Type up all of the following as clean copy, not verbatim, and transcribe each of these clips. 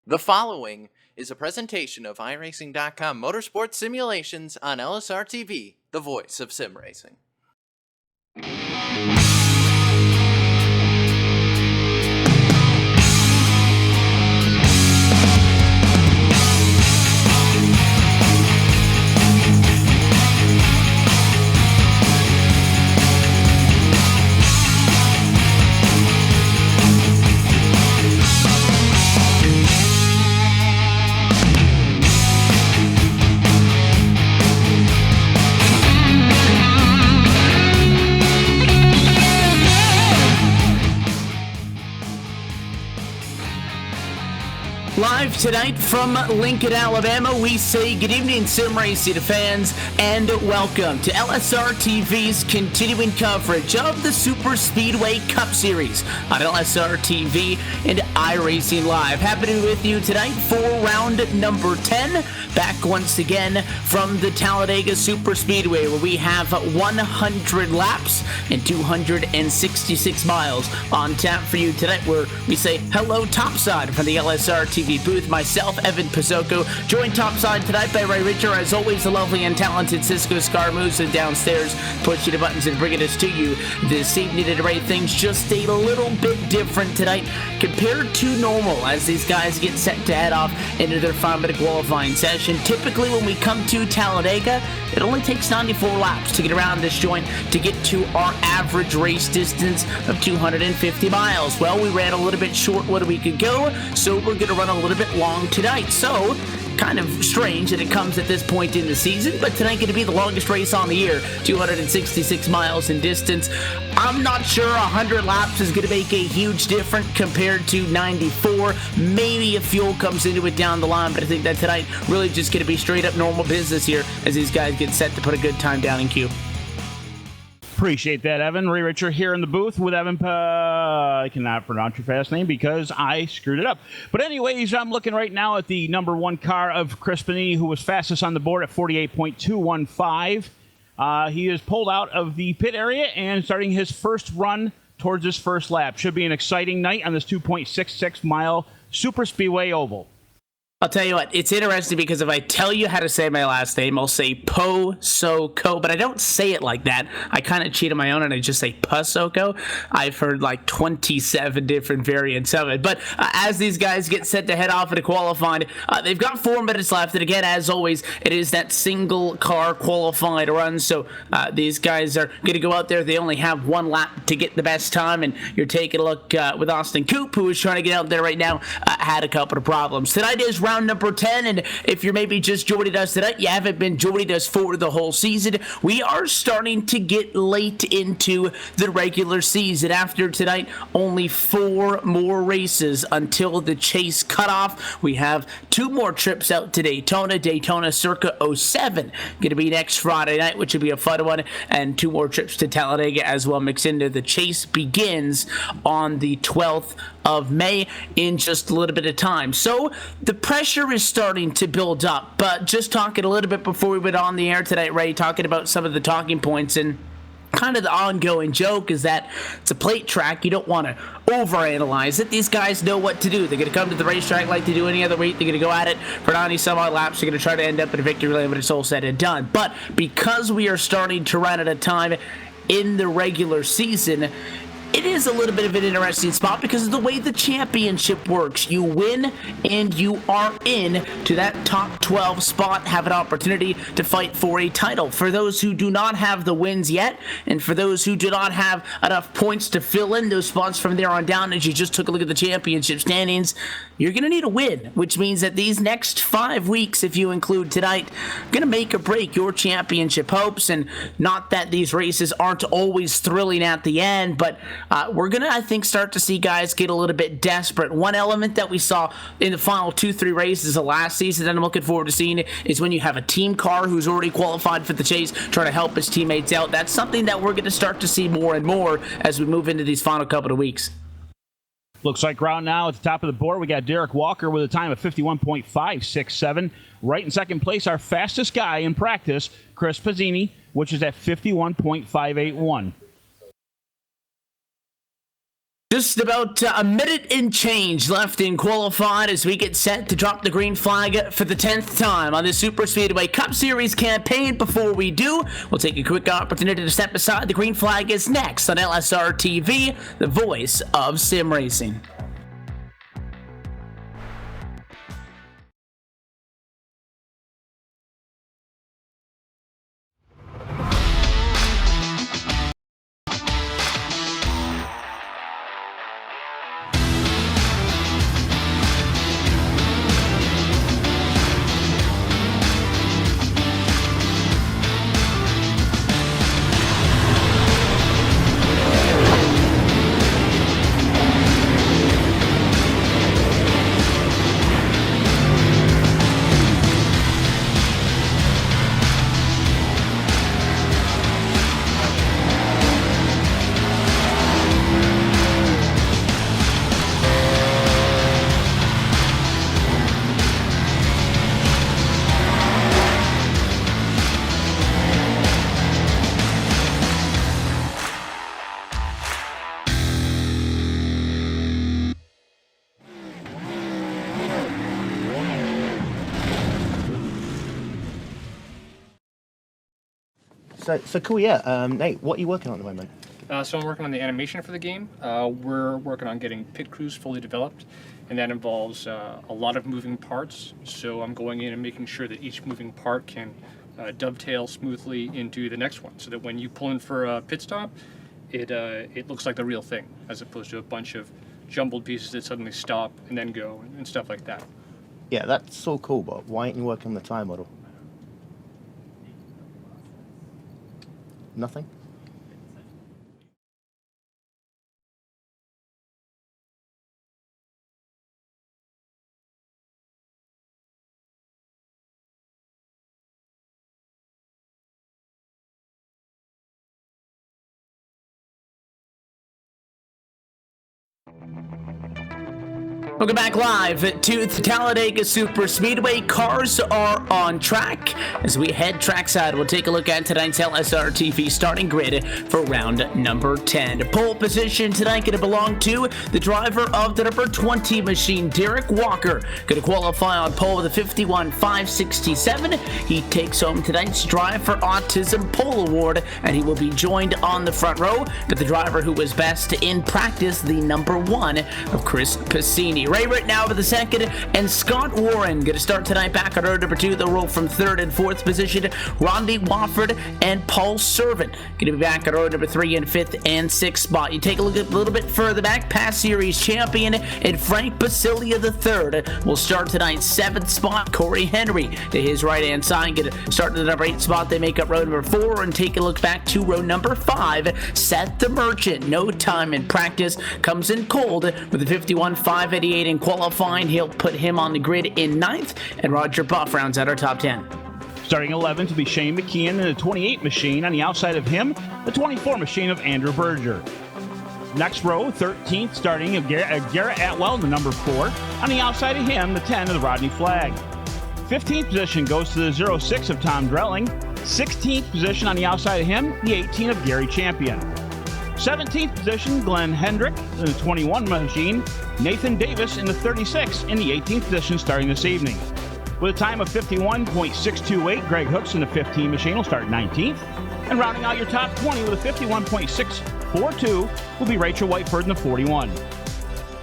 The following is a presentation of iRacing.com Motorsports Simulations on LSRTV, the voice of sim racing. Live tonight from Lincoln, Alabama, we say good evening, sim racing fans, and welcome to LSRTV's continuing coverage of the Superspeedway Cup Series on LSRTV and iRacing Live. Happy to be with you tonight for round number 10, back once again from the Talladega Superspeedway, where we have 100 laps and 266 miles on tap for you tonight, where we say hello topside from the LSRTV booth. Myself, Evan Pizzoco, joined topside tonight by Ray Richer. As always, the lovely and talented Cisco Scarmoose, and downstairs pushing the buttons and bringing us to you this evening. And Ray, things just a little bit different tonight compared to normal as these guys get set to head off into their 5-minute qualifying session. Typically, when we come to Talladega, it only takes 94 laps to get around this joint to get to our average race distance of 250 miles. Well, we ran a little bit short what a week ago, so we're going to run a little bit long tonight. So, kind of strange that it comes at this point in the season, but tonight going to be the longest race on the year, 266 miles in distance. I'm not sure 100 laps is going to make a huge difference compared to 94. Maybe if fuel comes into it down the line, but I think that tonight really just going to be straight up normal business here as these guys get set to put a good time down in queue. Appreciate that, Evan. Ray Richer here in the booth with Evan. I cannot pronounce your fast name because I screwed it up. But anyways, I'm looking right now at the number one car of Chris Panini, who was fastest on the board at 48.215. He is pulled out of the pit area and starting his first run towards his first lap. Should be an exciting night on this 2.66 mile Superspeedway oval. I'll tell you what, it's interesting because if I tell you how to say my last name, I'll say Po-So-Ko, but I don't say it like that. I kind of cheat on my own and I just say Pusoko. I've heard like 27 different variants of it. But as these guys get set to head off into qualifying, they've got 4 minutes left. And again, as always, it is that single car qualified run. So these guys are going to go out there. They only have 1 lap to get the best time. And you're taking a look with Austin Coop, who is trying to get out there right now, had a couple of problems. Tonight is round number 10, and if you're maybe just joining us tonight, you haven't been joining us for the whole season, we are starting to get late into the regular season. After tonight, only 4 more races until the chase cutoff. We have 2 more trips out to Daytona Circa 07, going to be next Friday night, which will be a fun one, and 2 more trips to Talladega as well mixed into. The chase begins on the 12th of May in just a little bit of time. So the pressure is starting to build up, but just talking a little bit before we went on the air tonight, Ray, talking about some of the talking points, and kind of the ongoing joke is that it's a plate track. You don't want to overanalyze it. These guys know what to do. They're going to come to the racetrack like they do any other week. They're going to go at it for 90 some odd laps. They're going to try to end up in a victory lane when it's all said and done. But because we are starting to run at a time in the regular season, it is a little bit of an interesting spot because of the way the championship works. You win and you are in to that top 12 spot, have an opportunity to fight for a title. For those who do not have the wins yet, and for those who do not have enough points to fill in those spots from there on down, as you just took a look at the championship standings, you're going to need a win, which means that these next 5 weeks, if you include tonight, are going to make or break your championship hopes. And not that these races aren't always thrilling at the end, but we're going to, I think, start to see guys get a little bit desperate. One element that we saw in the final 2-3 races of last season that I'm looking forward to seeing is when you have a team car who's already qualified for the chase trying to help his teammates out. That's something that we're going to start to see more and more as we move into these final couple of weeks. Looks like right now at the top of the board, we got Derek Walker with a time of 51.567. Right in second place, our fastest guy in practice, Chris Pazzini, which is at 51.581. Just about a minute and change left in qualified as we get set to drop the green flag for the 10th time on the Superspeedway Cup Series campaign. Before we do, we'll take a quick opportunity to step aside. The green flag is next on LSRTV, the voice of sim racing. So cool, yeah. Nate, what are you working on at the moment? So I'm working on the animation for the game. We're working on getting pit crews fully developed, and that involves a lot of moving parts. So I'm going in and making sure that each moving part can dovetail smoothly into the next one, so that when you pull in for a pit stop, it looks like the real thing, as opposed to a bunch of jumbled pieces that suddenly stop and then go and stuff like that. Yeah, that's so cool, but why aren't you working on the time model? Nothing? Welcome back live to the Talladega Superspeedway. Cars are on track. As we head trackside, we'll take a look at tonight's LSRTV starting grid for round number 10. Pole position tonight going to belong to the driver of the number 20 machine, Derek Walker. Going to qualify on pole with a 51.567. He takes home tonight's Drive for Autism Pole Award, and he will be joined on the front row by the driver who was best in practice, the number 1 of Chris Piscini. Ray right now for the second, and Scott Warren going to start tonight back on row number 2. They'll roll from 3rd and 4th position. Rodney Wofford and Paul Servant going to be back on row number 3 and 5th and 6th spot. You take a look at a little bit further back, past series champion and Frank Basilia III will start tonight's 7th spot. Corey Henry to his right hand side going to start to the number 8 spot. They make up row number 4 and take a look back to row number 5. Seth the Merchant, no time in practice, comes in cold with a 51.588 in qualifying. He'll put him on the grid in 9th, and Roger Buff rounds out our top 10. Starting 11th will be Shane McKeon in the 28 machine. On the outside of him, the 24 machine of Andrew Berger. Next row, 13th, starting of Garrett Atwell in the number 4. On the outside of him, the 10 of the Rodney Flagg. 15th position goes to the 06 of Tom Drelling. 16th position on the outside of him, the 18 of Gary Champion. 17th position, Glenn Hendrick in the 21 machine. Nathan Davis in the 36 in the 18th position starting this evening. With a time of 51.628, Greg Hooks in the 15 machine will start 19th. And rounding out your top 20 with a 51.642 will be Rachel Whiteford in the 41.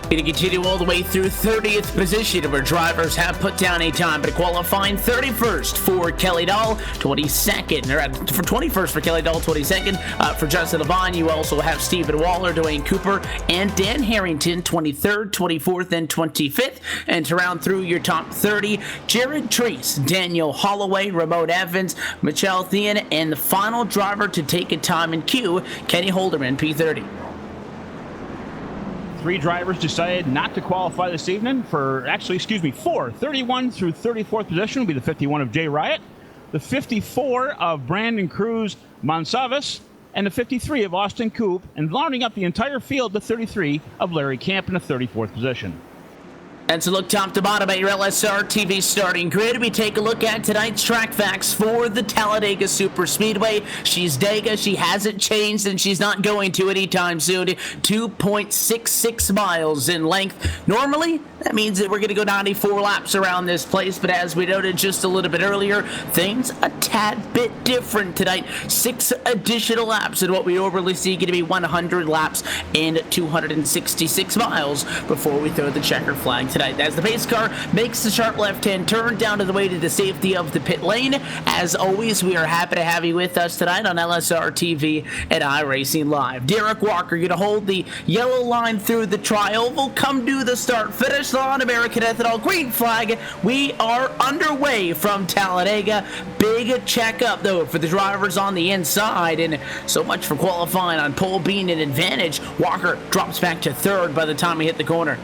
Going to continue all the way through 30th position, where drivers have put down a time, but qualifying 31st for Kelly Dahl, 22nd, or for 21st for Kelly Dahl, 22nd for Justin Levine. You also have Stephen Waller, Dwayne Cooper, and Dan Harrington, 23rd, 24th, and 25th. And to round through your top 30, Jared Treese, Daniel Holloway, Ramon Evans, Michelle Thean, and the final driver to take a time in queue, Kenny Holderman, P30. 3 drivers decided not to qualify this evening for, 4. 31 through 34th position will be the 51 of Jay Riot, the 54 of Brandon Cruz Monsalves, and the 53 of Austin Coop, and rounding up the entire field, the 33 of Larry Camp in the 34th position. And so look top to bottom at your LSRTV starting grid. We take a look at tonight's track facts for the Talladega Superspeedway. She's Dega. She hasn't changed, and she's not going to anytime soon. 2.66 miles in length. Normally, that means that we're going to go 94 laps around this place, but as we noted just a little bit earlier, things a tad bit different tonight. 6 additional laps in what we normally see going to be 100 laps and 266 miles before we throw the checker flag tonight. As the pace car makes the sharp left-hand turn down to the way to the safety of the pit lane. As always, we are happy to have you with us tonight on LSRTV and iRacing Live. Derek Walker going to hold the yellow line through the tri-oval. Come to the start-finish line. American Ethanol green flag. We are underway from Talladega. Big checkup, though, for the drivers on the inside. And so much for qualifying on pole being an advantage. Walker drops back to third by the time he hit the corner.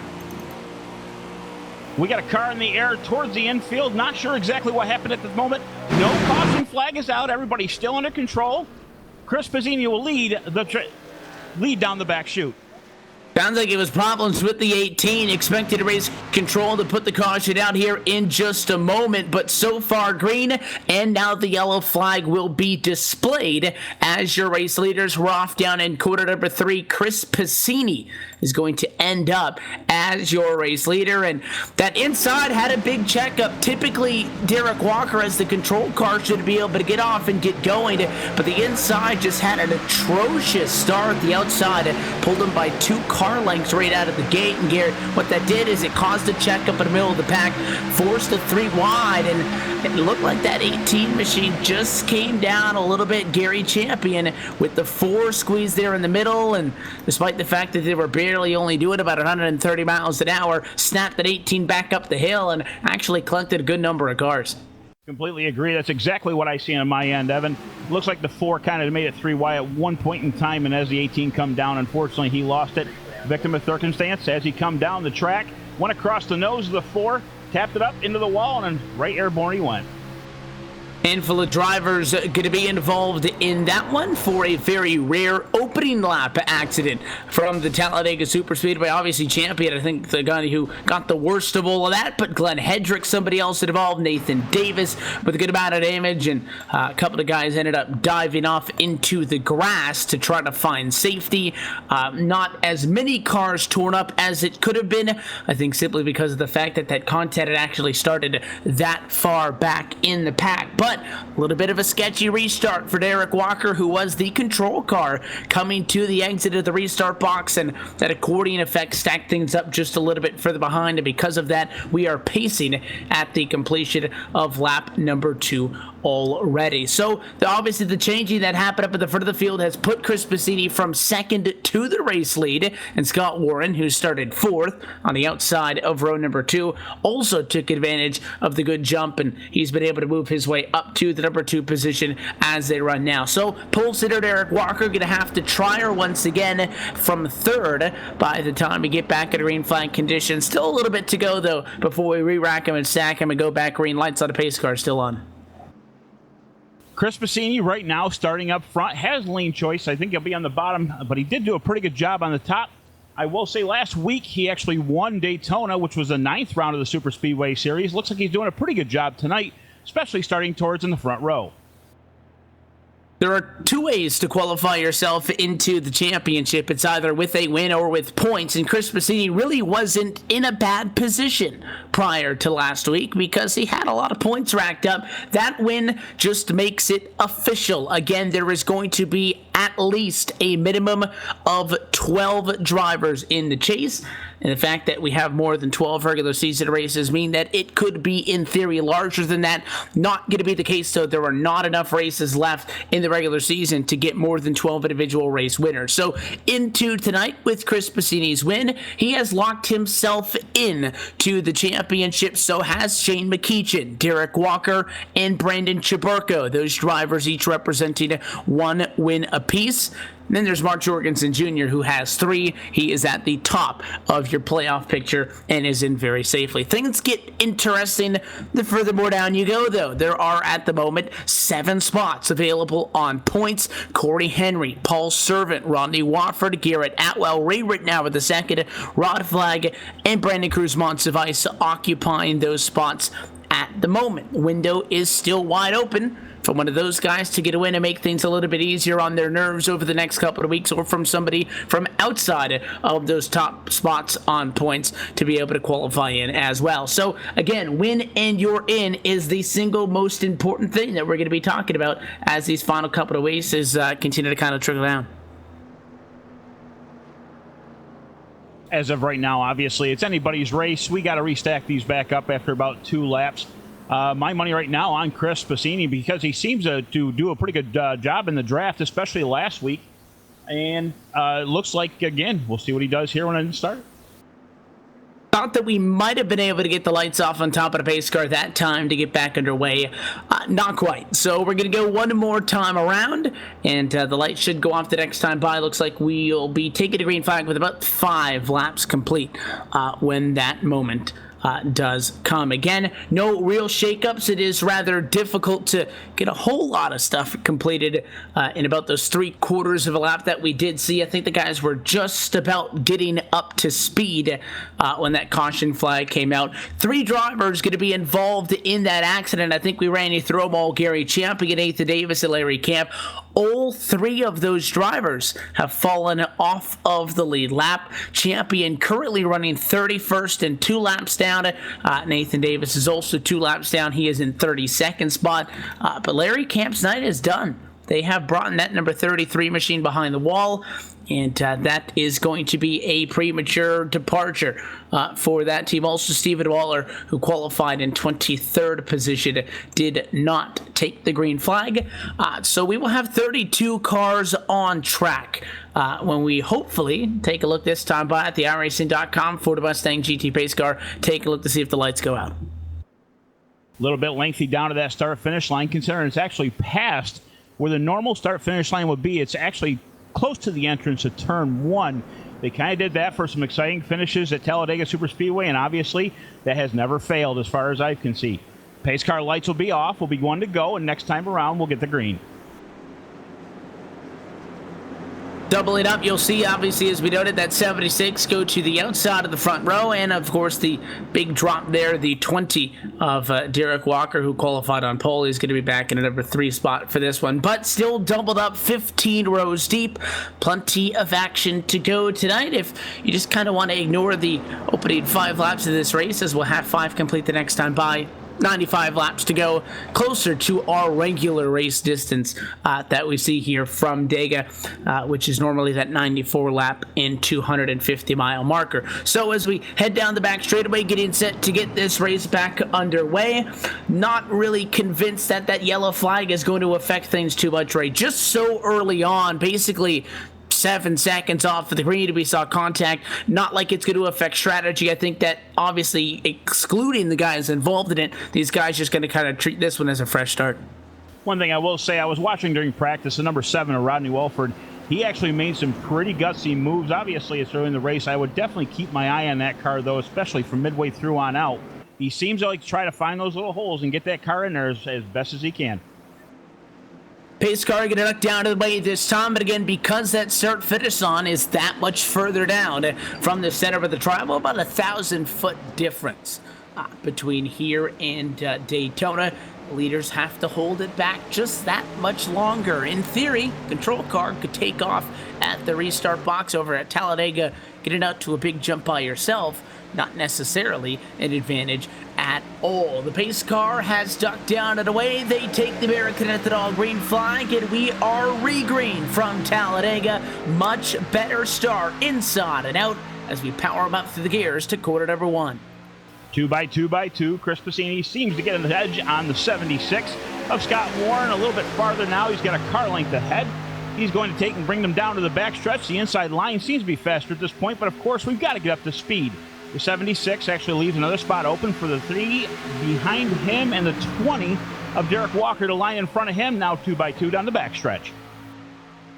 We got a car in the air towards the infield. Not sure exactly what happened at the moment. No caution flag is out. Everybody's still under control. Chris Pizzini will lead down the back chute. Sounds like it was problems with the 18. Expected to race control to put the caution out here in just a moment, but so far green, and now the yellow flag will be displayed as your race leaders. We're off down in quarter number 3. Chris Pizzini is going to end up as your race leader, and that inside had a big checkup. Typically, Derek Walker as the control car should be able to get off and get going, but the inside just had an atrocious start. The outside pulled him by 2 car lengths right out of the gate, and Garrett, what that did is it caused a checkup in the middle of the pack, forced a 3 wide, and it looked like that 18 machine just came down a little bit. Gary Champion with the 4 squeeze there in the middle, and despite the fact that they were barely only doing about 130 miles an hour, snapped that 18 back up the hill and actually collected a good number of cars. Completely agree. That's exactly what I see on my end, Evan. Looks like the 4 kind of made it 3 wide at one point in time, and as the 18 come down, unfortunately, he lost it. Victim of circumstance as he come down the track, went across the nose of the 4, tapped it up into the wall, and right airborne he went. Handful of drivers going to be involved in that one for a very rare opening lap accident from the Talladega Superspeedway. Obviously, Champion, I think the guy who got the worst of all of that, but Glenn Hedrick, somebody else involved, Nathan Davis with a good amount of damage, and a couple of guys ended up diving off into the grass to try to find safety. Not as many cars torn up as it could have been, I think simply because of the fact that that content had actually started that far back in the pack. But a little bit of a sketchy restart for Derek Walker, who was the control car coming to the exit of the restart box, and that accordion effect stacked things up just a little bit further behind, and because of that, we are pacing at the completion of lap number 2 already. So obviously the changing that happened up at the front of the field has put Chris Pizzini from second to the race lead, and Scott Warren, who started 4th on the outside of row number 2, also took advantage of the good jump, and he's been able to move his way up to the number 2 position as they run now. So pole sitter Derek Walker going to have to try her once again from 3rd by the time we get back at green flag conditions. Still a little bit to go though before we re-rack him and stack him and go back green. Lights on the pace car still on. Chris Pizzini right now starting up front, has lane choice. I think he'll be on the bottom, but he did do a pretty good job on the top. I will say last week he actually won Daytona, which was the 9th round of the Superspeedway series. Looks like he's doing a pretty good job tonight, especially starting towards in the front row. There are 2 ways to qualify yourself into the championship. It's either with a win or with points, and Chris Pizzini really wasn't in a bad position prior to last week because he had a lot of points racked up. That win just makes it official. Again, there is going to be at least a minimum of 12 drivers in the chase. And the fact that we have more than 12 regular season races mean that it could be, in theory, larger than that. Not going to be the case, though. There are not enough races left in the regular season to get more than 12 individual race winners. So into tonight with Chris Pizzini's win, he has locked himself in to the championship. So has Shane McKeechin, Derek Walker, and Brandon Chaburko. Those drivers each representing 1 win apiece. apiece. Then there's Mark Jorgensen Jr., who has 3. He is at the top of your playoff picture and is in very safely. Things get interesting the further more down you go, though. There are, at the moment, 7 spots available on points. Corey Henry, Paul Servant, Rodney Watford, Garrett Atwell, Ray Rittenauer with the second, Rod Flagg, and Brandon Cruz-Montsevice occupying those spots at the moment. Window is still wide open for one of those guys to get a win and make things a little bit easier on their nerves over the next couple of weeks, or from somebody from outside of those top spots on points to be able to qualify in as well. So again, win and you're in is the single most important thing that we're going to be talking about as these final couple of races continue to kind of trickle down. As of right now, obviously, it's anybody's race. We got to restack these back up after about 2 laps. My money right now on Chris Passini, because he seems to do a pretty good job in the draft, especially last week. And it looks like, again, we'll see what he does here when it starts. Thought that we might have been able to get the lights off on top of the pace car that time to get back underway. Not quite. So we're going to go one more time around, and the lights should go off the next time by. Looks like we'll be taking a green flag with about 5 laps complete when that moment does come. Again, no real shakeups. It is rather difficult to get a whole lot of stuff completed in about those 3/4 of a lap that we did see. I think the guys were just about getting up to speed when that caution flag came out. 3 drivers going to be involved in that accident. I think we ran you through them all. Gary Champion, Nathan Davis, and Larry Camp. All 3 of those drivers have fallen off of the lead lap. Champion currently running 31st and 2 laps down. Nathan Davis is also 2 laps down. He is in 32nd spot. But Larry Camp's night is done. They have brought in that number 33 machine behind the wall, and that is going to be a premature departure for that team. Also, Stephen Waller, who qualified in 23rd position, did not take the green flag. So we will have 32 cars on track when we hopefully take a look this time by at the iRacing.com Ford Mustang GT Pace Car. Take a look to see if the lights go out. A little bit lengthy down to that start-finish line, considering it's actually past where the normal start-finish line would be. It's actually close to the entrance of Turn 1. They kind of did that for some exciting finishes at Talladega Superspeedway, and obviously that has never failed as far as I can see. Pace car lights will be off. We'll be one to go, and next time around we'll get the green. Doubling up, you'll see, obviously, as we noted, that 76 go to the outside of the front row, and, of course, the big drop there, the 20 of Derek Walker, who qualified on pole. He's going to be back in a number 3 spot for this one, but still doubled up 15 rows deep. Plenty of action to go tonight. If you just kind of want to ignore the opening 5 laps of this race, as we'll have 5 complete the next time by. 95 laps to go, closer to our regular race distance that we see here from Dega, which is normally that 94 lap and 250 mile marker. So as we head down the back straightaway, getting set to get this race back underway, not really convinced that that yellow flag is going to affect things too much, Ray. Just so early on, basically 7 seconds off of the green, we saw contact. Not like it's going to affect strategy. I think that obviously excluding the guys involved in it, these guys just going to kind of treat this one as a fresh start. One thing I will say, I was watching during practice, the number 7 of Rodney Walford, he actually made some pretty gutsy moves. Obviously, it's early in the race. I would definitely keep my eye on that car, though, especially from midway through on out. He seems to like to try to find those little holes and get that car in there as best as he can. Pace car going to duck down to the way this time, but again, because that start finish on is that much further down from the center of the triangle, about 1,000-foot difference between here and Daytona. Leaders have to hold it back just that much longer. In theory, control car could take off at the restart box over at Talladega, get it out to a big jump by yourself. Not necessarily an advantage at all. The pace car has ducked down and away. They take the American Ethanol green flag, and we are re-green from Talladega. Much better start inside and out as we power them up through the gears to quarter number 1. 2 by 2 by 2. Chris Passini seems to get an edge on the 76 of Scott Warren. A little bit farther now. He's got a car length ahead. He's going to take and bring them down to the backstretch. The inside line seems to be faster at this point, but of course we've got to get up to speed. The 76 actually leaves another spot open for the 3 behind him, and the 20 of Derek Walker to line in front of him, now 2 by 2 down the backstretch.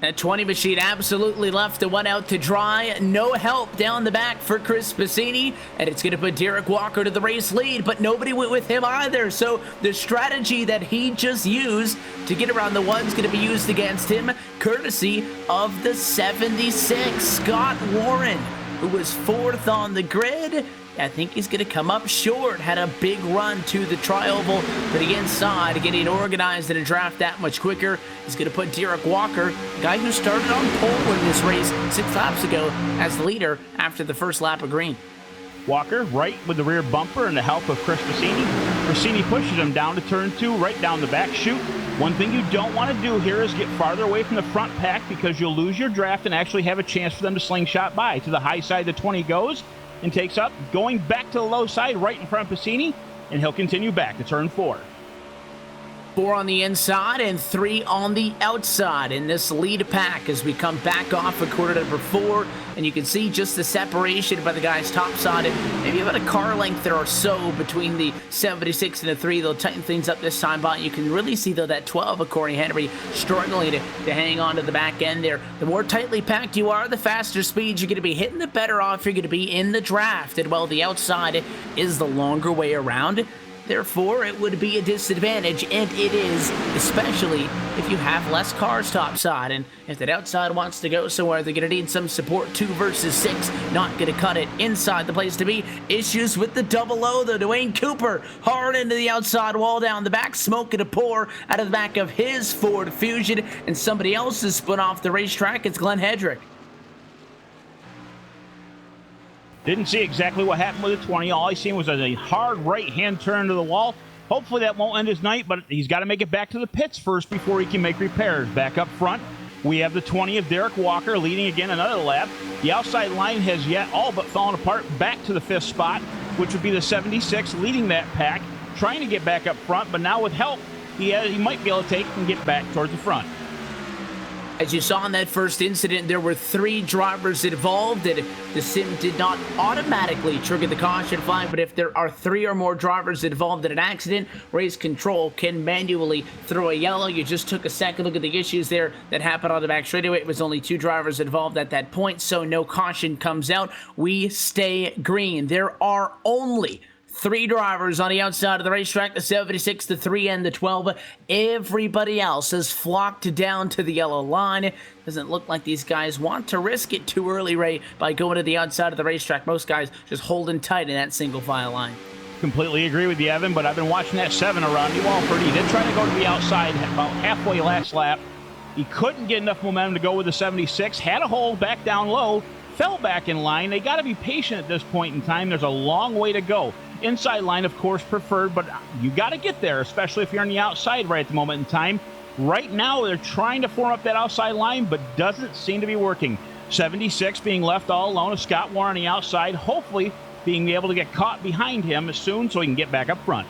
That 20 machine absolutely left the one out to dry. No help down the back for Chris Bassini, and it's going to put Derek Walker to the race lead, but nobody went with him either. So the strategy that he just used to get around the one's going to be used against him, courtesy of the 76, Scott Warren, who was 4th on the grid. I think he's going to come up short. Had a big run to the tri-oval for the inside, getting organized in a draft that much quicker. He's going to put Derek Walker, the guy who started on pole in this race 6 laps ago, as the leader after the first lap of green. Walker right with the rear bumper and the help of Chris Bassini. Bassini pushes him down to turn 2, right down the back chute. One thing you don't want to do here is get farther away from the front pack because you'll lose your draft and actually have a chance for them to slingshot by. To the high side, the 20 goes and takes up, going back to the low side right in front of Bassini, and he'll continue back to turn 4. 4 on the inside and 3 on the outside in this lead pack as we come back off of quarter number 4, and you can see just the separation by the guys top side and maybe about a car length or so between the 76 and the 3. They'll tighten things up this time, but you can really see though that 12 of Corey Henry struggling to hang on to the back end there. The more tightly packed you are, the faster speeds you're going to be hitting, the better off you're going to be in the draft, and well, the outside is the longer way around. Therefore, it would be a disadvantage, and it is, especially if you have less cars topside. And if that outside wants to go somewhere, they're going to need some support. 2 versus 6, not going to cut it inside the place to be. Issues with the double O, though. Dwayne Cooper hard into the outside wall down the back, smoking to pour out of the back of his Ford Fusion, and somebody else is spun off the racetrack. It's Glenn Hedrick. Didn't see exactly what happened with the 20. All I seen was a hard right-hand turn to the wall. Hopefully that won't end his night, but he's got to make it back to the pits first before he can make repairs. Back up front, we have the 20 of Derek Walker leading again another lap. The outside line has yet all but fallen apart back to the 5th spot, which would be the 76 leading that pack, trying to get back up front, but now with help, he might be able to take and get back towards the front. As you saw in that first incident, there were 3 drivers involved, and the sim did not automatically trigger the caution flag, but if there are 3 or more drivers involved in an accident, race control can manually throw a yellow. You just took a second look at the issues there that happened on the back straightaway. It was only 2 drivers involved at that point, so no caution comes out. We stay green. There are only 3 drivers on the outside of the racetrack, the 76, the 3, and the 12. Everybody else has flocked down to the yellow line. Doesn't look like these guys want to risk it too early, Ray, by going to the outside of the racetrack. Most guys just holding tight in that single file line. Completely agree with you, Evan, but I've been watching that 7 around New Alford. He did try to go to the outside about halfway last lap. He couldn't get enough momentum to go with the 76. Had a hole back down low, fell back in line. They got to be patient at this point in time. There's a long way to go. Inside line, of course, preferred, but you got to get there, especially if you're on the outside right at the moment in time. Right now, they're trying to form up that outside line, but doesn't seem to be working. 76 being left all alone, Scott Warren on the outside, hopefully being able to get caught behind him soon so he can get back up front.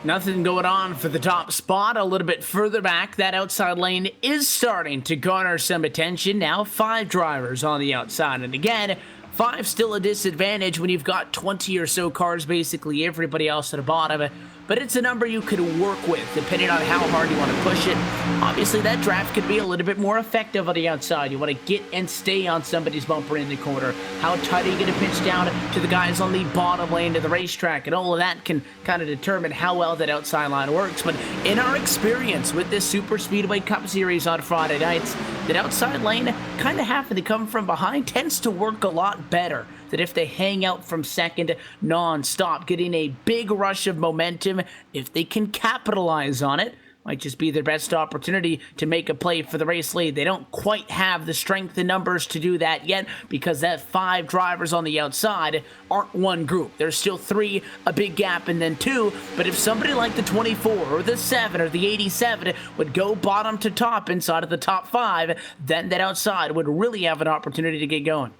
Nothing going on for the top spot. A little bit further back, that outside lane is starting to garner some attention. Now 5 drivers on the outside, and again, 5 still a disadvantage when you've got 20 or so cars, basically everybody else at the bottom. But it's a number you could work with, depending on how hard you want to push it. Obviously, that draft could be a little bit more effective on the outside. You want to get and stay on somebody's bumper in the corner. How tight are you going to pinch down to the guys on the bottom lane of the racetrack? And all of that can kind of determine how well that outside line works. But in our experience with this Superspeedway Cup Series on Friday nights, that outside lane, kind of having to come from behind, tends to work a lot better than if they hang out from second non-stop, getting a big rush of momentum. If they can capitalize on it, might just be their best opportunity to make a play for the race lead. They don't quite have the strength and numbers to do that yet because that 5 drivers on the outside aren't one group. There's still 3, a big gap, and then 2. But if somebody like the 24 or the 7 or the 87 would go bottom to top inside of the top 5, then that outside would really have an opportunity to get going.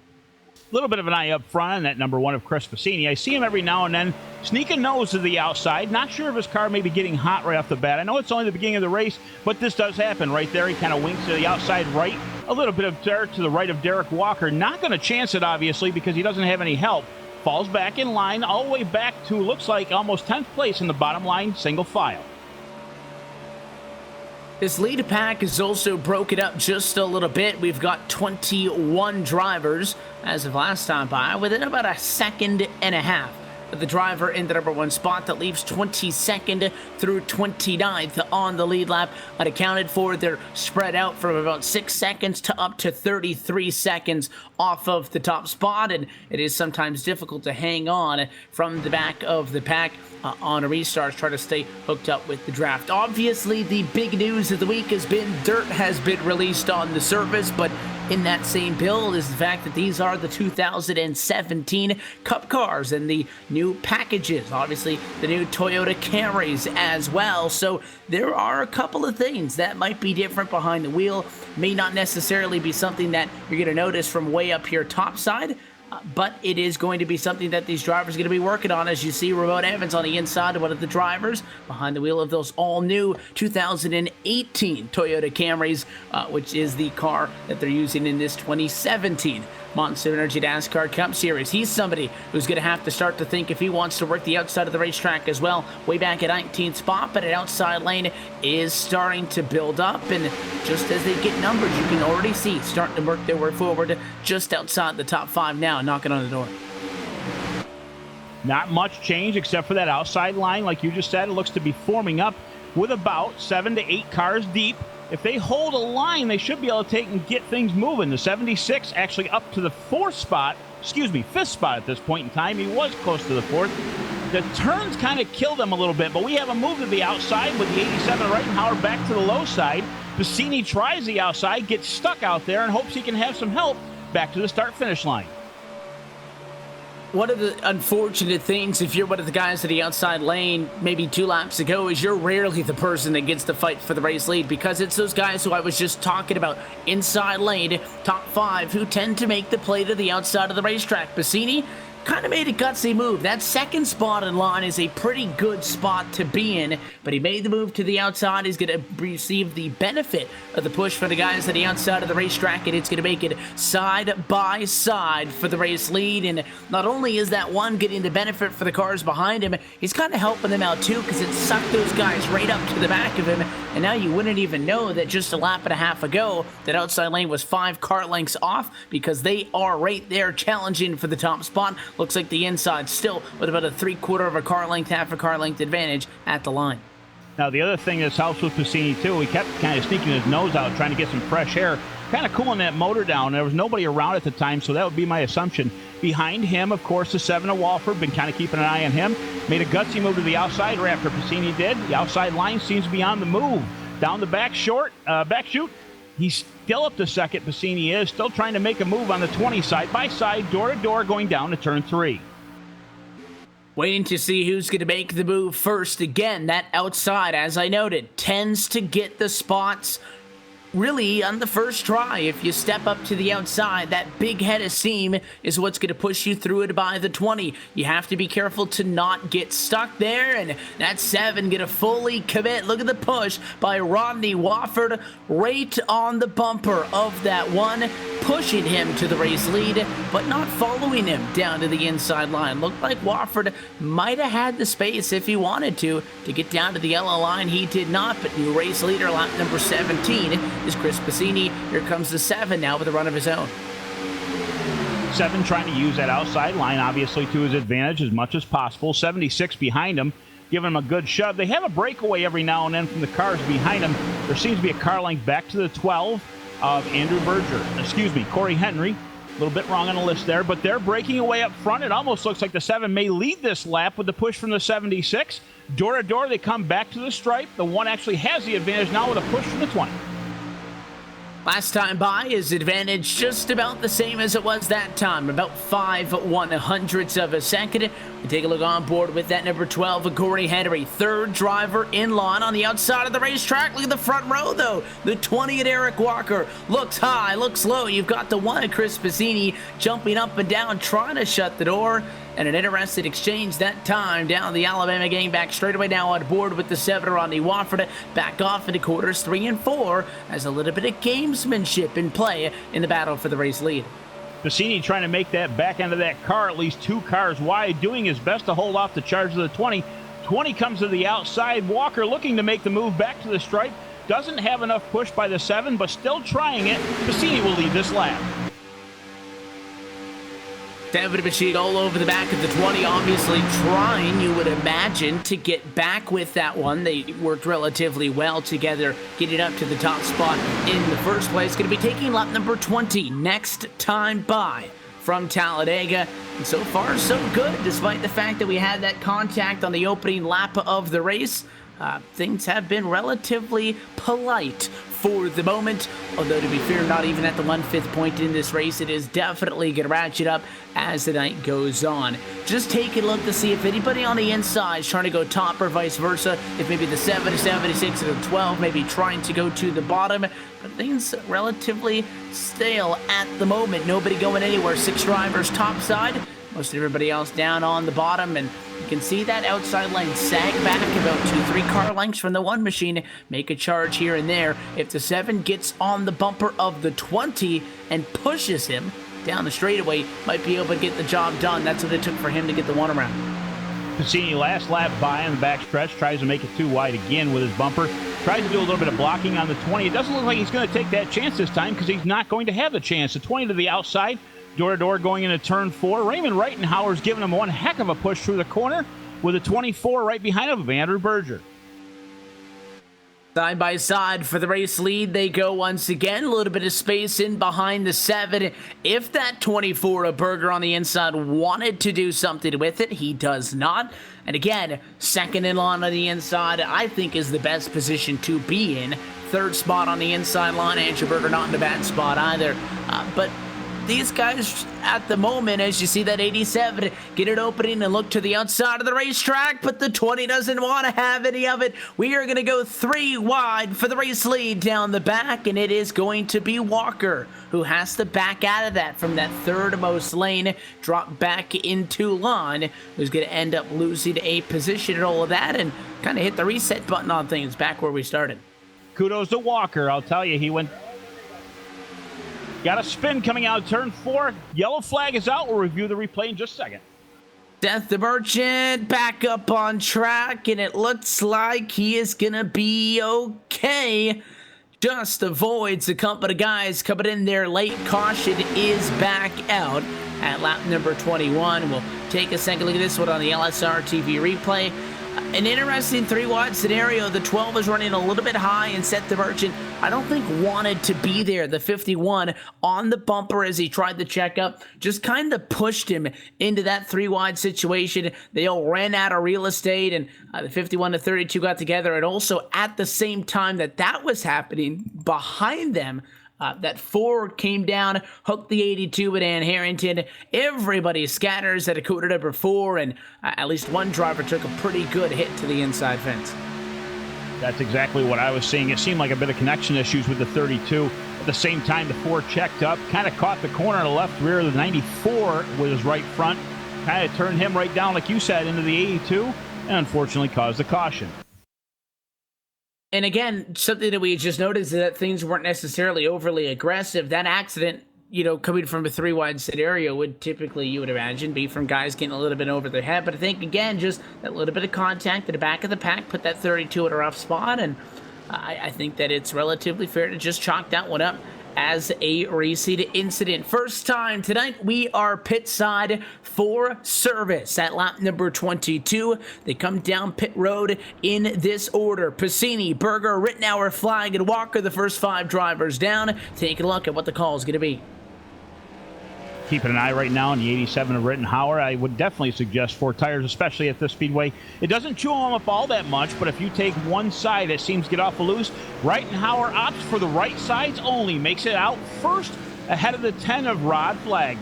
A little bit of an eye up front on that number 1 of Chris Bassini. I see him every now and then sneaking nose to the outside. Not sure if his car may be getting hot right off the bat. I know it's only the beginning of the race, but this does happen right there. He kind of winks to the outside right. A little bit of dirt to the right of Derek Walker. Not going to chance it, obviously, because he doesn't have any help. Falls back in line all the way back to, looks like, almost 10th place in the bottom line, single file. This lead pack is also broken up just a little bit. We've got 21 drivers as of last time by, within about a second and a half. The driver in the number 1 spot that leaves 22nd through 29th on the lead lap. Unaccounted for, they're spread out from about 6 seconds to up to 33 seconds off of the top spot, and it is sometimes difficult to hang on from the back of the pack on a restart, try to stay hooked up with the draft. Obviously, the big news of the week has been dirt has been released on the surface, but in that same build is the fact that these are the 2017 Cup cars and the new packages, obviously the new Toyota Camrys as well. So there are a couple of things that might be different behind the wheel, may not necessarily be something that you're going to notice from way up here topside, but it is going to be something that these drivers are going to be working on. As you see, Ramon Evans on the inside of one of the drivers behind the wheel of those all-new 2018 Toyota Camrys, which is the car that they're using in this 2017 Monster Energy NASCAR Cup Series. He's somebody who's going to have to start to think if he wants to work the outside of the racetrack as well. Way back at 19th spot, but an outside lane is starting to build up, and just as they get numbers, you can already see starting to work their way forward just outside the top 5 now, knocking on the door. Not much change except for that outside line. Like you just said, it looks to be forming up with about 7 to 8 cars deep. If they hold a line, they should be able to take and get things moving. The 76 actually up to the 5th spot at this point in time. He was close to the 4th. The turns kind of killed him a little bit, but we have a move to the outside with the 87 Reitenhauer back to the low side. Bassini tries the outside, gets stuck out there, and hopes he can have some help back to the start-finish line. One of the unfortunate things, if you're one of the guys at the outside lane maybe 2 laps ago, is you're rarely the person that gets to fight for the race lead, because it's those guys who I was just talking about, inside lane, top 5, who tend to make the play to the outside of the racetrack. Bassini kind of made a gutsy move. That 2nd spot in line is a pretty good spot to be in, but he made the move to the outside. He's going to receive the benefit of the push for the guys at the outside of the racetrack, and it's going to make it side by side for the race lead. And not only is that one getting the benefit for the cars behind him, he's kind of helping them out too, because it sucked those guys right up to the back of him, and now you wouldn't even know that just a lap and a half ago that outside lane was 5 car lengths off, because they are right there challenging for the top spot. Looks like the inside still with about a 3/4 of a car length, half a car length advantage at the line. Now, the other thing that's helps with Bassini, too, he kept kind of sneaking his nose out, trying to get some fresh air, kind of cooling that motor down. There was nobody around at the time, so that would be my assumption. Behind him, of course, the 7 of Walford, been kind of keeping an eye on him. Made a gutsy move to the outside right after Bassini did. The outside line seems to be on the move. Down the back chute. He's still up to 2nd. Bassini is still trying to make a move on the 20 side by side, door to door, going down to turn 3. Waiting to see who's going to make the move first. Again, that outside, as I noted, tends to get the spots really on the first try. If you step up to the outside, that big head of steam is what's going to push you through it by the 20. You have to be careful to not get stuck there, and that 7 going to fully commit. Look at the push by Rodney Wofford right on the bumper of that one, pushing him to the race lead, but not following him down to the inside line. Looked like Wofford might have had the space if he wanted to get down to the yellow line. He did not, but new race leader, lap number 17, is Chris Bassini. Here comes the 7 now with a run of his own. 7 trying to use that outside line, obviously, to his advantage as much as possible. 76 behind him, giving him a good shove. They have a breakaway every now and then from the cars behind him. There seems to be a car length back to the 12 of Corey Henry. A little bit wrong on the list there, but they're breaking away up front. It almost looks like the 7 may lead this lap with the push from the 76. Door to door, they come back to the stripe. The 1 actually has the advantage now with a push from the 20. Last time by, his advantage just about the same as it was that time, about 5/100ths of a second. We take a look on board with that number 12 of Corey Henry, 3rd driver in line on the outside of the racetrack. Look at the front row, though. The 20 at Eric Walker looks high, looks low. You've got the 1 of Chris Bassini jumping up and down, trying to shut the door. And an interesting exchange that time down the Alabama gang back straightaway now on board with the 7 Rodney Wofford. Back off into quarters 3 and 4 as a little bit of gamesmanship in play in the battle for the race lead. Bassini trying to make that back end of that car at least 2 cars wide, doing his best to hold off the charge of the 20. 20 comes to the outside. Walker looking to make the move back to the stripe. Doesn't have enough push by the 7, but still trying it. Bassini will lead this lap. David Machine all over the back of the 20, obviously trying, you would imagine, to get back with that one. They worked relatively well together, getting up to the top spot in the first place. Going to be taking lap number 20 next time by from Talladega. And so far, so good, despite the fact that we had that contact on the opening lap of the race. Things have been relatively polite for the moment, although to be fair, not even at the 1/5 point in this race. It is definitely going to ratchet up as the night goes on. Just take a look to see if anybody on the inside is trying to go top or vice versa, if maybe the 7 to 76 or the 12 maybe trying to go to the bottom, but things relatively stale at the moment. Nobody going anywhere. 6 drivers top side, most everybody else down on the bottom, and you can see that outside lane sag back about 2-3 car lengths from the 1 machine, make a charge here and there. If the 7 gets on the bumper of the 20 and pushes him down the straightaway, might be able to get the job done. That's what it took for him to get the 1 around. Bassini last lap by on the back stretch, tries to make it too wide again with his bumper. Tries to do a little bit of blocking on the 20. It doesn't look like he's going to take that chance this time because he's not going to have the chance. The 20 to the outside. Door-to-door going into turn 4. Raymond Reitenhauer's giving him one heck of a push through the corner with a 24 right behind him of Andrew Berger. Side by side for the race lead, they go once again. A little bit of space in behind the 7. If that 24 of Berger on the inside wanted to do something with it, he does not. And again, second in line on the inside, I think is the best position to be in. Third spot on the inside line, Andrew Berger not in a bad spot either. But these guys at the moment, as you see that 87 get it opening and look to the outside of the racetrack, but the 20 doesn't want to have any of it. We are going to go 3 wide for the race lead down the back, and it is going to be Walker who has to back out of that from that third-most lane, drop back into line, who's going to end up losing a position and all of that, and kind of hit the reset button on things back where we started. Kudos to Walker. I'll tell you, he went... Got a spin coming out of turn 4. Yellow flag is out. We'll review the replay in just a second. Death the Merchant back up on track, and it looks like he is going to be okay. Just avoids a couple of guys coming in there late. Caution is back out at lap number 21. We'll take a second look at this one on the LSRTV replay. An interesting 3-wide scenario. The 12 is running a little bit high, and Seth the Merchant, I don't think, wanted to be there. The 51 on the bumper as he tried to check up just kind of pushed him into that 3-wide situation. They all ran out of real estate, and the 51 to 32 got together. And also at the same time that was happening, behind them, that 4 came down, hooked the 82 with Ann Harrington. Everybody scatters at a quarter number 4, and at least one driver took a pretty good hit to the inside fence. That's exactly what I was seeing. It seemed like a bit of connection issues with the 32. At the same time, the 4 checked up, kind of caught the corner on the left rear of the 94 with his right front, kind of turned him right down, like you said, into the 82, and unfortunately caused the caution. And again, something that we just noticed is that things weren't necessarily overly aggressive. That accident, coming from a 3-wide scenario would typically, you would imagine, be from guys getting a little bit over their head. But I think, again, just that little bit of contact at the back of the pack put that 32 in a rough spot. And I think that it's relatively fair to just chalk that one up as a racing incident. First time tonight, we are pit side for service at lap number 22. They come down pit road in this order: Bassini, Berger, Rittenauer, Flag, and Walker, the first 5 drivers down. Take a look at what the call is going to be. Keeping an eye right now on the 87 of Rittenhauer. I would definitely suggest 4 tires, especially at this speedway. It doesn't chew them up all that much, but if you take one side, it seems to get off a loose. Rittenhauer opts for the right sides only, makes it out first ahead of the 10 of Rod Flag.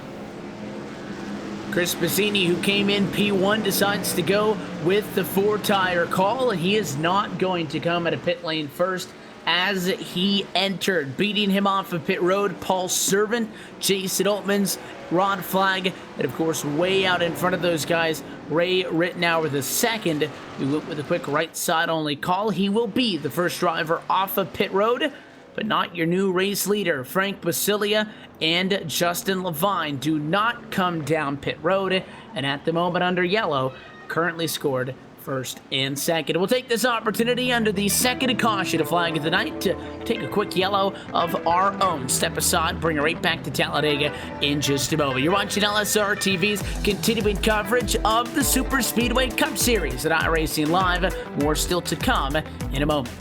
Chris Bassini, who came in P1, decides to go with the 4-tire call, and he is not going to come at a pit lane first as he entered. Beating him off of pit road, Paul Servant, Jason Altman's, Rod Flag, and of course way out in front of those guys, Ray Rittenauer the second, who went with a quick right side only call. He will be the first driver off of pit road, but not your new race leader. Frank Basilia and Justin Levine do not come down pit road, and at the moment under yellow, currently scored first and second. We'll take this opportunity under the second caution flag of the night to take a quick yellow of our own. Step aside, bring it right back to Talladega in just a moment. You're watching LSR TV's continuing coverage of the Superspeedway Cup Series at iRacing Live. More still to come in a moment.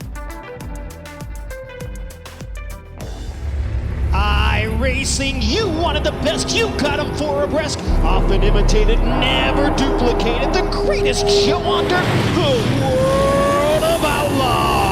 iRacing, you wanted the best, you got them for abreast. Often imitated, never duplicated. The greatest show on dirt, the World of Outlaws.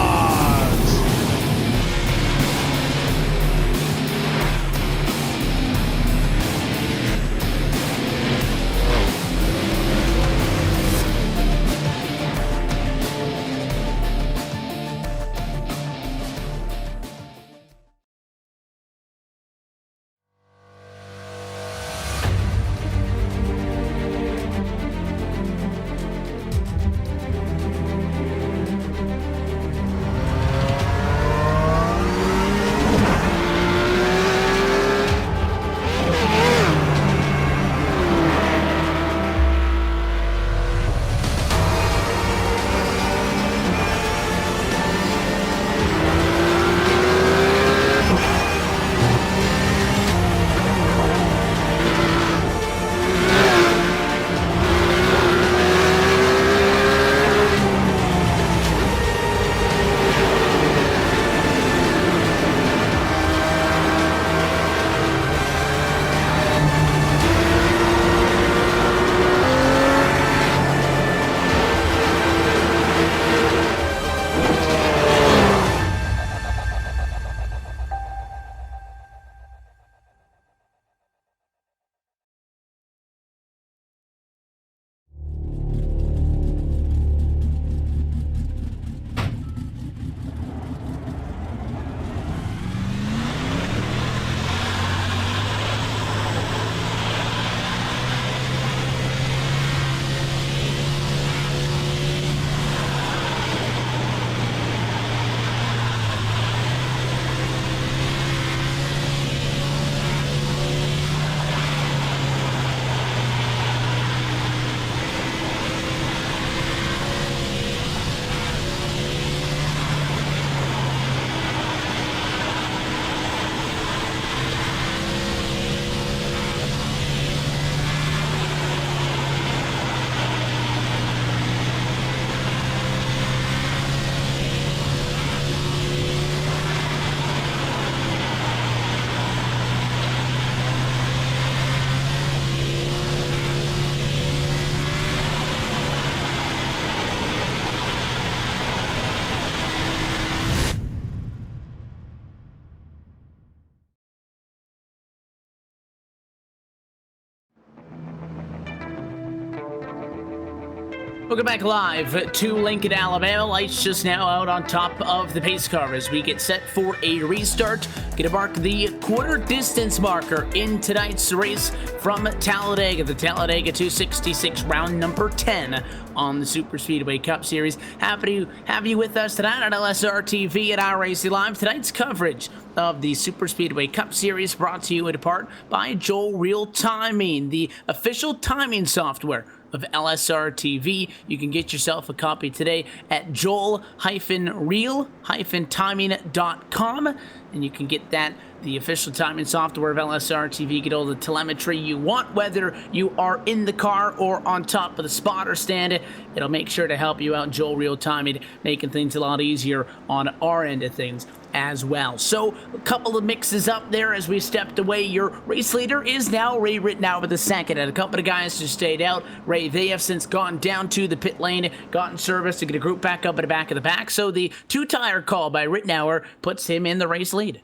Welcome back live to Lincoln, Alabama. Lights just now out on top of the pace car as we get set for a restart. Going to mark the quarter distance marker in tonight's race from Talladega, the Talladega 266, round number 10 on the Superspeedway Cup Series. Happy to have you with us tonight on LSRTV at iRacing Live. Tonight's coverage of the Superspeedway Cup Series brought to you in part by Joel Real Timing, the official timing software of LSRTV. You can get yourself a copy today at joel-real-timing.com, and you can get that, the official timing software of LSRTV. Get all the telemetry you want, whether you are in the car or on top of the spotter stand. It'll make sure to help you out. Joel Real Timing, making things a lot easier on our end of things as well. So a couple of mixes up there as we stepped away. Your race leader is now Ray Rittenauer with the second, and a couple of guys just stayed out. Ray, they have since gone down to the pit lane, gotten service to get a group back up at the back of the pack. So the two-tire call by Rittenauer puts him in the race lead.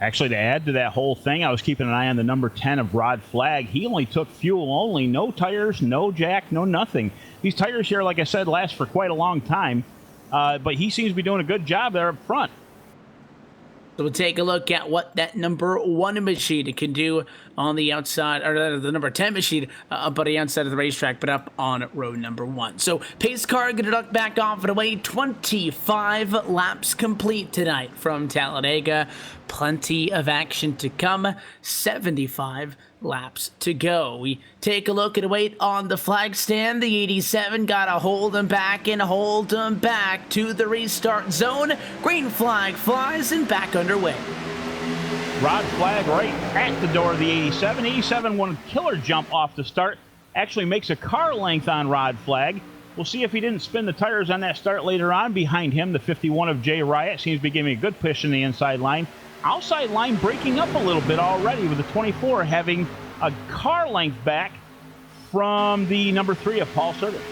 Actually, to add to that whole thing, I was keeping an eye on the number 10 of Rod Flagg. He only took fuel only, no tires, no jack, no nothing. These tires here, like I said, last for quite a long time, but he seems to be doing a good job there up front. So we'll take a look at what that number 1 machine can do on the outside, or the number 10 machine up on the outside of the racetrack, but up on road number 1. So pace car going to duck back off and away. 25 laps complete tonight from Talladega. plenty of action to come. 75 laps to go. We take a look at wait on the flag stand. The 87 gotta hold him back and hold him back to the restart zone. Green flag flies and back underway. Rod flag right at the door of the 87. 87 won a killer jump off the start. Actually makes a car length on Rod flag. We'll see if he didn't spin the tires on that start later on. Behind him, the 51 of Jay Riot seems to be giving a good push in the inside line. Outside line breaking up a little bit already with the 24 having a car length back from the number 3 of Paul Servin.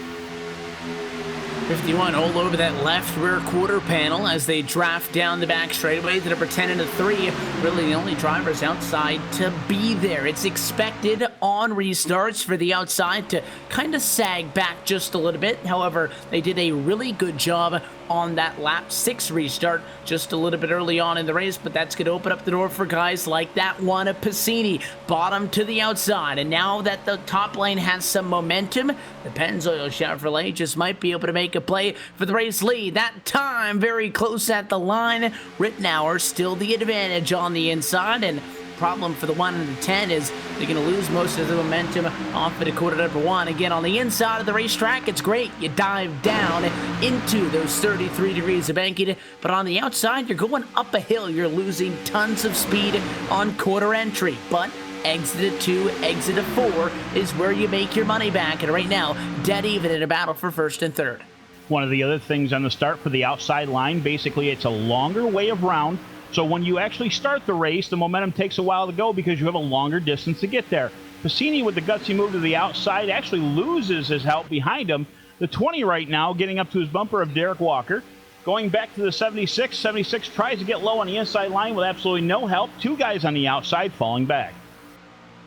51 all over that left rear quarter panel as they draft down the back straightaway. The number 10 and the 3, really the only drivers outside to be there. It's expected on restarts for the outside to kind of sag back just a little bit. However, they did a really good job on that lap 6 restart just a little bit early on in the race, but that's going to open up the door for guys like that one of Piscini, bottom to the outside. And now that the top lane has some momentum, the Pennzoil Chevrolet just might be able to make a play for the race lead. That time very close at the line. Rittenauer still the advantage on the inside, and problem for the 1 and the 10 is they're going to lose most of the momentum off of the quarter number 1. Again, on the inside of the racetrack, it's great. You dive down into those 33 degrees of banking, but on the outside, you're going up a hill. You're losing tons of speed on quarter entry, but exit at 2, exit at 4 is where you make your money back, and right now, dead even in a battle for first and third. One of the other things on the start for the outside line, basically it's a longer way of round. So when you actually start the race, the momentum takes a while to go because you have a longer distance to get there. Piscini with the gutsy move to the outside actually loses his help behind him. The 20 right now getting up to his bumper of Derek Walker. Going back to the 76. 76 tries to get low on the inside line with absolutely no help. 2 guys on the outside falling back.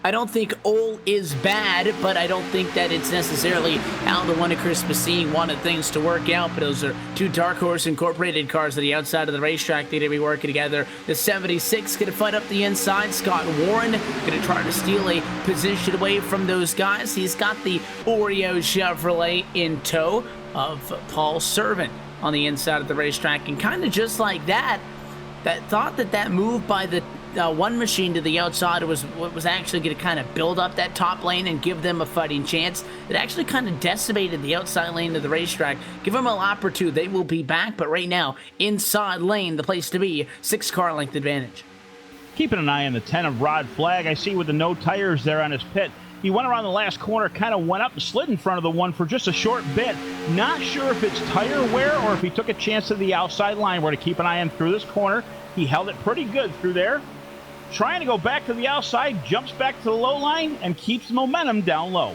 I don't think Ole is bad, but I don't think that it's necessarily how the one of Chris Piscini wanted things to work out. But those are 2 Dark Horse Incorporated cars on the outside of the racetrack. They're going to be working together. The 76 going to fight up the inside. Scott Warren going to try to steal a position away from those guys. He's got the Oreo Chevrolet in tow of Paul Servin on the inside of the racetrack. And kind of just like that, that move by the one machine to the outside was what was actually going to kind of build up that top lane and give them a fighting chance. It actually kind of decimated the outside lane of the racetrack. Give them a lap or 2, they will be back, but right now, inside lane, the place to be, 6 car length advantage. Keeping an eye on the 10 of Rod Flag. I see with the no tires there on his pit. He went around the last corner, kind of went up and slid in front of the 1 for just a short bit. Not sure if it's tire wear or if he took a chance to the outside line. We're going to keep an eye on through this corner. He held it pretty good through there. Trying to go back to the outside, jumps back to the low line, and keeps momentum down low.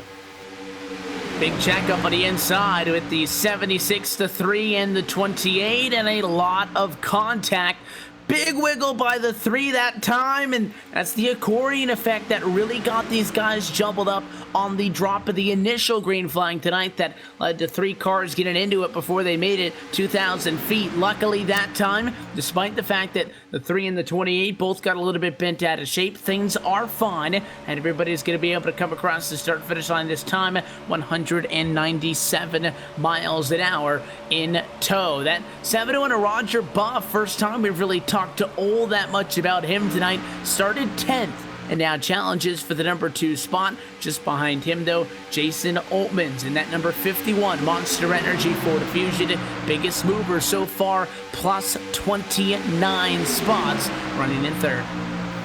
Big check up on the inside with the 76-3 and the 28, and a lot of contact. Big wiggle by the 3 that time, and that's the accordion effect that really got these guys jumbled up on the drop of the initial green flag tonight that led to 3 cars getting into it before they made it 2,000 feet. Luckily that time, despite the fact that the 3 and the 28 both got a little bit bent out of shape, things are fine, and everybody's going to be able to come across the start-finish line this time, 197 miles an hour in tow. That 7-1 of Roger Buff, first time we've really talked to Ole that much about him tonight, started 10th and now challenges for the number 2 spot. Just behind him though, Jason Altmans in that number 51 Monster Energy Ford Fusion, biggest mover so far, plus 29 spots, running in 3rd.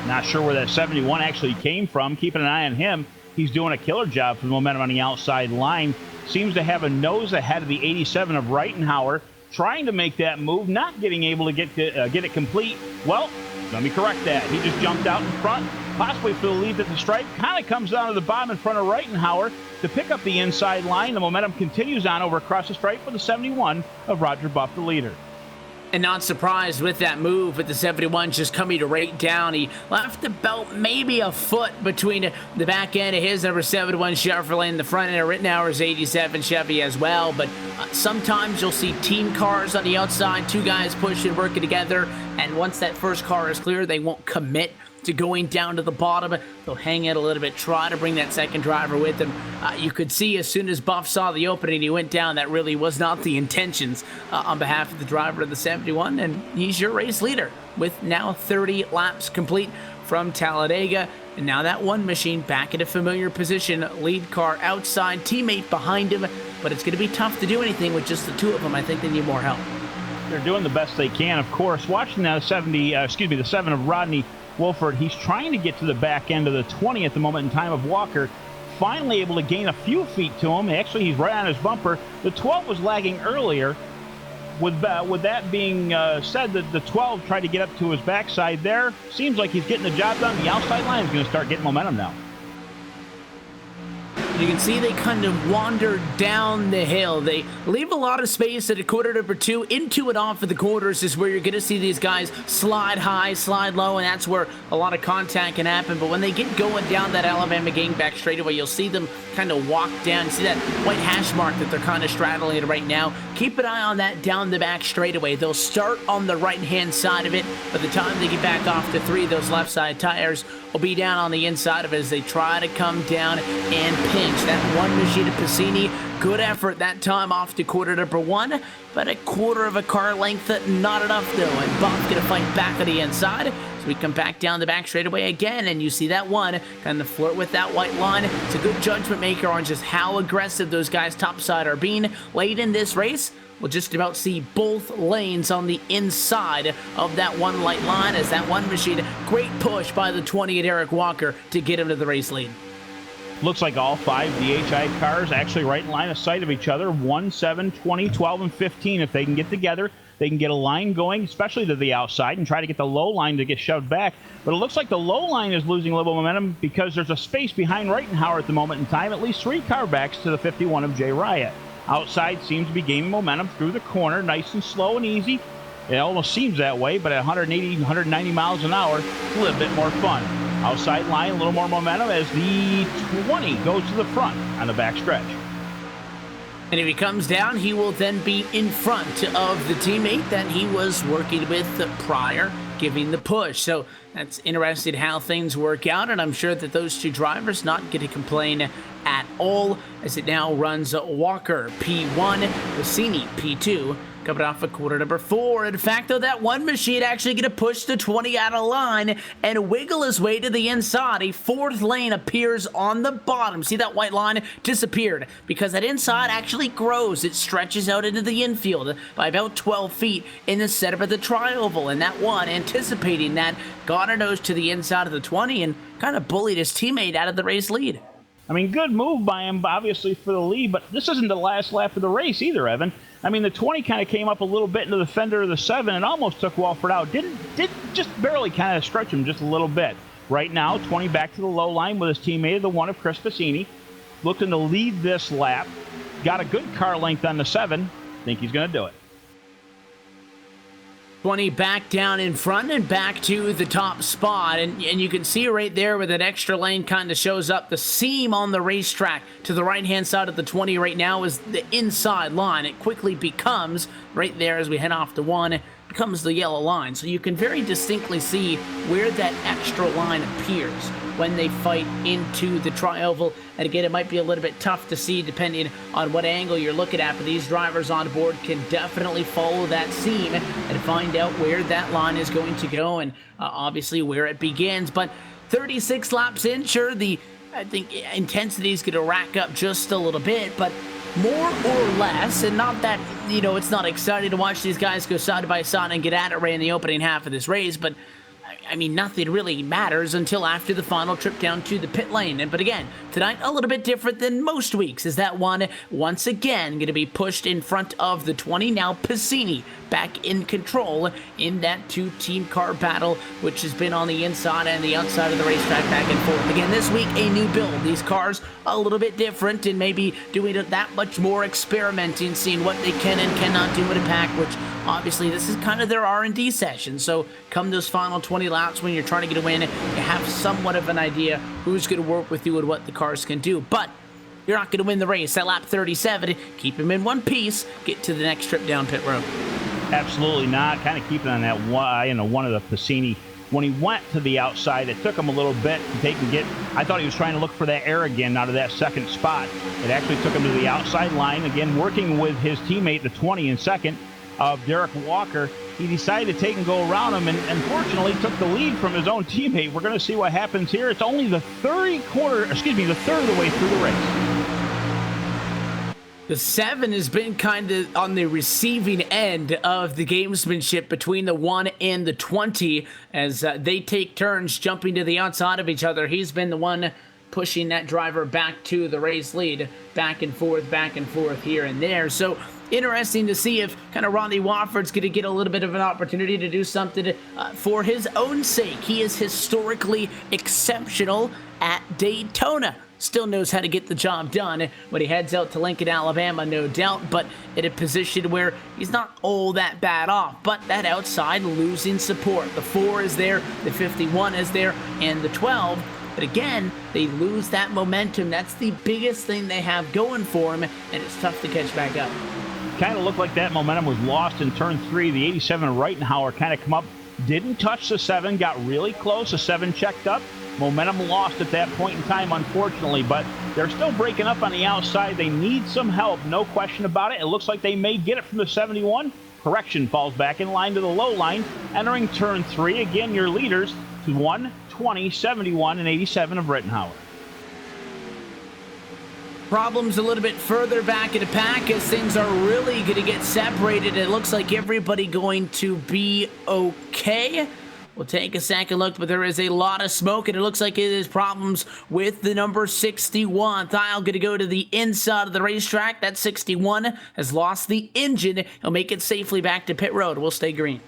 Not sure where that 71 actually came from. Keeping an eye on him. He's doing a killer job for the momentum on the outside line. Seems to have a nose ahead of the 87 of Reitenhauer. Trying to make that move, not getting able to get it complete. Well, let me correct that. He just jumped out in front, possibly for the lead at the stripe. Kind of comes down to the bottom in front of Reitenhauer to pick up the inside line. The momentum continues on over across the stripe for the 71 of Roger Buff, the leader. And not surprised with that move with the 71 just coming right down. He left about maybe a foot between the back end of his number 71 Chevrolet and the front end of Rittenauer's 87 Chevy as well. But sometimes you'll see team cars on the outside, 2 guys pushing, working together. And once that first car is clear, they won't commit to going down to the bottom. They'll hang it a little bit, try to bring that second driver with them. You could see as soon as Buff saw the opening, he went down. That really was not the intentions on behalf of the driver of the 71, and he's your race leader. with now 30 laps complete from Talladega. And now that one machine back in a familiar position, lead car outside, teammate behind him, but it's going to be tough to do anything with just the two of them. I think they need more help. They're doing the best they can, of course. Watching the 7 of Rodney Wolford, he's trying to get to the back end of the 20 at the moment in time of Walker. Finally able to gain a few feet to him. Actually, he's right on his bumper. The 12 was lagging earlier. With that being said, the 12 tried to get up to his backside there. Seems like he's getting the job done. The outside line is going to start getting momentum now. You can see they kind of wander down the hill. They leave a lot of space at a quarter number 2. Into and off of the quarters is where you're going to see these guys slide high, slide low, and that's where a lot of contact can happen. But when they get going down that Alabama gang back straightaway, you'll see them kind of walk down. See that white hash mark that they're kind of straddling it right now? Keep an eye on that down the back straightaway. They'll start on the right-hand side of it. By the time they get back off to 3, those left side tires will be down on the inside of it as they try to come down and pinch. That one machine of Piscini, good effort that time off to quarter number 1, but a quarter of a car length, not enough though, and Bob's going to fight back on the inside. So we come back down the back straightaway again, and you see that one kind of flirt with that white line. It's a good judgment maker on just how aggressive those guys topside are being late in this race. We'll just about see both lanes on the inside of that one light line as that one machine, great push by the 20 at Eric Walker to get him to the race lead. Looks like all 5 DHI cars actually right in line of sight of each other. 1, 7, 20, 12, and 15. If they can get together, they can get a line going, especially to the outside, and try to get the low line to get shoved back. But it looks like the low line is losing a little momentum because there's a space behind Reitenhauer at the moment in time. At least 3 car backs to the 51 of Jay Riot. Outside seems to be gaining momentum through the corner, nice and slow and easy. It almost seems that way, but at 180, 190 miles an hour, it's a little bit more fun. Outside line, a little more momentum as the 20 goes to the front on the back stretch. And if he comes down, he will then be in front of the teammate that he was working with prior, giving the push. So that's interesting how things work out, and I'm sure that those 2 drivers not going to complain at all as it now runs Walker P1, Rossini P2, coming off of quarter number 4. In fact, though, that one machine actually going to push the 20 out of line and wiggle his way to the inside. A 4th lane appears on the bottom. See that white line disappeared because that inside actually grows. It stretches out into the infield by about 12 feet in the setup of the tri-oval. And that one, anticipating that, got her nose to the inside of the 20 and kind of bullied his teammate out of the race lead. I mean, good move by him, obviously, for the lead, but this isn't the last lap of the race either, Evan. I mean, the 20 kind of came up a little bit into the fender of the 7 and almost took Walford out. Did just barely kind of stretch him just a little bit. Right now, 20 back to the low line with his teammate, the 1 of Chris Piscini. Looking to lead this lap. Got a good car length on the 7. Think he's going to do it. 20 back down in front and back to the top spot. And you can see right there where that extra lane kind of shows up. The seam on the racetrack to the right-hand side of the 20 right now is the inside line. It quickly becomes, right there as we head off to 1, becomes the yellow line. So you can very distinctly see where that extra line appears when they fight into the tri-oval. And again, it might be a little bit tough to see depending on what angle you're looking at, but these drivers on board can definitely follow that seam and find out where that line is going to go and obviously where it begins. But 36 laps in, sure, I think intensity is going to rack up just a little bit, but more or less, and not that, it's not exciting to watch these guys go side by side and get at it right in the opening half of this race, but I mean, nothing really matters until after the final trip down to the pit lane. But again, tonight a little bit different than most weeks, is that one once again going to be pushed in front of the 20. Now Piscini back in control in that 2-team car battle, which has been on the inside and the outside of the racetrack back and forth. Again, this week, a new build. These cars a little bit different and maybe doing that much more experimenting, seeing what they can and cannot do in a pack, which obviously this is kind of their R&D session. So come those final 20 laps when you're trying to get a win, you have somewhat of an idea who's going to work with you and what the cars can do. But you're not going to win the race. At lap 37, keep them in one piece, get to the next trip down pit road. Absolutely not. Kind of keeping on that one of the Piscini. When he went to the outside, it took him a little bit to take and get. I thought he was trying to look for that air again out of that second spot. It actually took him to the outside line, again working with his teammate, the 20 in second of Derek Walker. he decided to take and go around him, and unfortunately took the lead from his own teammate. We're going to see what happens here. It's only the third of the way through the race. The 7 has been kind of on the receiving end of the gamesmanship between the 1 and the 20 as they take turns jumping to the outside of each other. He's been the one pushing that driver back to the race lead, back and forth here and there. So interesting to see if kind of Ronnie Wofford's going to get a little bit of an opportunity to do something for his own sake. He is historically exceptional at Daytona. Still knows how to get the job done when he heads out to Lincoln, Alabama, no doubt, but in a position where he's not all that bad off. But that outside losing support. The 4 is there, the 51 is there, and the 12. But again, they lose that momentum. That's the biggest thing they have going for them, and it's tough to catch back up. Kind of looked like that momentum was lost in turn 3. The 87 Reitenhauer kind of come up, didn't touch the 7, got really close. The 7 checked up. Momentum lost at that point in time, unfortunately, but they're still breaking up on the outside. They need some help, no question about it. It looks like they may get it from the 71. Correction, falls back in line to the low line. Entering turn 3, again, your leaders to 1, 20, 71, and 87 of Reitenhauer. Problems a little bit further back in the pack as things are really going to get separated. It looks like everybody going to be okay. We'll take a second look, but there is a lot of smoke, and it looks like it is problems with the number 61. Thiel going to go to the inside of the racetrack. That 61 has lost the engine. He'll make it safely back to pit road. We'll stay green.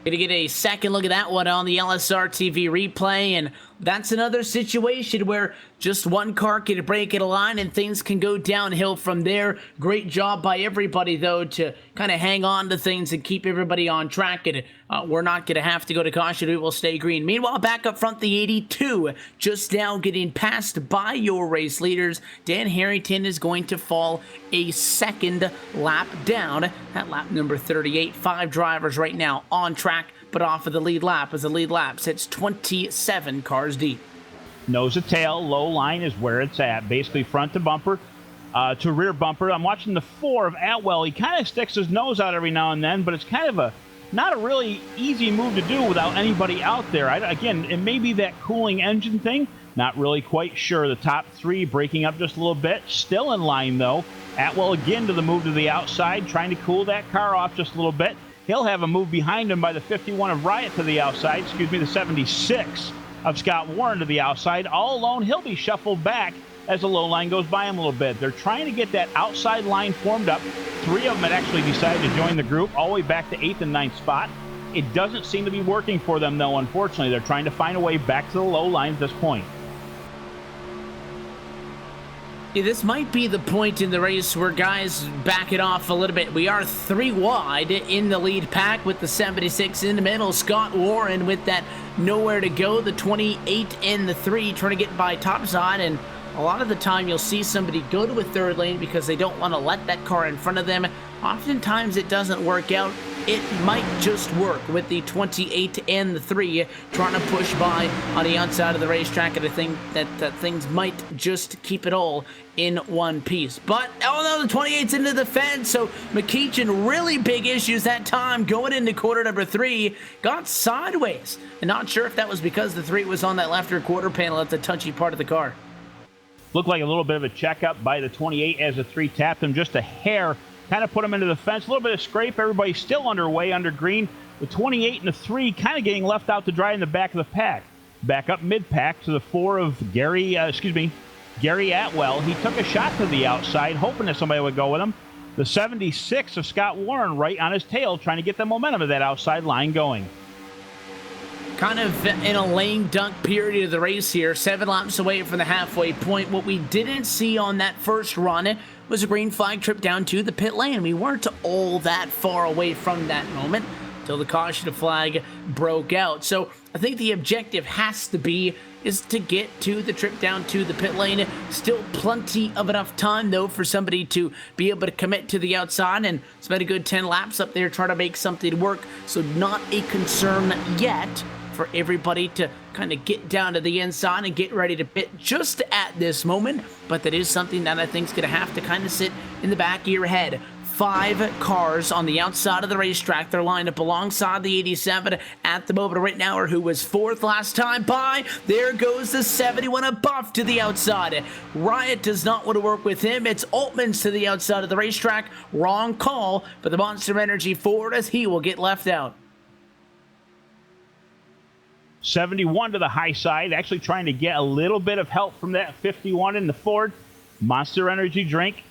Gonna get a second look at that one on the LSRTV replay, and that's another situation where just one car can break in a line and things can go downhill from there. Great job by everybody, though, to kind of hang on to things and keep everybody on track. And we're not going to have to go to caution. We will stay green. Meanwhile, back up front, the 82, just now getting passed by your race leaders. Dan Harrington is going to fall a second lap down at lap number 38. 5 drivers right now on track, but off of the lead lap as the lead lap sits 27 cars deep. Nose to tail, low line is where it's at. Basically front to bumper to rear bumper. I'm watching the 4 of Atwell. He kind of sticks his nose out every now and then, but it's kind of not a really easy move to do without anybody out there. Again, it may be that cooling engine thing. Not really quite sure. The top 3 breaking up just a little bit. Still in line, though. Atwell again to the move to the outside, trying to cool that car off just a little bit. He'll have a move behind him by the 51 of Riot to the outside. The 76 of Scott Warren to the outside. All alone, he'll be shuffled back as the low line goes by him a little bit. They're trying to get that outside line formed up. 3 of them had actually decided to join the group all the way back to 8th and 9th spot. It doesn't seem to be working for them, though, unfortunately. They're trying to find a way back to the low line at this point. Yeah, this might be the point in the race where guys back it off a little bit. We are 3 wide in the lead pack with the 76 in the middle. Scott Warren with that nowhere to go. The 28 in the 3 trying to get by topside, and a lot of the time you'll see somebody go to a third lane because they don't want to let that car in front of them. Oftentimes it doesn't work out. It might just work with the 28 and the 3 trying to push by on the outside of the racetrack, and I think that things might just keep it all in one piece. But, oh no, the 28's into the fence, so McKeechan, really big issues that time going into quarter number 3, got sideways. And not sure if that was because the 3 was on that left rear quarter panel at the touchy part of the car. Looked like a little bit of a checkup by the 28 as the 3 tapped him just a hair. Kind of put him into the fence. A little bit of scrape. Everybody's still underway under green. The 28 and the 3 kind of getting left out to dry in the back of the pack. Back up mid-pack to the 4 of Gary Atwell. He took a shot to the outside, hoping that somebody would go with him. The 76 of Scott Warren right on his tail, trying to get the momentum of that outside line going. Kind of in a lame dunk period of the race here, 7 laps away from the halfway point. What we didn't see on that first run was a green flag trip down to the pit lane. We weren't all that far away from that moment until the caution flag broke out. So I think the objective has to be is to get to the trip down to the pit lane. Still plenty of enough time, though, for somebody to be able to commit to the outside and spend a good 10 laps up there trying to make something work. So not a concern yet for everybody to kind of get down to the inside and get ready to pit just at this moment, but that is something that I think is going to have to kind of sit in the back of your head. 5 cars on the outside of the racetrack. They're lined up alongside the 87 at the moment right now, or who was 4th last time by. There goes the 71, a buff to the outside. Riot does not want to work with him. It's Altman's to the outside of the racetrack. Wrong call, but the Monster Energy Ford, as he will get left out. 71 to the high side, actually trying to get a little bit of help from that 51 in the Ford. Monster Energy drink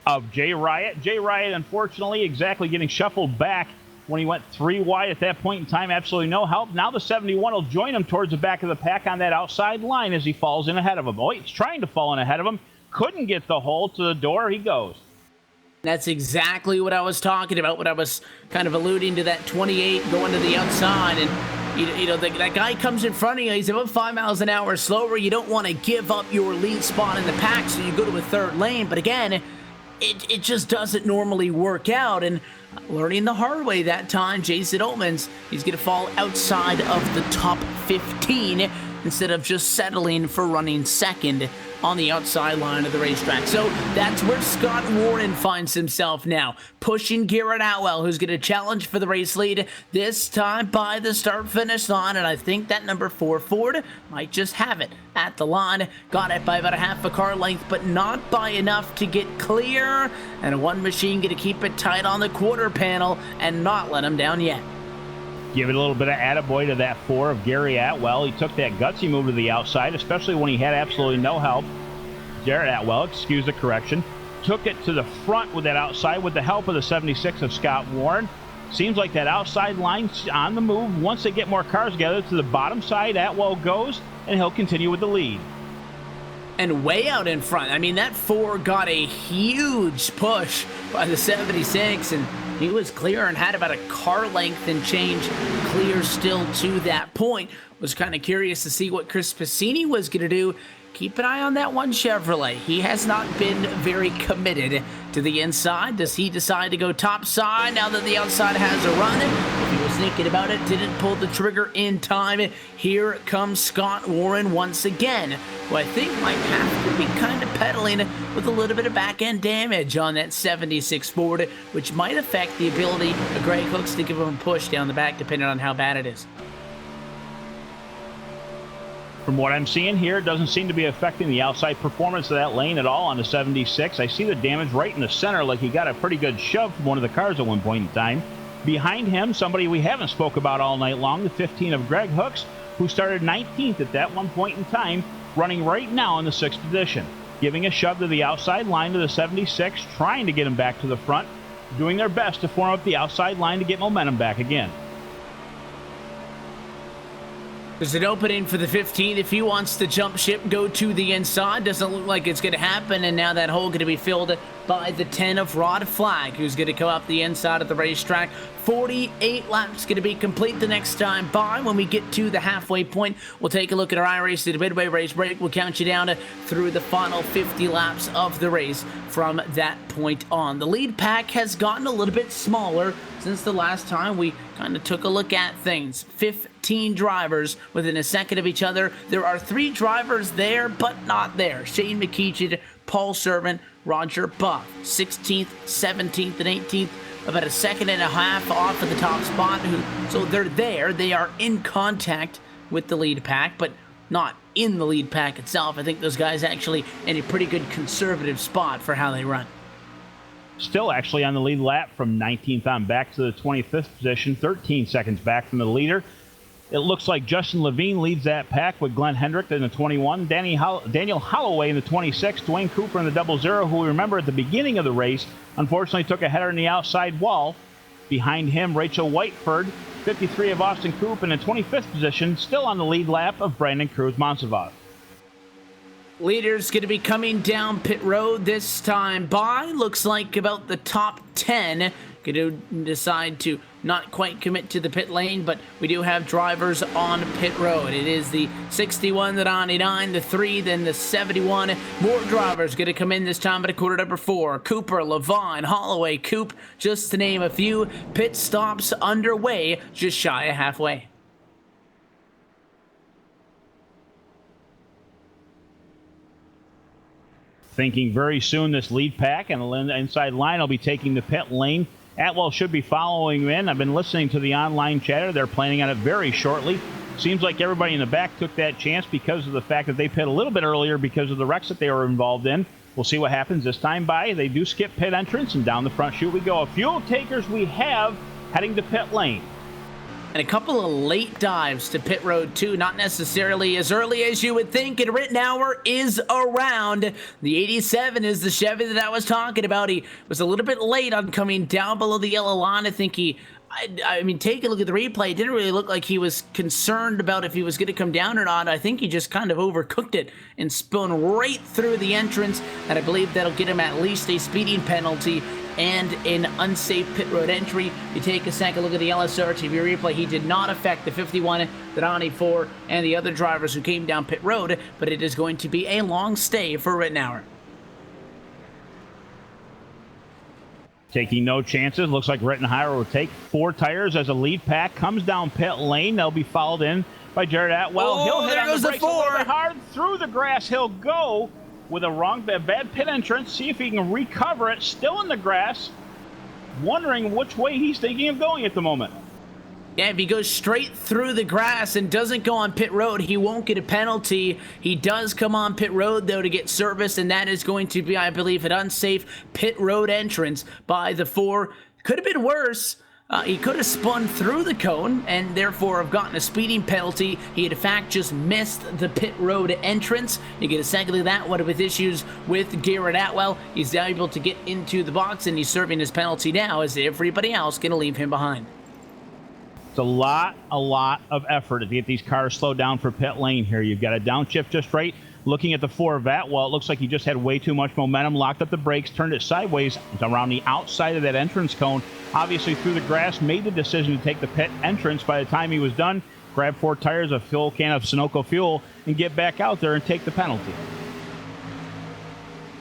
of Jay Riot. Jay Riot, unfortunately, exactly getting shuffled back when he went 3 wide at that point in time. Absolutely no help. Now the 71 will join him towards the back of the pack on that outside line as he falls in ahead of him. Oh, he's trying to fall in ahead of him. Couldn't get the hole to the door. He goes. That's exactly what I was talking about, when I was kind of alluding to that 28 going to the outside. And, you know, that guy comes in front of you. He's about 5 miles an hour slower. You don't want to give up your lead spot in the pack, so you go to a 3rd lane. But again, it just doesn't normally work out, and learning the hard way that time, Jason Oatmans, he's going to fall outside of the top 15 instead of just settling for running 2nd on the outside line of the racetrack. So that's where Scott Warren finds himself now, pushing Garrett Atwell, who's going to challenge for the race lead this time by the start-finish line, and I think that number 4 Ford might just have it at the line. Got it by about a half a car length, but not by enough to get clear, and one machine going to keep it tight on the quarter panel and not let him down yet. Give it a little bit of attaboy to that 4 of Gary Atwell. He took that gutsy move to the outside, especially when he had absolutely no help. Garrett Atwell, excuse the correction, took it to the front with that outside with the help of the 76 of Scott Warren. Seems like that outside line's on the move. Once they get more cars together to the bottom side, Atwell goes, and he'll continue with the lead. And way out in front, I mean, that 4 got a huge push by the 76, and he was clear and had about a car length and change clear still to that point. Was kind of curious to see what Chris Passini was going to do. Keep an eye on that one Chevrolet. He has not been very committed to the inside. Does he decide to go top side now that the outside has a run? If he was thinking about it, didn't pull the trigger in time. Here comes Scott Warren once again, who I think might have to be kind of pedaling with a little bit of back-end damage on that 76 Ford, which might affect the ability of Greg Hooks to give him a push down the back, depending on how bad it is. From what I'm seeing here, it doesn't seem to be affecting the outside performance of that lane at all on the 76. I see the damage right in the center, like he got a pretty good shove from one of the cars at one point in time. Behind him, somebody we haven't spoke about all night long, the 15 of Greg Hooks, who started 19th at that one point in time, running right now in the 6th position. Giving a shove to the outside line to the 76, trying to get him back to the front, doing their best to form up the outside line to get momentum back again. There's an opening for the 15. If he wants to jump ship, go to the inside. Doesn't look like it's going to happen, and now that hole going to be filled by the 10 of Rod Flag, who's going to come up the inside of the racetrack. 48 laps going to be complete the next time by. When we get to the halfway point, we'll take a look at our iRace to the midway race break. We'll count you down through the final 50 laps of the race from that point on. The lead pack has gotten a little bit smaller since the last time we kind of took a look at things. 15 drivers within a second of each other. There are 3 drivers there, but not there. Shane McKeechid, Paul Servant, Roger Buff. 16th, 17th, and 18th. About a second and a half off of the top spot. So they're there. They are in contact with the lead pack, but not in the lead pack itself. I think those guys actually in a pretty good conservative spot for how they run. Still actually on the lead lap from 19th on back to the 25th position, 13 seconds back from the leader. It looks like Justin Levine leads that pack with Glenn Hendrick in the 21, Daniel Holloway in the 26, Dwayne Cooper in the 00, who we remember at the beginning of the race unfortunately took a header in the outside wall. Behind him, Rachel Whiteford, 53 of Austin Coop in the 25th position, still on the lead lap of Brandon Cruz Monsivov. Leaders going to be coming down pit road this time by. Looks like about the top 10 going to decide to not quite commit to the pit lane, but we do have drivers on pit road. It is the 61, the 99, the 3, then the 71. More drivers going to come in this time at quarter number 4. Cooper, Levine, Holloway, Coop, just to name a few. Pit stops underway, just shy of halfway. Thinking very soon this lead pack and the inside line will be taking the pit lane. Atwell should be following in. I've been listening to the online chatter. They're planning on it very shortly. Seems like everybody in the back took that chance because of the fact that they pit a little bit earlier because of the wrecks that they were involved in. We'll see what happens this time by. They do skip pit entrance, and down the front chute we go. A fuel takers we have heading to pit lane. And a couple of late dives to pit road, too. Not necessarily as early as you would think. And Rittenauer is around. The 87 is the Chevy that I was talking about. He was a little bit late on coming down below the yellow line. I think I mean, take a look at the replay. It didn't really look like he was concerned about if he was going to come down or not. I think he just kind of overcooked it and spun right through the entrance. And I believe that'll get him at least a speeding penalty and an unsafe pit road entry. You take a second look at the LSRTV replay. He did not affect the 51, the 94, and the other drivers who came down pit road, but it is going to be a long stay for Rittenauer. Taking no chances. Looks like Rittenauer will take 4 tires as a lead pack comes down pit lane. They'll be followed in by Jared Atwell. Oh, He'll hit there on goes the the brakes a 4. little bit hard through the grass. He'll go with a bad pit entrance. See if he can recover it. Still in the grass. Wondering which way he's thinking of going at the moment. Yeah, if he goes straight through the grass and doesn't go on pit road, he won't get a penalty. He does come on pit road, though, to get service, and that is going to be, I believe, an unsafe pit road entrance by the 4. Could have been worse. He could have spun through the cone and therefore have gotten a speeding penalty. He had, in fact, just missed the pit road entrance. You get a second of that one with issues with Garrett Atwell. He's now able to get into the box, and he's serving his penalty now as everybody else going to leave him behind. It's a lot of effort to get these cars slowed down for pit lane here. You've got a downshift just right. Looking at the 4 of Atwell, it looks like he just had way too much momentum, locked up the brakes, turned it sideways around the outside of that entrance cone. Obviously through the grass, made the decision to take the pit entrance. By the time he was done, grab 4 tires, a full can of Sunoco fuel, and get back out there and take the penalty.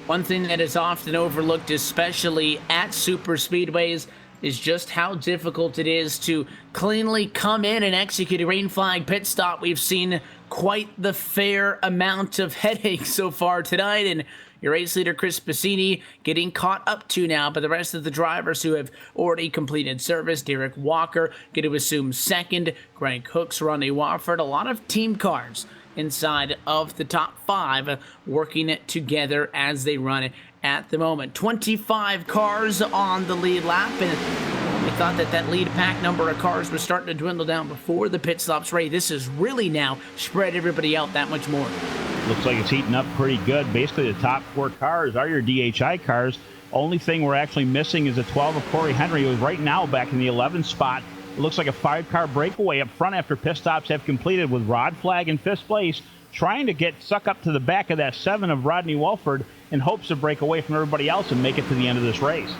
One thing that is often overlooked, especially at Superspeedways, is just how difficult it is to cleanly come in and execute a green flag pit stop. We've seen quite the fair amount of headaches so far tonight, and your race leader, Chris Bassini, getting caught up to now, but the rest of the drivers who have already completed service, Derek Walker, going to assume second, Greg Hooks, Ronnie Wofford, a lot of team cars inside of the top 5 working it together as they run it at the moment. 25 cars on the lead lap, and we thought that lead pack number of cars was starting to dwindle down before the pit stops. Ray, this is really now spread everybody out that much more. Looks like it's heating up pretty good. Basically, the top 4 cars are your DHI cars. Only thing we're actually missing is the 12 of Corey Henry, who is right now back in the 11th spot. It looks like a 5-car breakaway up front after pit stops have completed, with Rod Flagg in 5th place, trying to suck up to the back of that 7 of Rodney Walford in hopes to break away from everybody else and make it to the end of this race.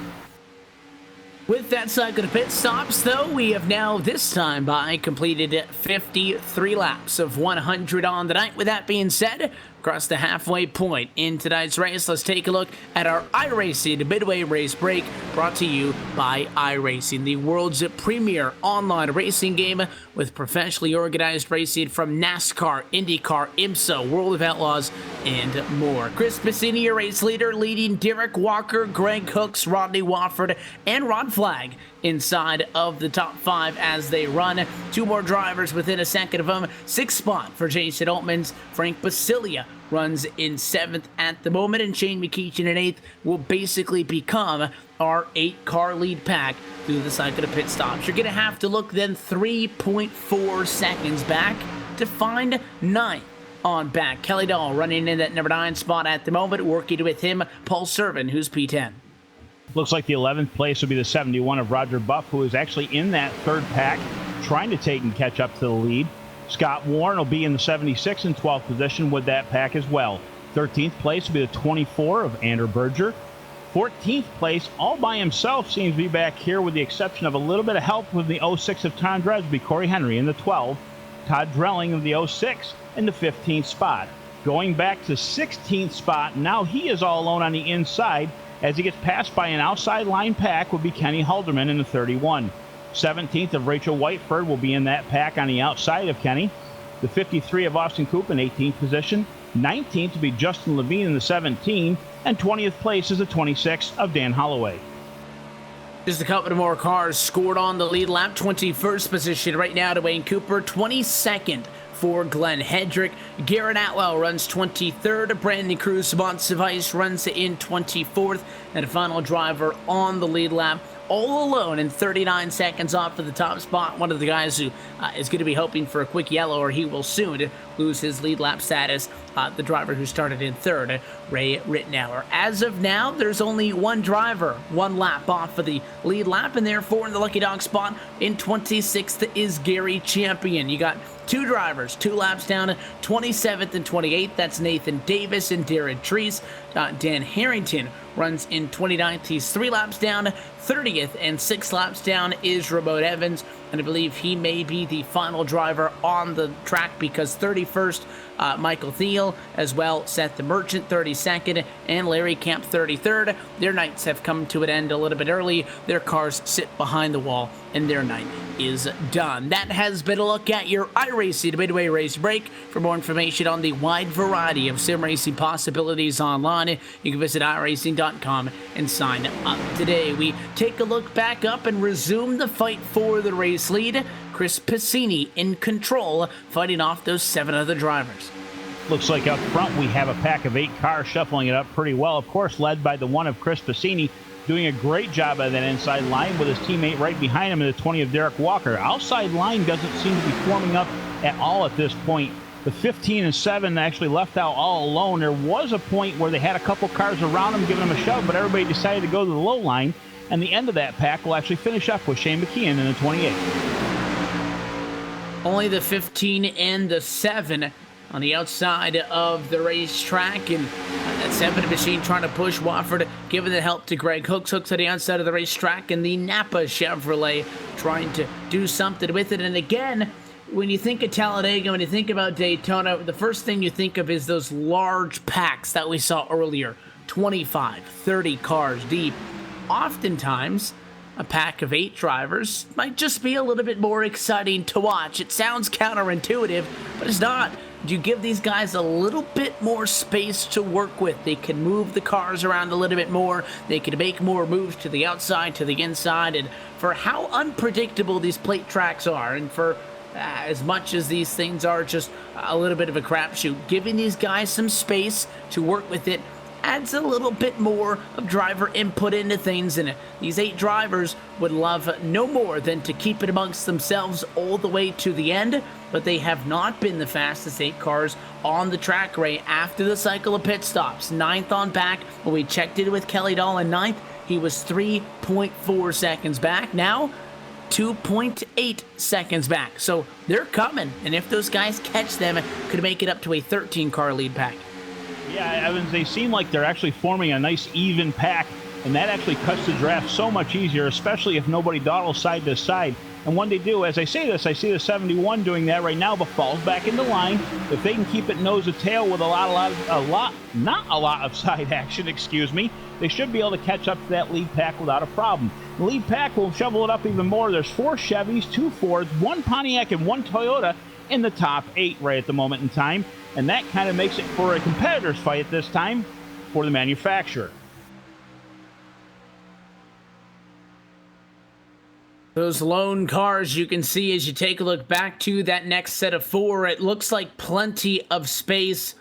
With that cycle of pit stops, though, we have now this time by completed 53 laps of 100 on the night. With that being said, across the halfway point in tonight's race, let's take a look at our iRacing Midway Race Break, brought to you by iRacing, the world's premier online racing game with professionally organized racing from NASCAR, IndyCar, IMSA, World of Outlaws, and more. Chris Bassini, your race leader, leading Derek Walker, Greg Hooks, Rodney Wofford, and Rod Flagg inside of the top 5 as they run. 2 more drivers within a second of them. 6th spot for Jason Altman's Frank Basilia runs in 7th at the moment, and Shane McKeechin in 8th will basically become our 8-car lead pack through the cycle of pit stops. You're going to have to look then 3.4 seconds back to find 9th on back. Kelly Dahl running in that number 9 spot at the moment, working with him, Paul Servin, who's P10. Looks like the 11th place will be the 71 of Roger Buff, who is actually in that 3rd pack, trying to take and catch up to the lead. Scott Warren will be in the 76 and 12th position with that pack as well. 13th place will be the 24 of Ander Berger. 14th place, all by himself, seems to be back here with the exception of a little bit of help with the 06 of Tom Dresby, Corey Henry in the 12. Todd Drelling of the 06 in the 15th spot. Going back to 16th spot, now he is all alone on the inside as he gets passed by an outside line pack will be Kenny Halderman in the 31. 17th of Rachel Whiteford will be in that pack on the outside of Kenny. The 53 of Austin Coop in 18th position. 19th to be Justin Levine in the 17. And 20th place is the 26 of Dan Holloway. Just a couple more cars scored on the lead lap. 21st position right now to Wayne Cooper. 22nd for Glenn Hedrick. Garrett Atwell runs 23rd. Brandon Cruz Montsevice runs in 24th. And a final driver on the lead lap, all alone and 39 seconds off of the top spot. One of the guys who is going to be hoping for a quick yellow, or he will soon lose his lead lap status. The driver who started in third, Ray Rittenauer. As of now, there's only one driver, one lap off of the lead lap, and therefore in the lucky dog spot in 26th is Gary Champion. You got two drivers, 2 laps down, 27th and 28th. That's Nathan Davis and Darren Treese. Dan Harrington runs in 29th. He's 3 laps down. 30th and 6 laps down is Ramon Evans, and I believe he may be the final driver on the track because 31st, Michael Thiel, as well Seth the Merchant 32nd, and Larry Camp 33rd. Their nights have come to an end a little bit early. Their cars sit behind the wall, and their night is done. That has been a look at your iRacing Midway Race Break. For more information on the wide variety of sim racing possibilities online, you can visit iRacing.com and sign up today. We take a look back up and resume the fight for the race lead. Chris Piscini in control, fighting off those 7 other drivers. Looks like up front we have a pack of 8 cars shuffling it up pretty well. Of course, led by the 1 of Chris Piscini, doing a great job of that inside line with his teammate right behind him in the 20 of Derek Walker. Outside line doesn't seem to be forming up at all at this point. The 15 and 7 actually left out all alone. There was a point where they had a couple cars around them giving them a shove, but everybody decided to go to the low line. And the end of that pack will actually finish up with Shane McKeon in the 28. Only the 15 and the 7 on the outside of the racetrack, and that 7 machine trying to push Wofford, giving the help to Greg Hooks. Hooks on the outside of the racetrack, and the Napa Chevrolet trying to do something with it. And again, when you think of Talladega, when you think about Daytona, the first thing you think of is those large packs that we saw earlier, 25, 30 cars deep. Oftentimes, a pack of 8 drivers might just be a little bit more exciting to watch. It sounds counterintuitive, but it's not. You give these guys a little bit more space to work with. They can move the cars around a little bit more. They can make more moves to the outside, to the inside. And for how unpredictable these plate tracks are, and for as much as these things are just a little bit of a crapshoot, giving these guys some space to work with it adds a little bit more of driver input into things, and these 8 drivers would love no more than to keep it amongst themselves all the way to the end, but they have not been the fastest 8 cars on the track, Ray, after the cycle of pit stops. 9th on back. When we checked in with Kelly Dahl in 9th, he was 3.4 seconds back. Now, 2.8 seconds back. So they're coming, and if those guys catch them, it could make it up to a 13-car lead pack. Yeah, Evans, they seem like they're actually forming a nice even pack, and that actually cuts the draft so much easier, especially if nobody dawdles side to side. And when they do, as I say this, I see the 71 doing that right now, but falls back into line. If they can keep it nose to tail with not a lot of side action, they should be able to catch up to that lead pack without a problem. The lead pack will shovel it up even more. There's 4 Chevys, 2 Fords, 1 Pontiac, and 1 Toyota in the top 8 right at the moment in time. And that kind of makes it for a competitor's fight at this time for the manufacturer. Those lone cars you can see as you take a look back to that next set of 4. It looks like plenty of space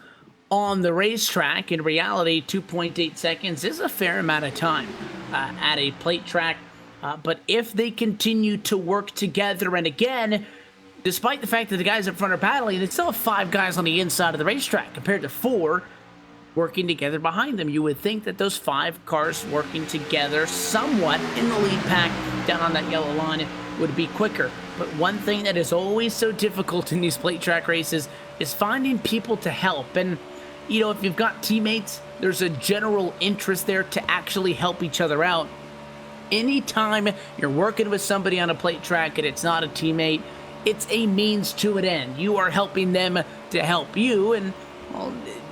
on the racetrack. In reality, 2.8 seconds is a fair amount of time at a plate track. But if they continue to work together, and again, despite the fact that the guys up front are battling, they still have 5 guys on the inside of the racetrack compared to 4 working together behind them. You would think that those 5 cars working together somewhat in the lead pack down on that yellow line would be quicker. But one thing that is always so difficult in these plate track races is finding people to help. And if you've got teammates, there's a general interest there to actually help each other out. Anytime you're working with somebody on a plate track and it's not a teammate, it's a means to an end. You are helping them to help you, and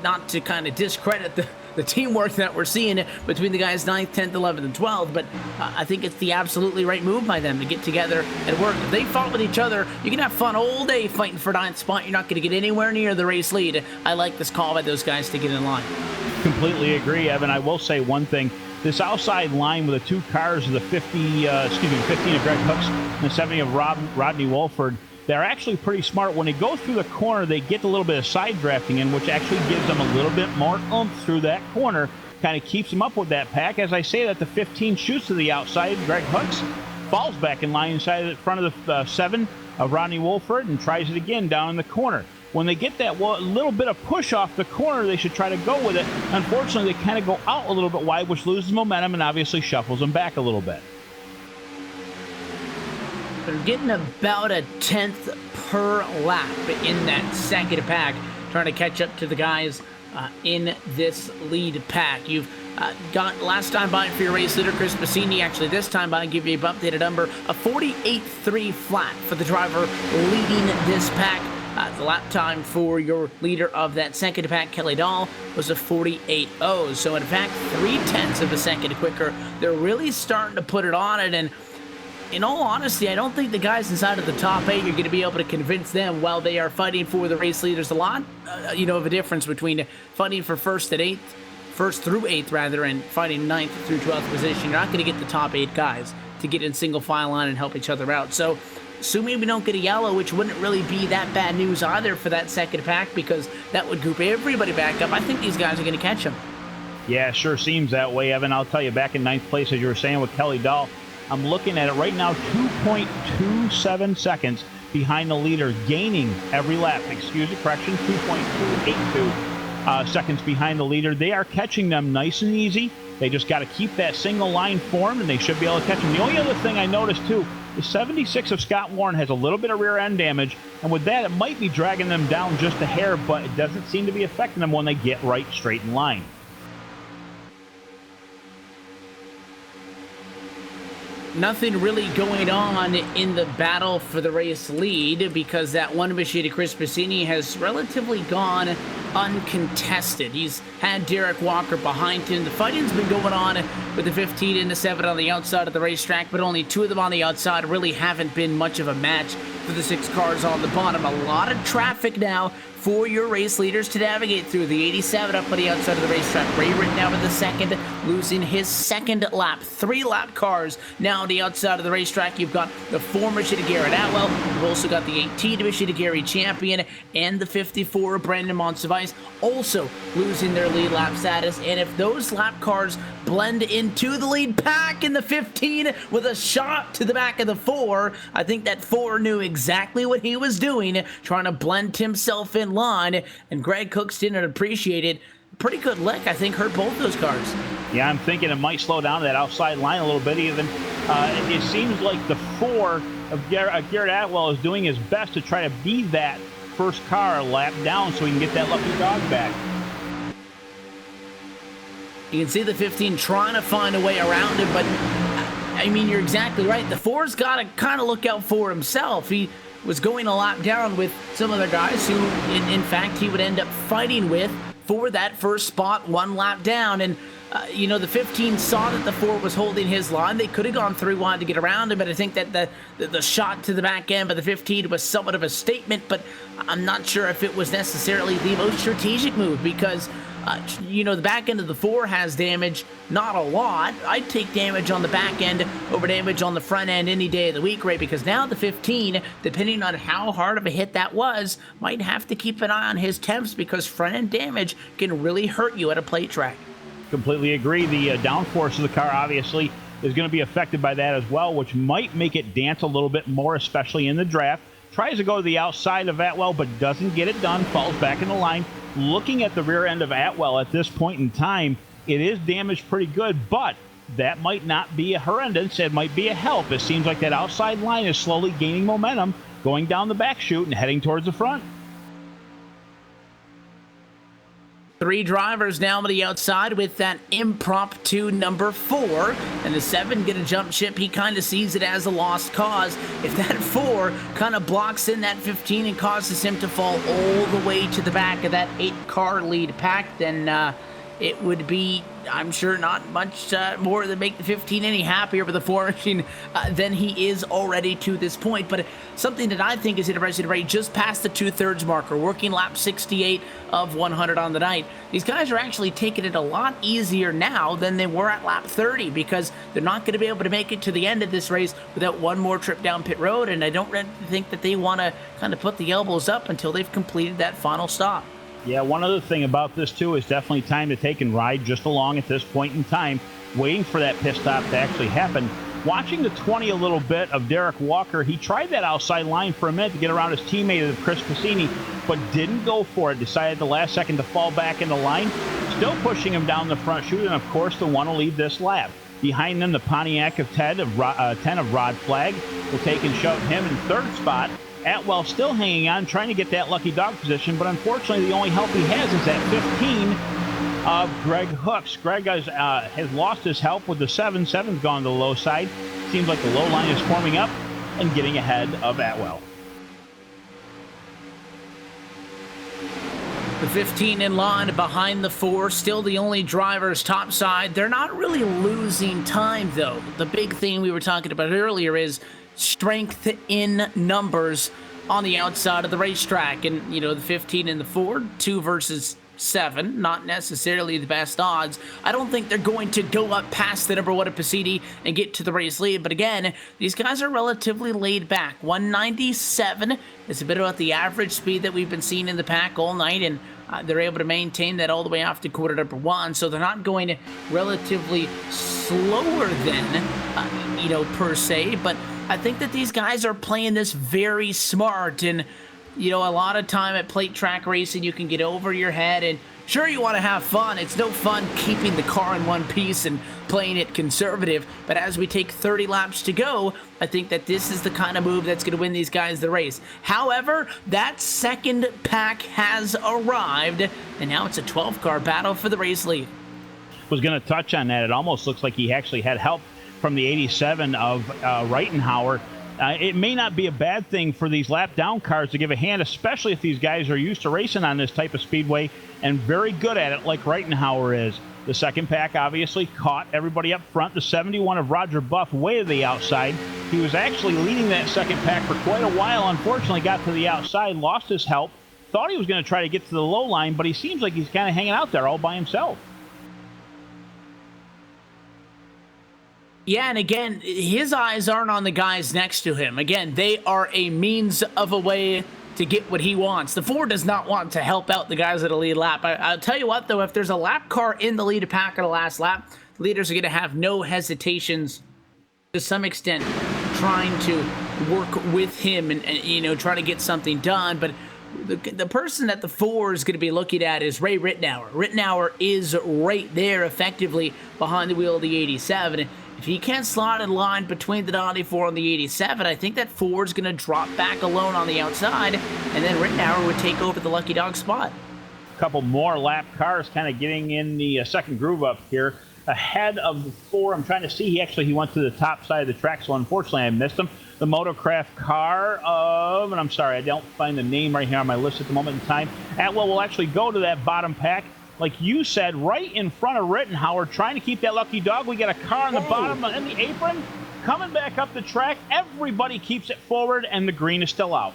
not to kind of discredit the teamwork that we're seeing between the guys 9th, 10th, 11th, and 12th, but I think it's the absolutely right move by them to get together and work. If they fought with each other, you can have fun all day fighting for 9th spot. You're not going to get anywhere near the race lead. I like this call by those guys to get in line. Completely agree, Evan. I will say one thing. This outside line with the two cars of the 15 of Greg Hooks and the 70 of Rodney Wolford, they're actually pretty smart. When they go through the corner, they get a little bit of side drafting in, which actually gives them a little bit more oomph through that corner, kind of keeps them up with that pack. As I say that, the 15 shoots to the outside. Greg Hooks falls back in line inside the front of the 7 of Rodney Wolford and tries it again down in the corner. When they get that little bit of push off the corner, they should try to go with it. Unfortunately, they kind of go out a little bit wide, which loses momentum and obviously shuffles them back a little bit. They're getting about a 10th per lap in that second pack, trying to catch up to the guys in this lead pack. You've got last time by for your race leader, Chris Bassini. Actually, this time by, give you an updated number, a 48.3 flat for the driver leading this pack. The lap time for your leader of that second pack, Kelly Dahl, was a 48.0. So, in fact, 0.3 of a second quicker. They're really starting to put it on it. And in all honesty, I don't think the guys inside of the top 8 are going to be able to convince them while they are fighting for the race leaders. A lot, of a difference between fighting for first through 8th, and fighting 9th through 12th position. You're not going to get the top 8 guys to get in single file line and help each other out. So, assuming we don't get a yellow, which wouldn't really be that bad news either for that second pack, because that would group everybody back up, I think these guys are going to catch them. Yeah, it sure seems that way, Evan. I'll tell you, back in 9th place, as you were saying, with Kelly Dahl, I'm looking at it right now, 2.27 seconds behind the leader, gaining every lap. 2.282 seconds behind the leader. They are catching them nice and easy. They just got to keep that single line formed, and they should be able to catch them. The only other thing I noticed, too, the 76 of Scott Warren has a little bit of rear end damage, and with that, it might be dragging them down just a hair, but it doesn't seem to be affecting them when they get right straight in line. Nothing really going on in the battle for the race lead, because that one machine of Chris Bassini has relatively gone uncontested. He's had Derek Walker behind him. The fighting's been going on with the 15 and the 7 on the outside of the racetrack, but only 2 of them on the outside really haven't been much of a match for the 6 cars on the bottom. A lot of traffic now for your race leaders to navigate through. The 87 up on the outside of the racetrack. Ray Ritten now in the second, losing his second lap. 3-lap cars now on the outside of the racetrack. You've got the 4 Michigan Garrett Atwell. You've also got the 18 Michigan Gary Champion and the 54 Brandon Monsivice also losing their lead lap status. And if those lap cars blend into the lead pack in the 15 with a shot to the back of the 4, I think that 4 knew exactly what he was doing, trying to blend himself in line, and Greg Cooks didn't appreciate it. Pretty good lick, I think, hurt both those cars. Yeah, I'm thinking it might slow down that outside line a little bit even. It seems like the 4 of Garrett Atwell is doing his best to try to be that first car a lap down so he can get that lucky dog back. You can see the 15 trying to find a way around it, but I mean, you're exactly right. The 4's got to kind of look out for himself. He was going a lap down with some other guys who, in fact, he would end up fighting with for that first spot 1 lap down. And, the 15 saw that the 4 was holding his line. They could have gone 3 wide to get around him, but I think that the shot to the back end by the 15 was somewhat of a statement, but I'm not sure if it was necessarily the most strategic move, because the back end of the 4 has damage, not a lot. I'd take damage on the back end over damage on the front end any day of the week, right? Because now the 15, depending on how hard of a hit that was, might have to keep an eye on his temps, because front end damage can really hurt you at a plate track. Completely agree. The downforce of the car obviously is going to be affected by that as well, which might make it dance a little bit more, especially in the draft. Tries to go to the outside of Atwell, but doesn't get it done, falls back in the line. Looking at the rear end of Atwell at this point in time, it is damaged pretty good, but that might not be a horrendous. It might be a help. It seems like that outside line is slowly gaining momentum, going down the back chute and heading towards the front. Three drivers now on the outside with that impromptu number 4. And the 7 going to jump ship. He kind of sees it as a lost cause. If that 4 kind of blocks in that 15 and causes him to fall all the way to the back of that 8-car lead pack, then it would be, I'm sure, not much more than make the 15 any happier with the 4 machine than he is already to this point. But something that I think is interesting, right, just past the 2/3 marker, working lap 68 of 100 on the night. These guys are actually taking it a lot easier now than they were at lap 30, because they're not going to be able to make it to the end of this race without one more trip down pit road, and I don't really think that they want to kind of put the elbows up until they've completed that final stop. Yeah, one other thing about this, too, is definitely time to take and ride just along at this point in time, waiting for that pit stop to actually happen. Watching the 20 a little bit of Derek Walker, he tried that outside line for a minute to get around his teammate, Chris Cassini, but didn't go for it. Decided the last second to fall back in the line, still pushing him down the front chute, and, of course, the one to lead this lap. Behind them, the Pontiac of 10 of Rod Flagg will take and shove him in 3rd spot. Atwell still hanging on, trying to get that lucky dog position, but unfortunately the only help he has is at 15 of Greg Hooks. Greg has lost his help with the 7. 7's gone to the low side. Seems like the low line is forming up and getting ahead of Atwell. The 15 in line behind the 4, still the only drivers topside. They're not really losing time, though. The big thing we were talking about earlier is strength in numbers on the outside of the racetrack. And, you know, the 15 and the 4, 2 versus 7, not necessarily the best odds. I don't think they're going to go up past the number 1 of Pasiti and get to the race lead. But again, these guys are relatively laid back. 197 is a bit about the average speed that we've been seeing in the pack all night, and they're able to maintain that all the way off to quarter number 1. So they're not going relatively slower than, per se. But I think that these guys are playing this very smart. And, you know, a lot of time at plate track racing, you can get over your head, and sure, you want to have fun. It's no fun keeping the car in one piece and playing it conservative. But as we take 30 laps to go, I think that this is the kind of move that's going to win these guys the race. However, that second pack has arrived, and now it's a 12-car battle for the race lead. Was going to touch on that. It almost looks like he actually had help from the 87 of Reitenhauer. It may not be a bad thing for these lap down cars to give a hand, especially if these guys are used to racing on this type of speedway and very good at it like Reitenhauer is. The second pack obviously caught everybody up front. The 71 of Roger Buff way to the outside. He was actually leading that second pack for quite a while. Unfortunately, got to the outside, lost his help. Thought he was going to try to get to the low line, but he seems like he's kind of hanging out there all by himself. Yeah, and again, his eyes aren't on the guys next to him. Again, they are a means of a way to get what he wants. The 4 does not want to help out the guys at a lead lap. I'll tell you what, though, if there's a lap car in the lead pack at the last lap, the leaders are going to have no hesitations to some extent trying to work with him and try to get something done. But the person that the 4 is going to be looking at is Ray Rittenauer. Rittenauer is right there effectively behind the wheel of the 87. If he can't slot in line between the 94 and the 87, I think that 4 is going to drop back alone on the outside, and then Rittenauer would take over the lucky dog spot. A couple more lap cars kind of getting in the second groove up here. Ahead of the 4, I'm trying to see, he went to the top side of the track, so unfortunately I missed him. The Motocraft car of, and I'm sorry, I don't find the name right here on my list at the moment in time. Atwell will actually go to that bottom pack. Like you said, right in front of Rittenauer, trying to keep that lucky dog. We got a car on the bottom in the apron, coming back up the track. Everybody keeps it forward, and the green is still out.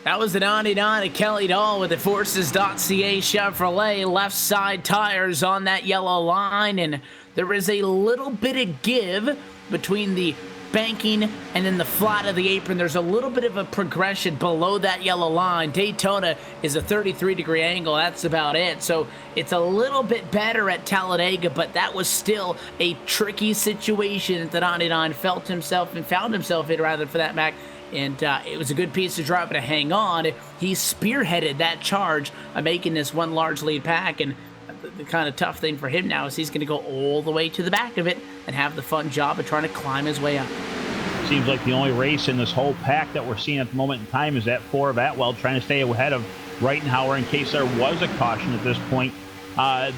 That was the 99 of Kelly Dahl with the Forces.ca Chevrolet left side tires on that yellow line, and there is a little bit of give between the banking and then the flat of the apron. There's a little bit of a progression below that yellow line. Daytona is a 33-degree angle. That's about it. So it's a little bit better at Talladega, but that was still a tricky situation that 99 found himself in, for that matter. And it was a good piece of driving to hang on. He spearheaded that charge of making this one large lead pack, and the kind of tough thing for him now is he's going to go all the way to the back of it and have the fun job of trying to climb his way up. Seems like the only race in this whole pack that we're seeing at the moment in time is that 4 of Atwell trying to stay ahead of Reitenhauer, in case there was a caution at this point.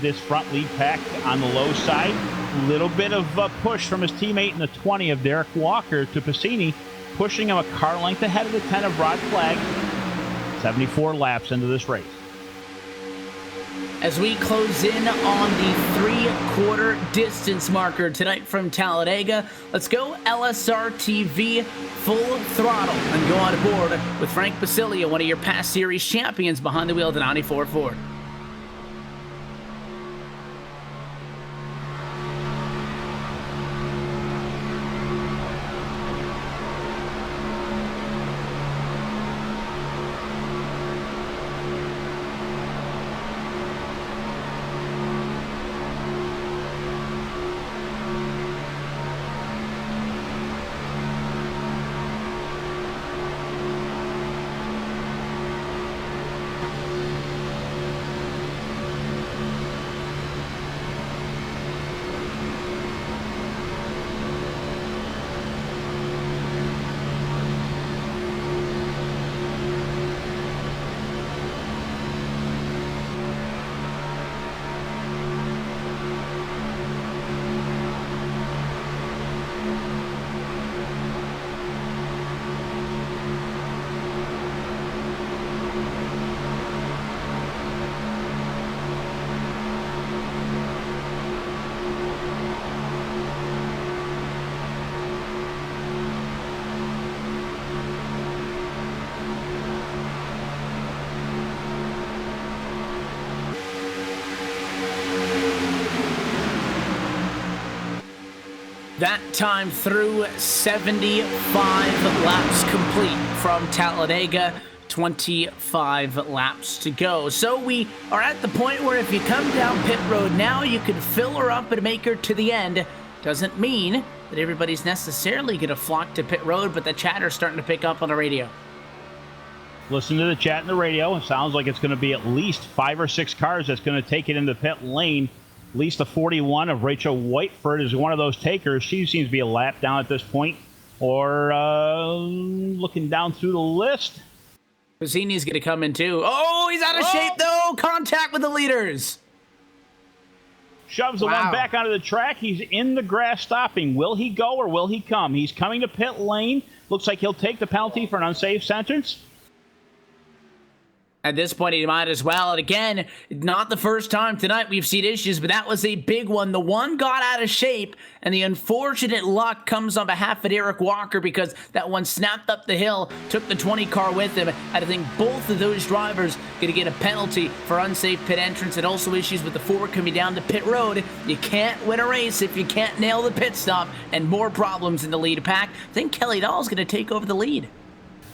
This front lead pack on the low side. A little bit of a push from his teammate in the 20 of Derek Walker to Piscini, pushing him a car length ahead of the 10 of Rod Flag. 74 laps into this race. As we close in on the 3/4 distance marker tonight from Talladega, let's go LSRTV full throttle and go on board with Frank Basilia, one of your past series champions, behind the wheel of the 94 Ford. That time through 75 laps complete from Talladega. 25 laps to go. So we are at the point where if you come down pit road now, you can fill her up and make her to the end. Doesn't mean that everybody's necessarily going to flock to pit road, but the chatter's starting to pick up on the radio. Listen to the chat in the radio. It sounds like it's going to be at least 5 or 6 cars that's going to take it into pit lane. At least the 41 of Rachel Whiteford is one of those takers. She seems to be a lap down at this point. Or looking down through the list. Piscini's going to come in too. Oh, he's out of shape though. Contact with the leaders. Shoves the one back onto the track. He's in the grass stopping. Will he go or will he come? He's coming to pit lane. Looks like he'll take the penalty for an unsafe sentence. At this point, he might as well. And again, not the first time tonight we've seen issues, but that was a big one. The one got out of shape, and the unfortunate luck comes on behalf of Eric Walker because that one snapped up the hill, took the 20 car with him. And I think both of those drivers going to get a penalty for unsafe pit entrance and also issues with the Ford coming down to pit road. You can't win a race if you can't nail the pit stop, and more problems in the lead pack. I think Kelly Dahl's going to take over the lead.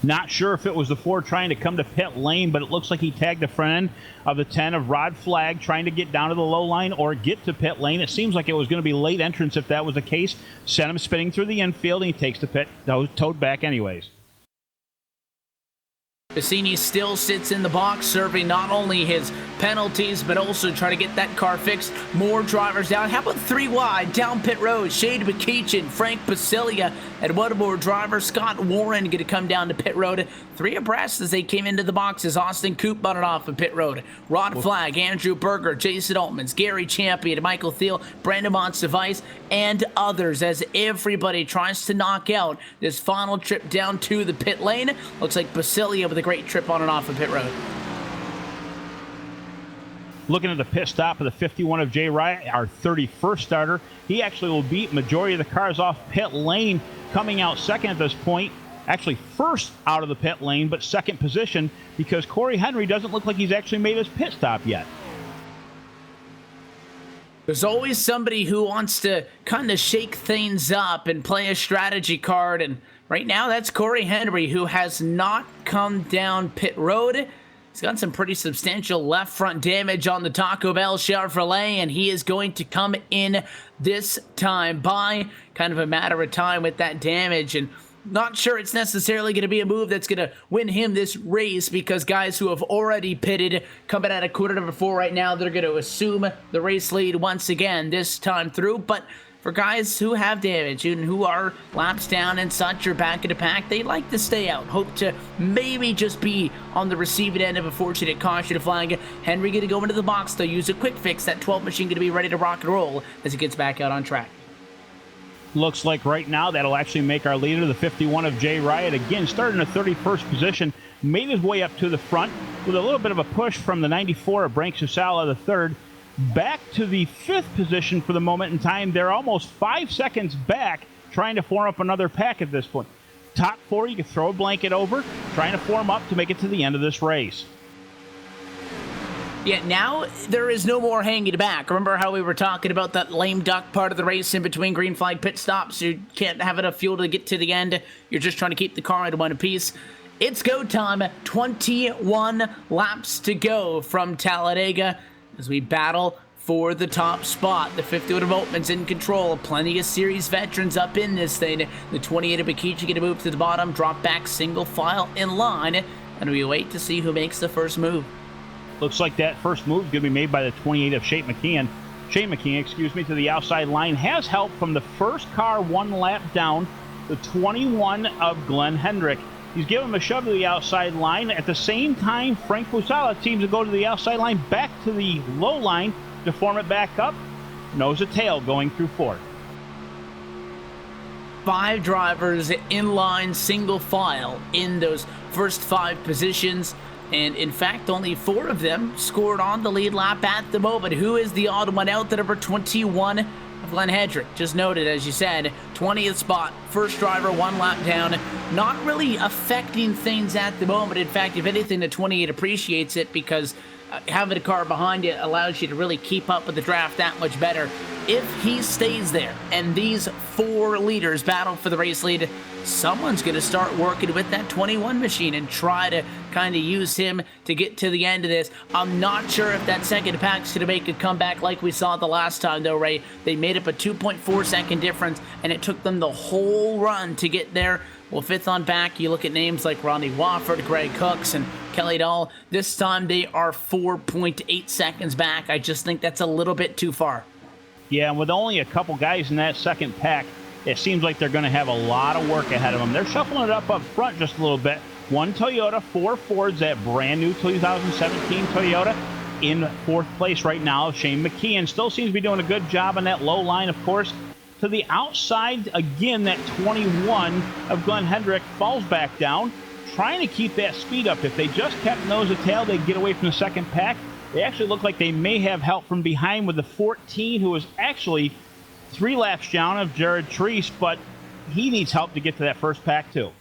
Not sure if it was the Ford trying to come to pit lane, but it looks like he tagged the front end of the 10 of Rod Flag trying to get down to the low line or get to pit lane. It seems like it was going to be late entrance if that was the case. Sent him spinning through the infield, and he takes the pit, towed back anyways. Piscini still sits in the box, serving not only his penalties, but also trying to get that car fixed. More drivers down. How about 3 wide down pit road? Shade McKeechin, Frank Basilia, and one more driver, Scott Warren, going to come down to pit road. 3 abreast as they came into the boxes. Austin Coop butted off of pit road. Rod Flag, Andrew Berger, Jason Altmans, Gary Champion, Michael Thiel, Brandon Montsevice, and others as everybody tries to knock out this final trip down to the pit lane. Looks like Basilia with a great trip on and off of pit road. Looking at the pit stop of the 51 of Jay Wright, our 31st starter. He actually will beat majority of the cars off pit lane, coming out second at this point. Actually first out of the pit lane, but second position because Corey Henry doesn't look like he's actually made his pit stop yet. There's always somebody who wants to kind of shake things up and play a strategy card, and right now that's Corey Henry, who has not come down pit road. He's got some pretty substantial left front damage on the Taco Bell Chevrolet, and he is going to come in this time by kind of a matter of time with that damage. And not sure it's necessarily going to be a move that's going to win him this race because guys who have already pitted coming at a quarter number 4 right now, they're going to assume the race lead once again this time through. But for guys who have damage and who are laps down and such or back in the pack, they like to stay out. Hope to maybe just be on the receiving end of a fortunate caution flag. Henry going to go into the box, though, use a quick fix. That 12 machine going to be ready to rock and roll as he gets back out on track. Looks like right now that'll actually make our leader, the 51 of Jay Riot, again starting in the 31st position, made his way up to the front with a little bit of a push from the 94 of Brank Susala, the third, back to the 5th position for the moment in time. They're almost 5 seconds back, trying to form up another pack at this point. Top 4, you can throw a blanket over, trying to form up to make it to the end of this race. Yeah, now there is no more hanging back. Remember how we were talking about that lame duck part of the race in between green flag pit stops? You can't have enough fuel to get to the end. You're just trying to keep the car in one piece. It's go time. 21 laps to go from Talladega as we battle for the top spot. The 51 of Oatman's in control. Plenty of series veterans up in this thing. The 28 of Bakichi going to move to the bottom, drop back single file in line, and we wait to see who makes the first move. Looks like that first move is going to be made by the 28 of Shane McKeon, to the outside line. Has help from the first car one lap down, the 21 of Glenn Hendrick. He's giving him a shove to the outside line. At the same time, Frank Pusala seems to go to the outside line, back to the low line to form it back up. Nose to tail going through fourth. 5 drivers in line, single file in those first 5 positions. And in fact, only 4 of them scored on the lead lap at the moment. Who is the odd one out? The number 21 of Glenn Hedrick. Just noted, as you said, 20th spot, first driver, 1 lap down. Not really affecting things at the moment. In fact, if anything, the 28 appreciates it because having a car behind you allows you to really keep up with the draft that much better. If he stays there and these 4 leaders battle for the race lead, someone's going to start working with that 21 machine and try to kind of use him to get to the end of this. I'm not sure if that second pack's going to make a comeback like we saw the last time, though, Ray. They made up a 2.4 second difference, and it took them the whole run to get there. Well, 5th on back, you look at names like Rodney Wofford, Greg Hooks, and Kelly Dahl. This time they are 4.8 seconds back. I just think that's a little bit too far. Yeah, and with only a couple guys in that second pack, it seems like they're going to have a lot of work ahead of them. They're shuffling it up front just a little bit. 1 Toyota, 4 Fords, that brand new 2017 Toyota. In 4th place right now, Shane McKeon still seems to be doing a good job on that low line, of course. To the outside, again, that 21 of Glenn Hendrick falls back down, trying to keep that speed up. If they just kept nose to tail, they'd get away from the second pack. They actually look like they may have help from behind with the 14, who was actually 3 laps down of Jared Treese, but he needs help to get to that first pack, too.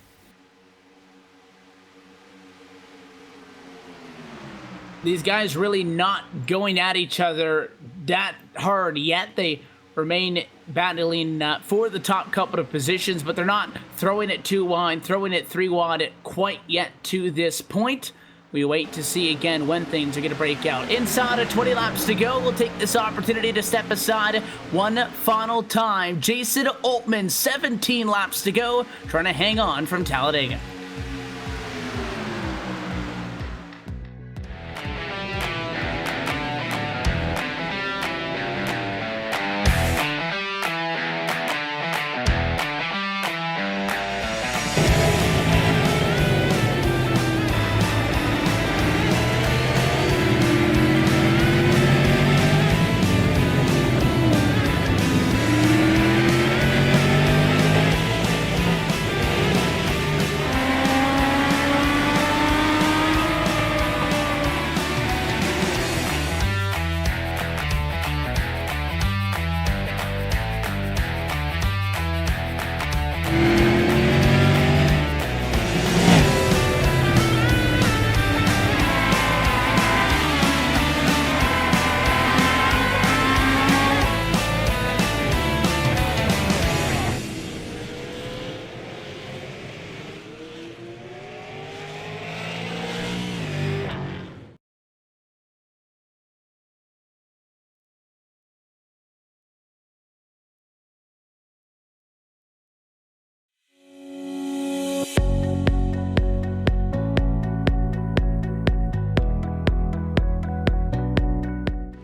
These guys really not going at each other that hard yet. They remain battling for the top couple of positions, but they're not throwing it 2 wide, throwing it 3 wide quite yet to this point. We wait to see again when things are going to break out. Inside of 20 laps to go, we'll take this opportunity to step aside one final time. Jason Altman, 17 laps to go, trying to hang on from Talladega.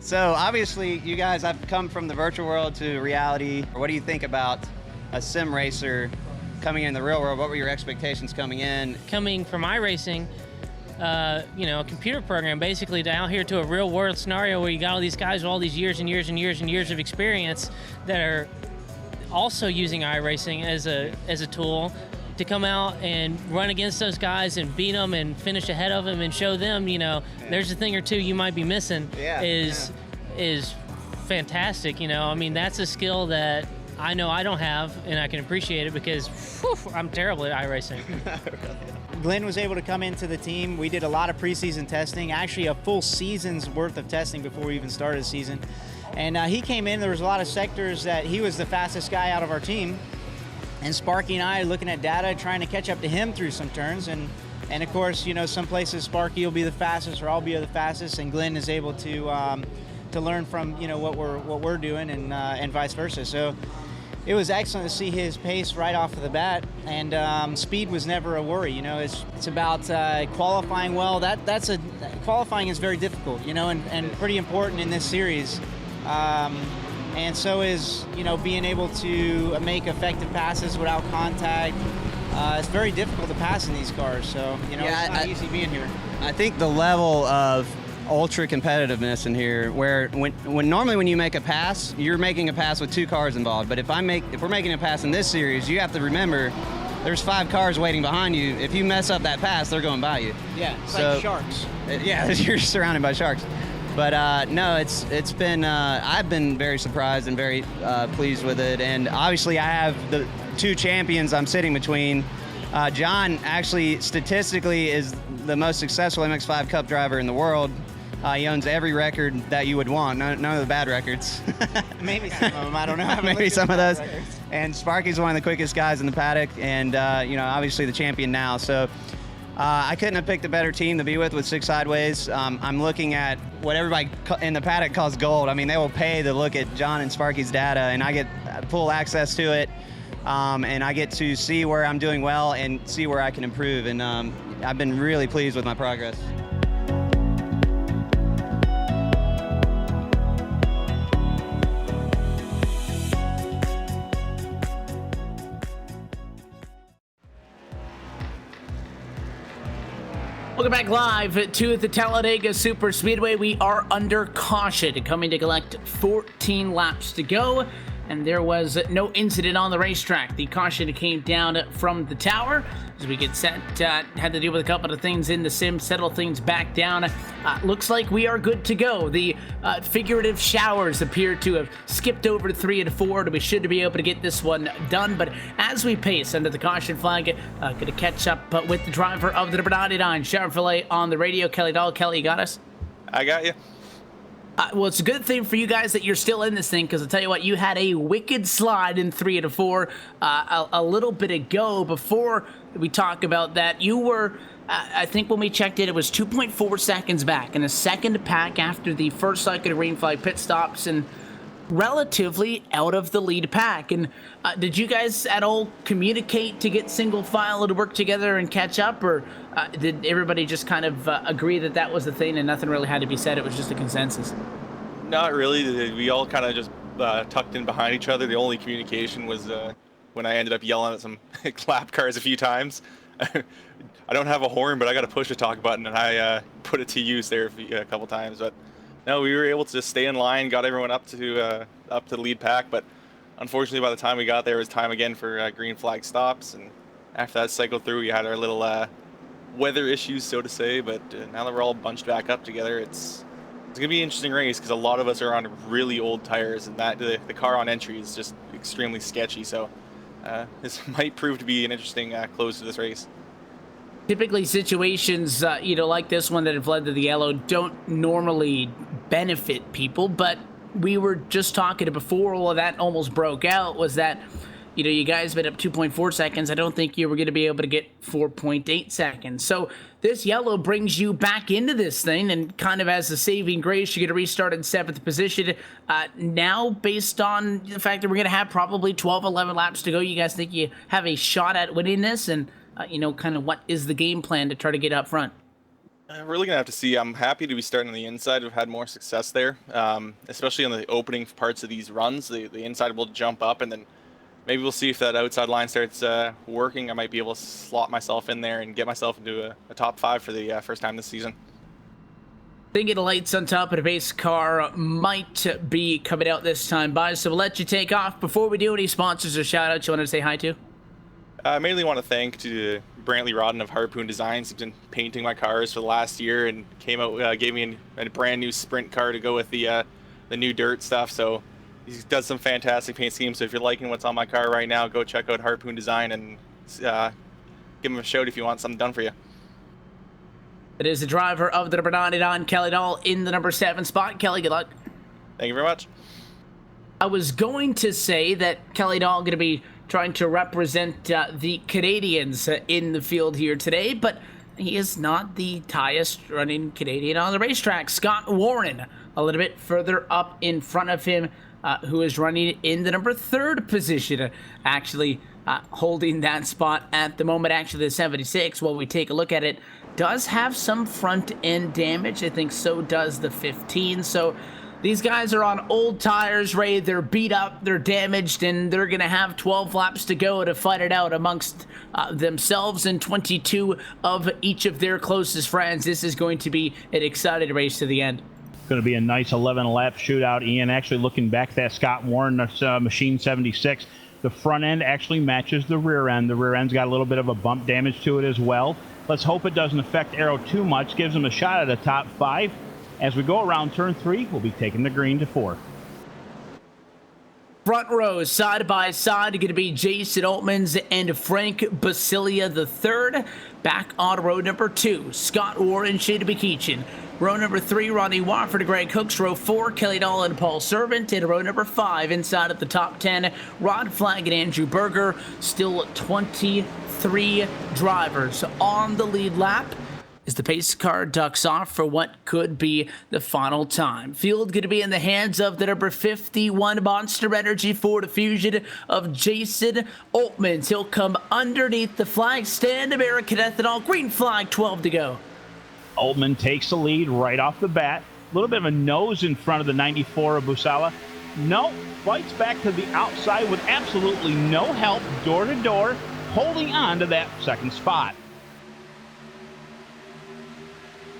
So obviously, you guys have come from the virtual world to reality. What do you think about a sim racer coming in the real world? What were your expectations coming in? Coming from iRacing, a computer program basically down here to a real world scenario where you got all these guys with all these years and years and years and years of experience that are also using iRacing as a tool to come out and run against those guys and beat them and finish ahead of them and show them, there's a thing or two you might be missing is fantastic. I mean, that's a skill that I know I don't have, and I can appreciate it because I'm terrible at iRacing. Glenn was able to come into the team. We did a lot of preseason testing, actually a full season's worth of testing before we even started the season. And he came in, there was a lot of sectors that he was the fastest guy out of our team. And Sparky and I are looking at data, trying to catch up to him through some turns. And of course, some places Sparky will be the fastest or I'll be the fastest, and Glenn is able to learn from, what we're doing and vice versa. So it was excellent to see his pace right off of the bat, and speed was never a worry. It's about qualifying well. Qualifying is very difficult, and pretty important in this series. And so is, being able to make effective passes without contact. It's very difficult to pass in these cars, so, it's not easy being here. I think the level of ultra competitiveness in here, where when normally when you make a pass, you're making a pass with 2 cars involved. But if we're making a pass in this series, you have to remember there's 5 cars waiting behind you. If you mess up that pass, they're going by you. Yeah, it's like sharks. Yeah, you're surrounded by sharks. But no, it's been I've been very surprised and very pleased with it. And obviously, I have the 2 champions I'm sitting between. John actually statistically is the most successful MX-5 Cup driver in the world. He owns every record that you would want, none of the bad records. Maybe some of them, I don't know. Maybe some of those. And Sparky's one of the quickest guys in the paddock, and obviously the champion now. So I couldn't have picked a better team to be with 6 Sideways. I'm looking at what everybody in the paddock calls gold. I mean, they will pay to look at John and Sparky's data, and I get full access to it. And I get to see where I'm doing well and see where I can improve. And I've been really pleased with my progress. Welcome back live to the Talladega Superspeedway. We are under caution, coming to collect 14 laps to go, and there was no incident on the racetrack. The caution came down from the tower as we get set. Had to deal with a couple of things in the sim, settle things back down. Looks like we are good to go. The figurative showers appear to have skipped over to 3 and 4, and we should be able to get this one done. But as we pace under the caution flag, going to catch up with the driver of the number 99 Chevrolet on the radio, Kelly Dahl. Kelly, you got us? I got you. Well, it's a good thing for you guys that you're still in this thing, because I'll tell you what, you had a wicked slide in 3 and 4 a little bit ago. Before we talk about that, you were, I think when we checked it, it was 2.4 seconds back in a second pack after the first cycle of green flag pit stops, and relatively out of the lead pack. And did you guys at all communicate to get single file to work together and catch up, or did everybody just kind of agree that that was the thing and nothing really had to be said? It was just a consensus. Not really. We all kind of just tucked in behind each other. The only communication was when I ended up yelling at some lap cars a few times. I don't have a horn, but I got a push-to-talk button, and I put it to use there a couple times. But no, we were able to just stay in line, got everyone up to the lead pack. But unfortunately, by the time we got there, it was time again for green flag stops. And after that cycled through, we had our little weather issues, so to say. But now that we're all bunched back up together, it's gonna be an interesting race because a lot of us are on really old tires, and that the car on entry is just extremely sketchy. So this might prove to be an interesting close to this race. Typically, situations like this one that have led to the yellow don't normally benefit people, but we were just talking before all of that almost broke out, was that you guys been up 2.4 seconds. I don't think you were going to be able to get 4.8 seconds. So this yellow brings you back into this thing, and kind of as a saving grace, you're going to restart in 7th position. Now, based on the fact that we're going to have probably 12, 11 laps to go, you guys think you have a shot at winning this? And kind of what is the game plan to try to get up front? Really gonna have to see. I'm happy to be starting on the inside. We've had more success there, especially on the opening parts of these runs. The inside will jump up, and then maybe we'll see if that outside line starts working. I might be able to slot myself in there and get myself into a top 5 for the first time this season. Thinking the lights on top of the base car might be coming out this time by, so we'll let you take off. Before we do, any sponsors or shout outs you want to say hi to? I mainly want to thank to Brantley Rodden of Harpoon Designs. He's been painting my cars for the last year and came out gave me a brand new sprint car to go with the new dirt stuff. So he does some fantastic paint schemes. So if you're liking what's on my car right now, go check out Harpoon Design and give him a shout if you want something done for you. It is the driver of the number 99, Kelly Dahl, in the number 7 spot. Kelly, good luck. Thank you very much. I was going to say that Kelly Dahl going to be trying to represent the Canadians in the field here today, but he is not the highest running Canadian on the racetrack. Scott Warren, a little bit further up in front of him, who is running in the number 3rd position, actually holding that spot at the moment. Actually, the 76, while we take a look at it, does have some front end damage. I think so does the 15. So these guys are on old tires, Ray. They're beat up, they're damaged, and they're going to have 12 laps to go to fight it out amongst themselves and 22 of each of their closest friends. This is going to be an exciting race to the end. Going to be a nice 11-lap shootout, Ian. Actually, looking back at that Scott Warren Machine 76, the front end actually matches the rear end. The rear end's got a little bit of a bump damage to it as well. Let's hope it doesn't affect Aero too much. Gives them a shot at the top 5. As we go around turn 3, we'll be taking the green to 4. Front rows, side by side, going to be Jason Altmans and Frank Basilia III. Back on row number 2, Scott Warren, Shada Bekeachin. Row number 3, Ronnie Wofford, Greg Hooks. Row 4, Kelly Dahl and Paul Servant. And row number 5, inside of the top 10, Rod Flagg and Andrew Berger. Still 23 drivers on the lead lap as the pace car ducks off for what could be the final time. Field going to be in the hands of the number 51 Monster Energy Ford Fusion of Jason Altmans. He'll come underneath the flag stand. American Ethanol, green flag, 12 to go. Altman takes the lead right off the bat. A little bit of a nose in front of the 94 of Busala. No, fights back to the outside with absolutely no help, door to door, holding on to that 2nd spot.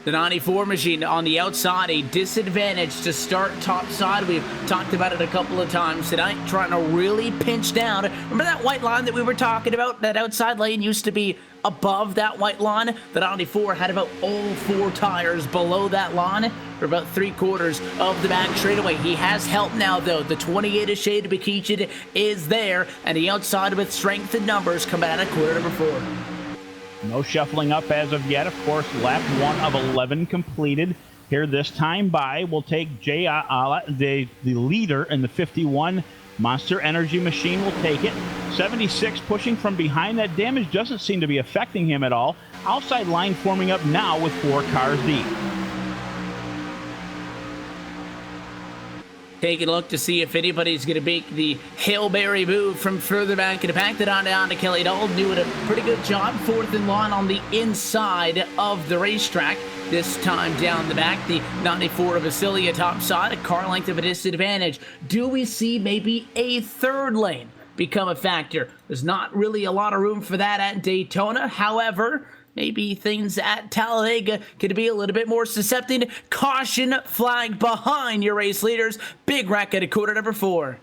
The 94 machine on the outside, a disadvantage to start top side. We've talked about it a couple of times tonight, trying to really pinch down. Remember that white line that we were talking about? That outside lane used to be above that white line. The 94 had about all 4 tires below that line for about 3/4 of the back straightaway. He has help now, though. The 28 of Shada Bekeachin is there, and the outside with strength and numbers coming out of quarter number 4. No shuffling up as of yet. Of course, lap 1 of 11 completed. Here this time by, we'll take Jay Ala, the leader in the 51 Monster Energy machine will take it. 76 pushing from behind. That damage doesn't seem to be affecting him at all. Outside line forming up now with 4 cars deep. Taking a look to see if anybody's going to make the Hail Mary move from further back in the pack. That on down to Kelly Dahl, doing a pretty good job. 4th in line on the inside of the racetrack. This time down the back, the 94 of Basilia top side, a car length of a disadvantage. Do we see maybe a 3rd lane become a factor? There's not really a lot of room for that at Daytona. However, maybe things at Talladega could be a little bit more susceptible. Caution flag behind your race leaders. Big wreck at quarter number 4.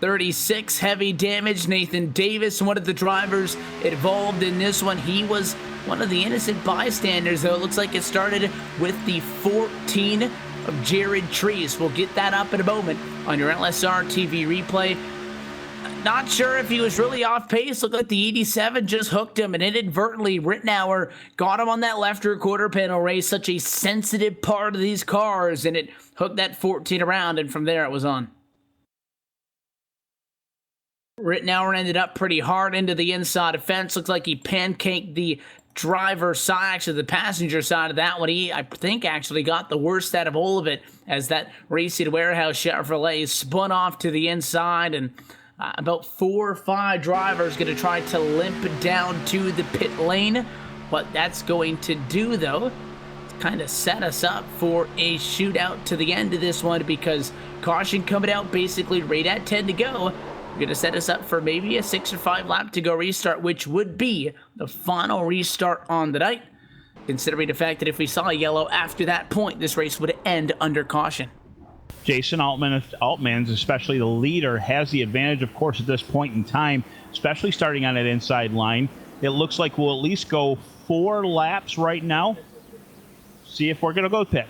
.36 heavy damage. Nathan Davis, one of the drivers involved in this one. He was one of the innocent bystanders, though. It looks like it started with the 14 of Jared Trees. We'll get that up in a moment on your LSRTV replay. Not sure if he was really off pace. Looked like the 87 just hooked him, and inadvertently Rittenauer got him on that left rear quarter panel race. Such a sensitive part of these cars, and it hooked that 14 around, and from there it was on. Rittenauer ended up pretty hard into the inside of fence. Looks like he pancaked the driver's side, actually the passenger side of that one. He, I think, actually got the worst out of all of it as that Racing Warehouse Chevrolet spun off to the inside, and About 4 or 5 drivers going to try to limp down to the pit lane. What that's going to do, though, kind of set us up for a shootout to the end of this one, because caution coming out basically right at 10 to go. We're going to set us up for maybe a 6 or 5 lap to go restart, which would be the final restart on the night, considering the fact that if we saw a yellow after that point, this race would end under caution. Jason Altman's, especially the leader, has the advantage, of course, at this point in time, especially starting on that inside line. It looks like we'll at least go 4 laps right now. See if we're going to go pit.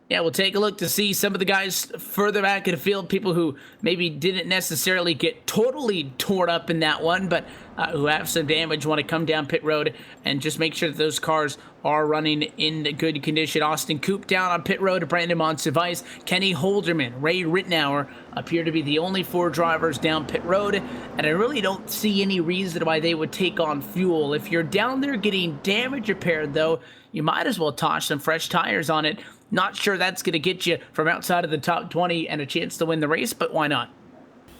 Yeah, we'll take a look to see some of the guys further back in the field, people who maybe didn't necessarily get totally torn up in that one, but who have some damage, want to come down pit road and just make sure that those cars are running in good condition. Austin Coop down on pit road, Brandon Monsivice, Kenny Holderman, Ray Rittenauer appear to be the only 4 drivers down pit road, and I really don't see any reason why they would take on fuel. If you're down there getting damage repaired, though, you might as well toss some fresh tires on it. Not sure that's going to get you from outside of the top 20 and a chance to win the race, but why not?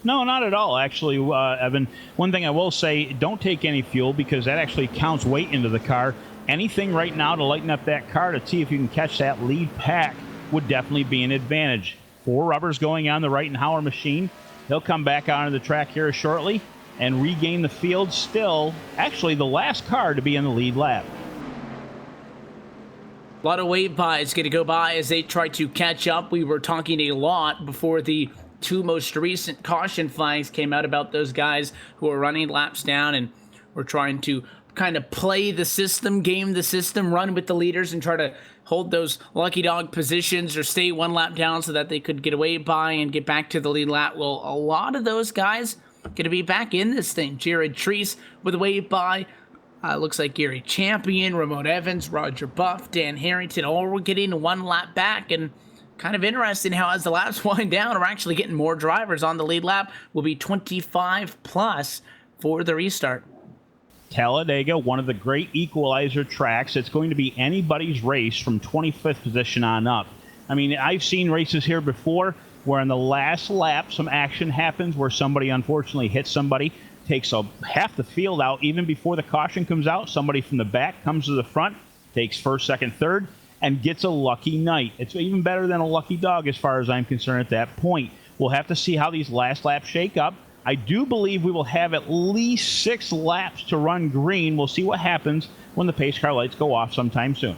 No, not at all, actually, Evan. One thing I will say, don't take any fuel, because that actually counts weight into the car. Anything right now to lighten up that car to see if you can catch that lead pack would definitely be an advantage. 4 rubbers going on the Reitenhauer machine. He'll come back onto the track here shortly and regain the field, still actually the last car to be in the lead lap. A lot of wave bys going to go by as they try to catch up. We were talking a lot before the 2 most recent caution flags came out about those guys who are running laps down and were trying to kind of play the system, game the system, run with the leaders and try to hold those lucky dog positions or stay 1 lap down so that they could get a wave by and get back to the lead lap. Well, a lot of those guys going to be back in this thing. Jared Treese with a wave by. Looks like Gary Champion, Ramon Evans, Roger Buff, Dan Harrington, all were getting 1 lap back. And kind of interesting how as the laps wind down, we're actually getting more drivers on the lead lap. Will be 25 plus for the restart. Talladega, one of the great equalizer tracks. It's going to be anybody's race from 25th position on up. I mean, I've seen races here before where in the last lap some action happens where somebody unfortunately hits somebody, takes half the field out even before the caution comes out. Somebody from the back comes to the front, takes first, second, third, and gets a lucky night. It's even better than a lucky dog as far as I'm concerned at that point. We'll have to see how these last laps shake up. I do believe we will have at least 6 laps to run green. We'll see what happens when the pace car lights go off sometime soon.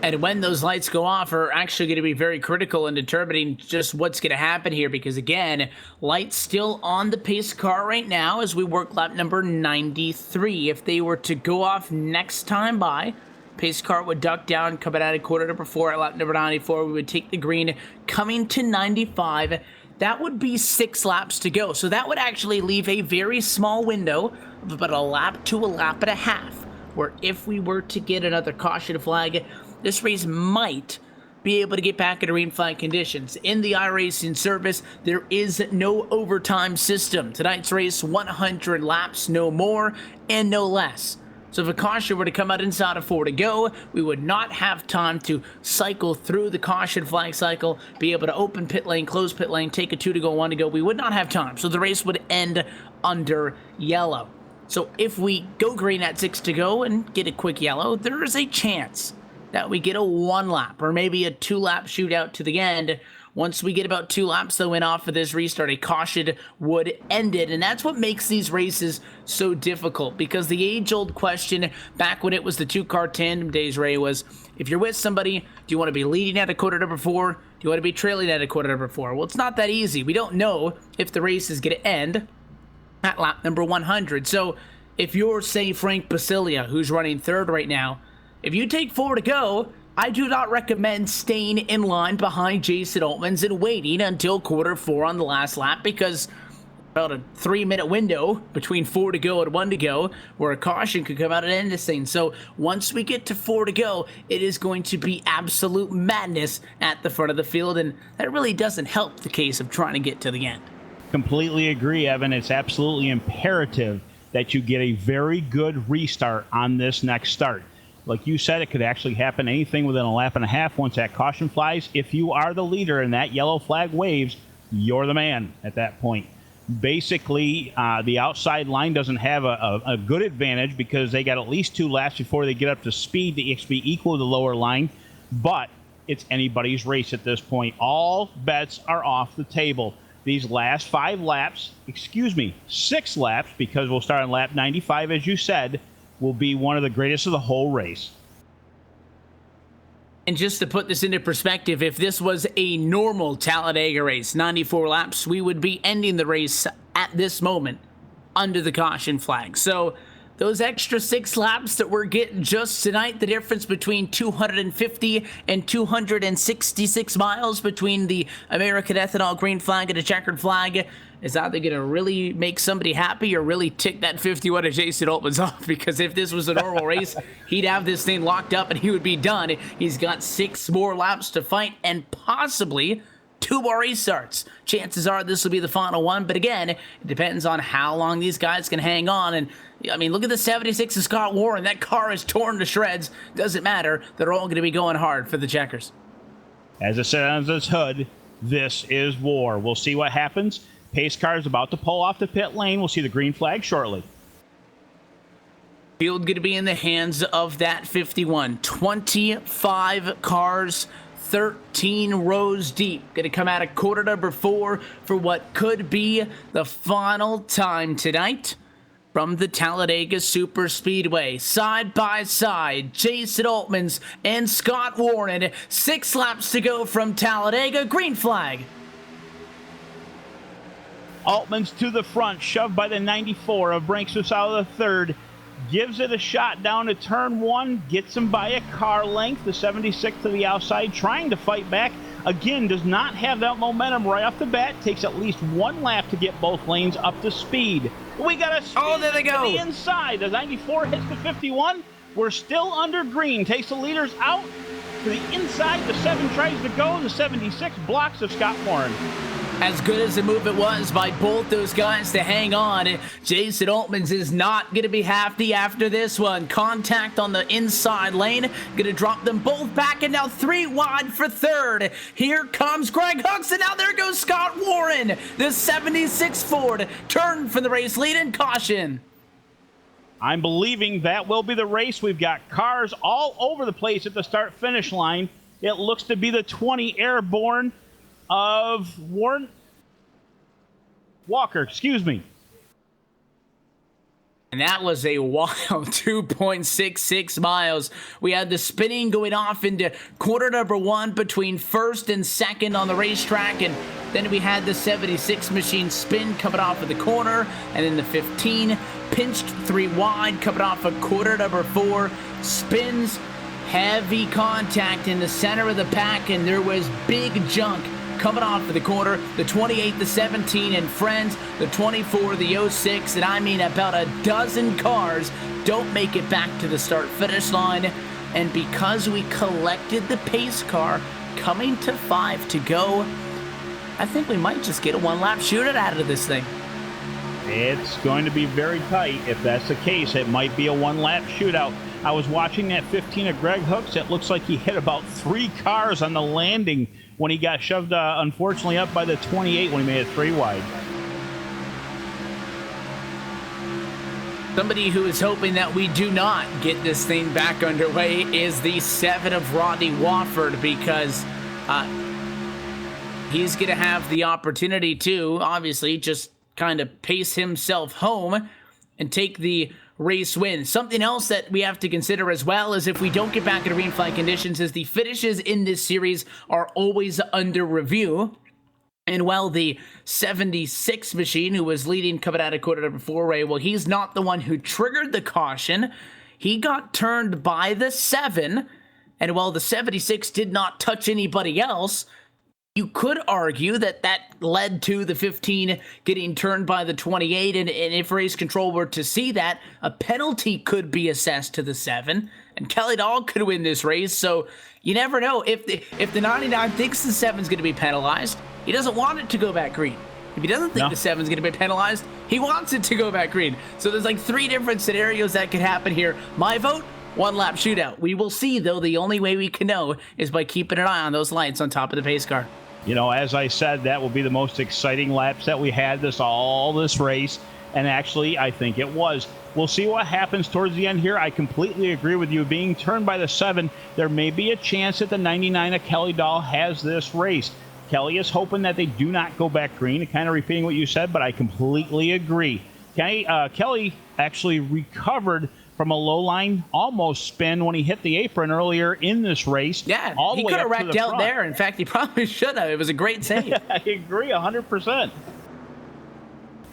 And when those lights go off are actually going to be very critical in determining just what's going to happen here, because again, lights still on the pace car right now as we work lap number 93. If they were to go off next time by, pace car would duck down, coming out of quarter number 4 at lap number 94. We would take the green, coming to 95. That would be 6 laps to go. So that would actually leave a very small window of about a lap to a lap and a half, where if we were to get another caution flag, this race might be able to get back into green flag conditions. In the iRacing service, there is no overtime system. Tonight's race, 100 laps, no more and no less. So if a caution were to come out inside of 4 to go, we would not have time to cycle through the caution flag cycle, be able to open pit lane, close pit lane, take a 2 to go, 1 to go. We would not have time. So the race would end under yellow. So if we go green at 6 to go and get a quick yellow, there is a chance that we get a 1 lap or maybe a 2 lap shootout to the end. Once we get about 2 laps though in off of this restart, a caution would end it. And that's what makes these races so difficult, because the age-old question back when it was the 2-car tandem days, Ray, was if you're with somebody, do you want to be leading at a quarter number 4? Do you want to be trailing at a quarter number 4? Well, it's not that easy. We don't know if the race is going to end at lap number 100. So if you're, say, Frank Basilia, who's running 3rd right now, if you take 4 to go, I do not recommend staying in line behind Jason Altmans and waiting until quarter 4 on the last lap, because about a 3-minute window between 4 to go and 1 to go where a caution could come out and end this thing. So once we get to 4 to go, it is going to be absolute madness at the front of the field, and that really doesn't help the case of trying to get to the end. Completely agree, Evan. It's absolutely imperative that you get a very good restart on this next start. Like you said, it could actually happen anything within a lap and a half once that caution flies. If you are the leader and that yellow flag waves, you're the man at that point. Basically, the outside line doesn't have a good advantage because they got at least 2 laps before they get up to speed to be equal to the lower line. But it's anybody's race at this point. All bets are off the table. These last 6 laps, because we'll start on lap 95, as you said, will be one of the greatest of the whole race. And just to put this into perspective, if this was a normal Talladega race, 94 laps, we would be ending the race at this moment under the caution flag. So those extra 6 laps that we're getting just tonight, the difference between 250 and 266 miles between the American ethanol green flag and a checkered flag, is either going to really make somebody happy or really tick that 51 of Jason Altman's off. Because if this was a normal race, he'd have this thing locked up and he would be done. He's got 6 more laps to fight and possibly 2 more restarts. Chances are this will be the final one, but again, it depends on how long these guys can hang on. And I mean, look at the 76 of Scott Warren. That car is torn to shreds. Doesn't matter. They're all going to be going hard for the checkers. As it says on its hood, this is war. We'll see what happens. Pace car is about to pull off the pit lane. We'll see the green flag shortly. Field going to be in the hands of that 51. 25 cars, 13 rows deep. Going to come out of quarter number 4 for what could be the final time tonight from the Talladega Superspeedway. Side by side, Jason Altmans and Scott Warren. 6 laps to go from Talladega. Green flag. Altman's to the front, shoved by the 94 of Branksmith out of the third. Gives it a shot down to turn 1, gets him by a car length. The 76 to the outside, trying to fight back. Again, does not have that momentum right off the bat. Takes at least 1 lap to get both lanes up to speed. We got a spin there they go. to the inside. The 94 hits the 51. We're still under green. Takes the leaders out to the inside. The 7 tries to go. The 76 blocks of Scott Warren. As good as the move it was by both those guys to hang on, Jason Altmans is not going to be happy after this one. Contact on the inside lane. Going to drop them both back, and now 3 wide for third. Here comes Greg Hooks, and now there goes Scott Warren. The 76 Ford turned from the race lead and caution. I'm believing that will be the race. We've got cars all over the place at the start-finish line. It looks to be the 20 Airborne of Walker, excuse me. And that was a wild 2.66 miles. We had the spinning going off into quarter number 1 between first and second on the racetrack, and then we had the 76 machine spin coming off of the corner, and then the 15 pinched 3 wide coming off of quarter number 4. Spins, heavy contact in the center of the pack, and there was big junk coming off of the corner. The 28, the 17, and friends, the 24, the 06, and I mean about a dozen cars don't make it back to the start-finish line. And because we collected the pace car coming to 5 to go, I think we might just get a 1-lap shootout out of this thing. It's going to be very tight. If that's the case, it might be a 1-lap shootout. I was watching that 15 of Greg Hooks. It looks like he hit about 3 cars on the landing when he got shoved, unfortunately, up by the 28 when he made it 3 wide. Somebody who is hoping that we do not get this thing back underway is the 7 of Rodney Wofford, because he's going to have the opportunity to, obviously, just kind of pace himself home and take the race win. Something else that we have to consider as well is if we don't get back into green flag conditions, is the finishes in this series are always under review. And while the 76 machine, who was leading coming out of quarter number 4, well, he's not the one who triggered the caution. He got turned by the 7. And while the 76 did not touch anybody else, you could argue that that led to the 15 getting turned by the 28, and if race control were to see that, a penalty could be assessed to the 7, and Kelly Dog could win this race. So you never know. If the 99 thinks the 7's going to be penalized, he doesn't want it to go back green. If he doesn't think the 7's going to be penalized, he wants it to go back green. So there's like 3 different scenarios that could happen here. My vote, one-lap shootout. We will see, though. The only way we can know is by keeping an eye on those lights on top of the pace car. You know, as I said, that will be the most exciting laps that we had this race. And actually, I think it was. We'll see what happens towards the end here. I completely agree with you. Being turned by the 7, there may be a chance that the 99 of Kelly Dahl has this race. Kelly is hoping that they do not go back green. Kind of repeating what you said, but I completely agree. Kelly actually recovered from a low line almost spin when he hit the apron earlier in this race. Yeah, he could have wrecked out there. In fact, he probably should have. It was a great save. I agree 100%.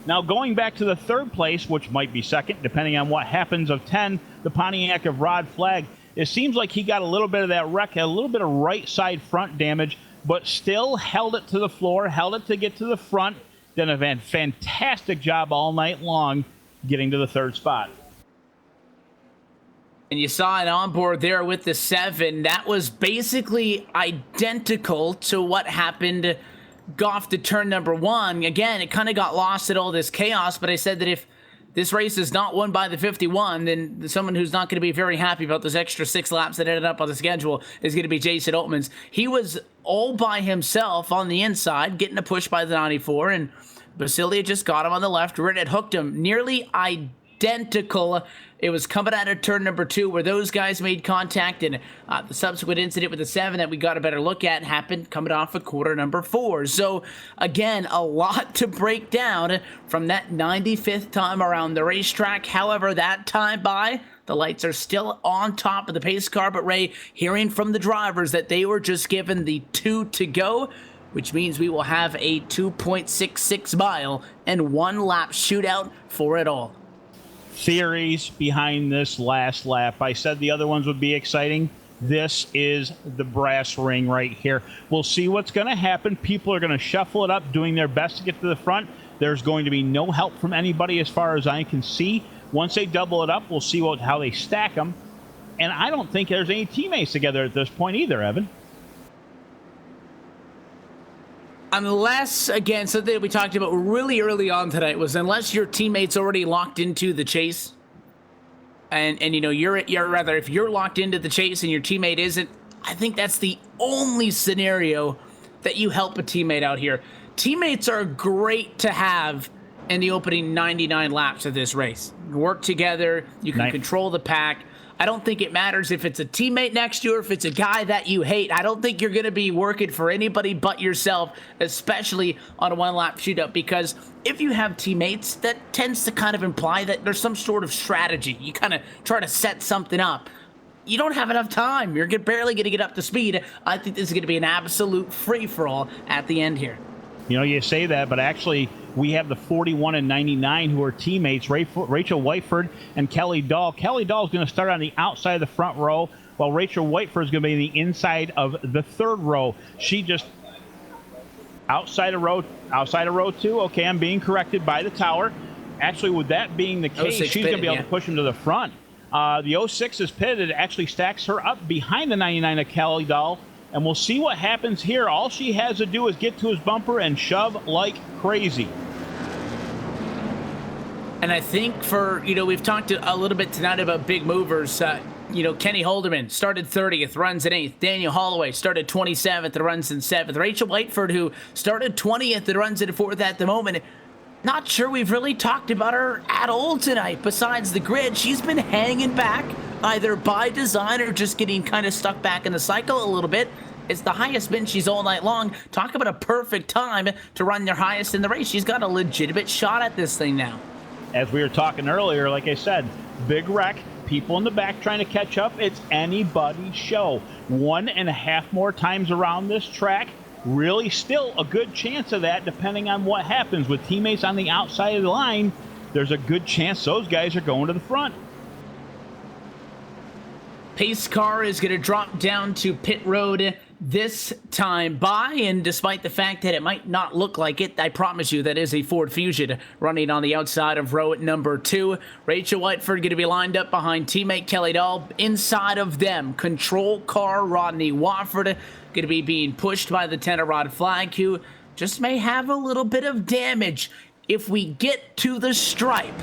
Now, going back to the third place, which might be second, depending on what happens, of 10, the Pontiac of Rod Flagg. It seems like he got a little bit of that wreck, a little bit of right side front damage, but still held it to the floor, held it to get to the front. Done a fantastic job all night long getting to the third spot. And you saw it on board there with the 7. That was basically identical to what happened off to turn number 1. Again, it kind of got lost in all this chaos, but I said that if this race is not won by the 51, then someone who's not going to be very happy about those extra 6 laps that ended up on the schedule is going to be Jason Oatmans. He was all by himself on the inside, getting a push by the 94, and Basilia just got him on the left, and it hooked him. Nearly identical. It was coming out of turn number 2 where those guys made contact, and the subsequent incident with the 7 that we got a better look at happened coming off of quarter number 4. So, again, a lot to break down from that 95th time around the racetrack. However, that time by, the lights are still on top of the pace car, but Ray, hearing from the drivers that they were just given the 2 to go, which means we will have a 2.66 mile and 1 lap shootout for it all. Theories behind this last lap. I said the other ones would be exciting. This is the brass ring right here. We'll see what's going to happen. People are going to shuffle it up, doing their best to get to the front. There's going to be no help from anybody as far as I can see. Once they double it up, we'll see how they stack them. And I don't think there's any teammates together at this point either, Evan. Unless, again, something that we talked about really early on tonight was unless your teammate's already locked into the chase, and you know, you're rather, if you're locked into the chase and your teammate isn't, I think that's the only scenario that you help a teammate out here. Teammates are great to have in the opening 99 laps of this race. You work together, you can control the pack. I don't think it matters if it's a teammate next to you or if it's a guy that you hate. I don't think you're going to be working for anybody but yourself, especially on a 1-lap shootout, because if you have teammates, that tends to kind of imply that there's some sort of strategy. You kind of try to set something up. You don't have enough time. You're barely going to get up to speed. I think this is going to be an absolute free-for-all at the end here. You know, you say that, but actually we have the 41 and 99 who are teammates, Rachel Whiteford and Kelly Dahl. Kelly Dahl is going to start on the outside of the front row, while Rachel Whiteford is going to be in the inside of the third row. She just outside of row 2. Okay, I'm being corrected by the tower. Actually, with that being the case, she's going to be able to push him to the front. The 06 is pitted. It actually stacks her up behind the 99 of Kelly Dahl. And we'll see what happens here. All she has to do is get to his bumper and shove like crazy. And I think we've talked a little bit tonight about big movers. Kenny Holderman started 30th, runs in 8th. Daniel Holloway started 27th and runs in 7th. Rachel Whiteford, who started 20th and runs in 4th at the moment. Not sure we've really talked about her at all tonight. Besides the grid, she's been hanging back, either by design or just getting kind of stuck back in the cycle a little bit. It's the highest spin she's all night long. Talk about a perfect time to run their highest in the race. She's got a legitimate shot at this thing now. As we were talking earlier, like I said, big wreck, people in the back trying to catch up. It's anybody's show. 1.5 more times around this track. Really still a good chance of that depending on what happens. With teammates on the outside of the line, there's a good chance those guys are going to the front. Pace car is going to drop down to pit road this time by, and despite the fact that it might not look like it, I promise you that is a Ford Fusion running on the outside of row number 2. Rachel Whiteford going to be lined up behind teammate Kelly Dahl. Inside of them, control car Rodney Wofford going to be being pushed by the 10 of Rod Flagg, who just may have a little bit of damage. If we get to the stripe,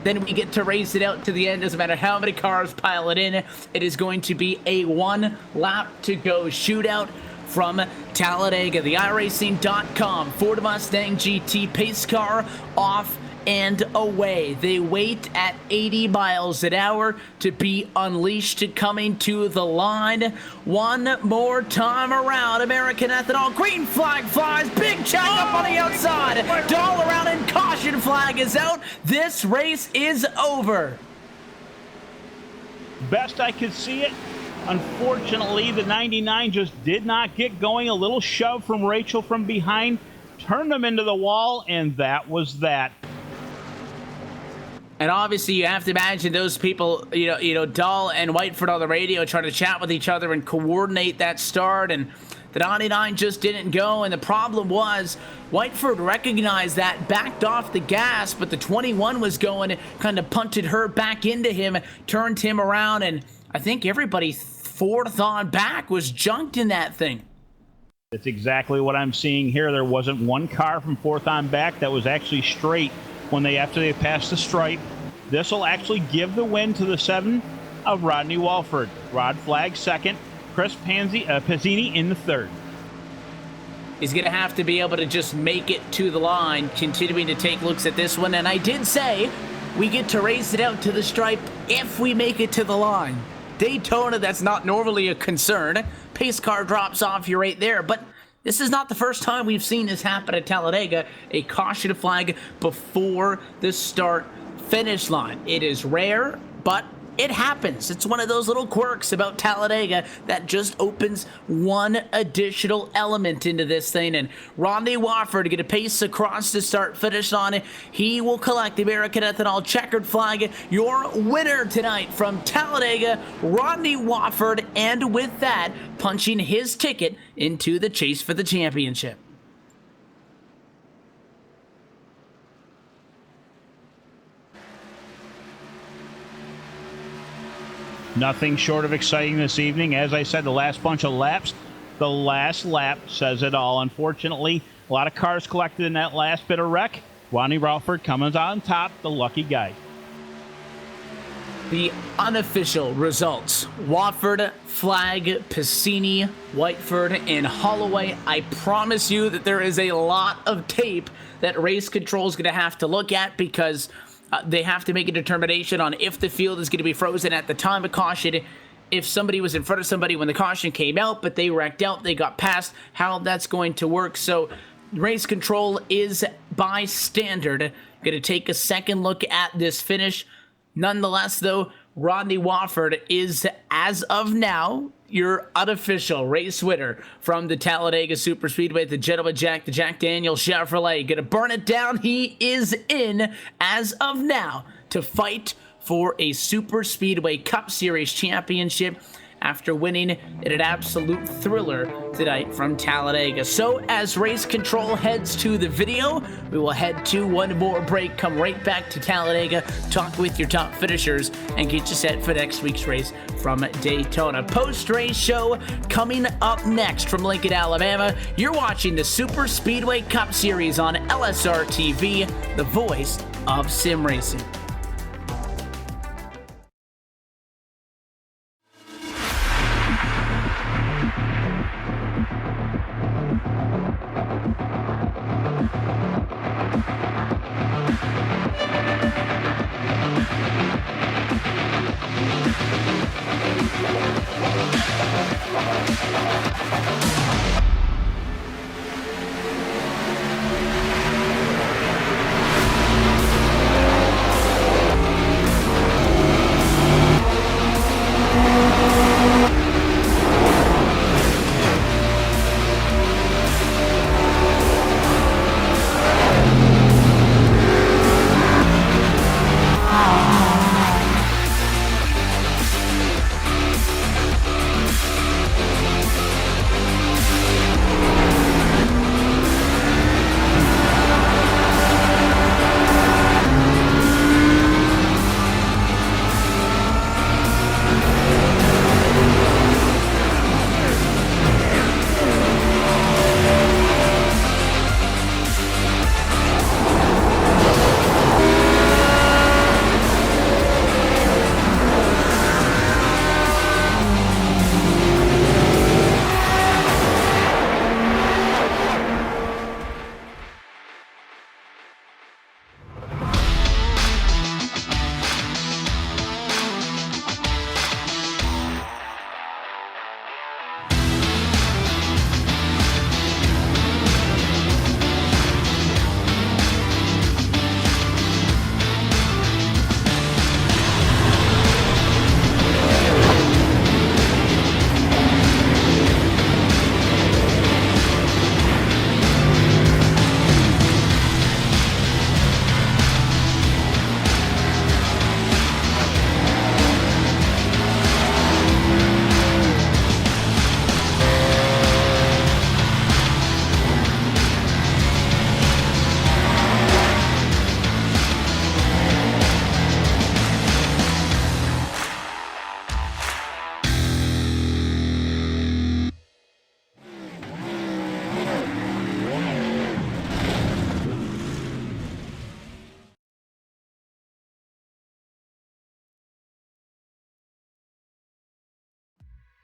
then we get to race it out to the end. Doesn't matter how many cars pile it in. It is going to be a 1 lap to go shootout from Talladega. The iRacing.com Ford Mustang GT pace car off and away. They wait at 80 miles an hour to be unleashed, coming to the line. One more time around. American Ethanol, green flag flies, big check up on the outside. Dahl around and caution flag is out. This race is over. Best I could see it. Unfortunately, the 99 just did not get going. A little shove from Rachel from behind, turned them into the wall, and that was that. And obviously, you have to imagine those people, you know, Dahl and Whiteford on the radio trying to chat with each other and coordinate that start. And the 99 just didn't go. And the problem was Whiteford recognized that, backed off the gas, but the 21 was going, kind of punted her back into him, turned him around. And I think everybody fourth on back was junked in that thing. That's exactly what I'm seeing here. There wasn't one car from fourth on back that was actually straight after they passed the stripe. This will actually give the win to the 7 of Rodney Walford. Rod Flag second, Chris Pizzini in the third. He's going to have to be able to just make it to the line, continuing to take looks at this one. And I did say we get to race it out to the stripe if we make it to the line. Daytona, that's not normally a concern. Pace car drops off, you're right there. But this is not the first time we've seen this happen at Talladega. A caution flag before the start-finish line. It is rare, but it happens. It's one of those little quirks about Talladega that just opens one additional element into this thing. And Rodney Wofford going to pace across the start-finish line. He will collect the American Ethanol checkered flag. Your winner tonight from Talladega, Rodney Wofford, and with that, punching his ticket into the chase for the championship. Nothing short of exciting this evening. As I said, the last bunch of laps, the last lap says it all. Unfortunately, a lot of cars collected in that last bit of wreck. Rodney Walford coming on top, the lucky guy. The unofficial results: Wofford, Flag, Pizzini, Whiteford, and Holloway. I promise you that there is a lot of tape that race control is going to have to look at, because they have to make a determination on if the field is going to be frozen at the time of caution, if somebody was in front of somebody when the caution came out, but they wrecked out, they got past, how that's going to work. So race control is, by standard, going to take a second look at this finish. Nonetheless, though, Rodney Wofford is, as of now, your unofficial race winner from the Talladega Superspeedway. The Gentleman Jack, the Jack Daniel Chevrolet, gonna burn it down. He is in, as of now, to fight for a Superspeedway Cup Series championship after winning in an absolute thriller tonight from Talladega. So as race control heads to the video, we will head to one more break, come right back to Talladega, talk with your top finishers, and get you set for next week's race from Daytona. Post-race show coming up next from Lincoln, Alabama. You're watching the Superspeedway Cup Series on LSRTV, the voice of sim racing.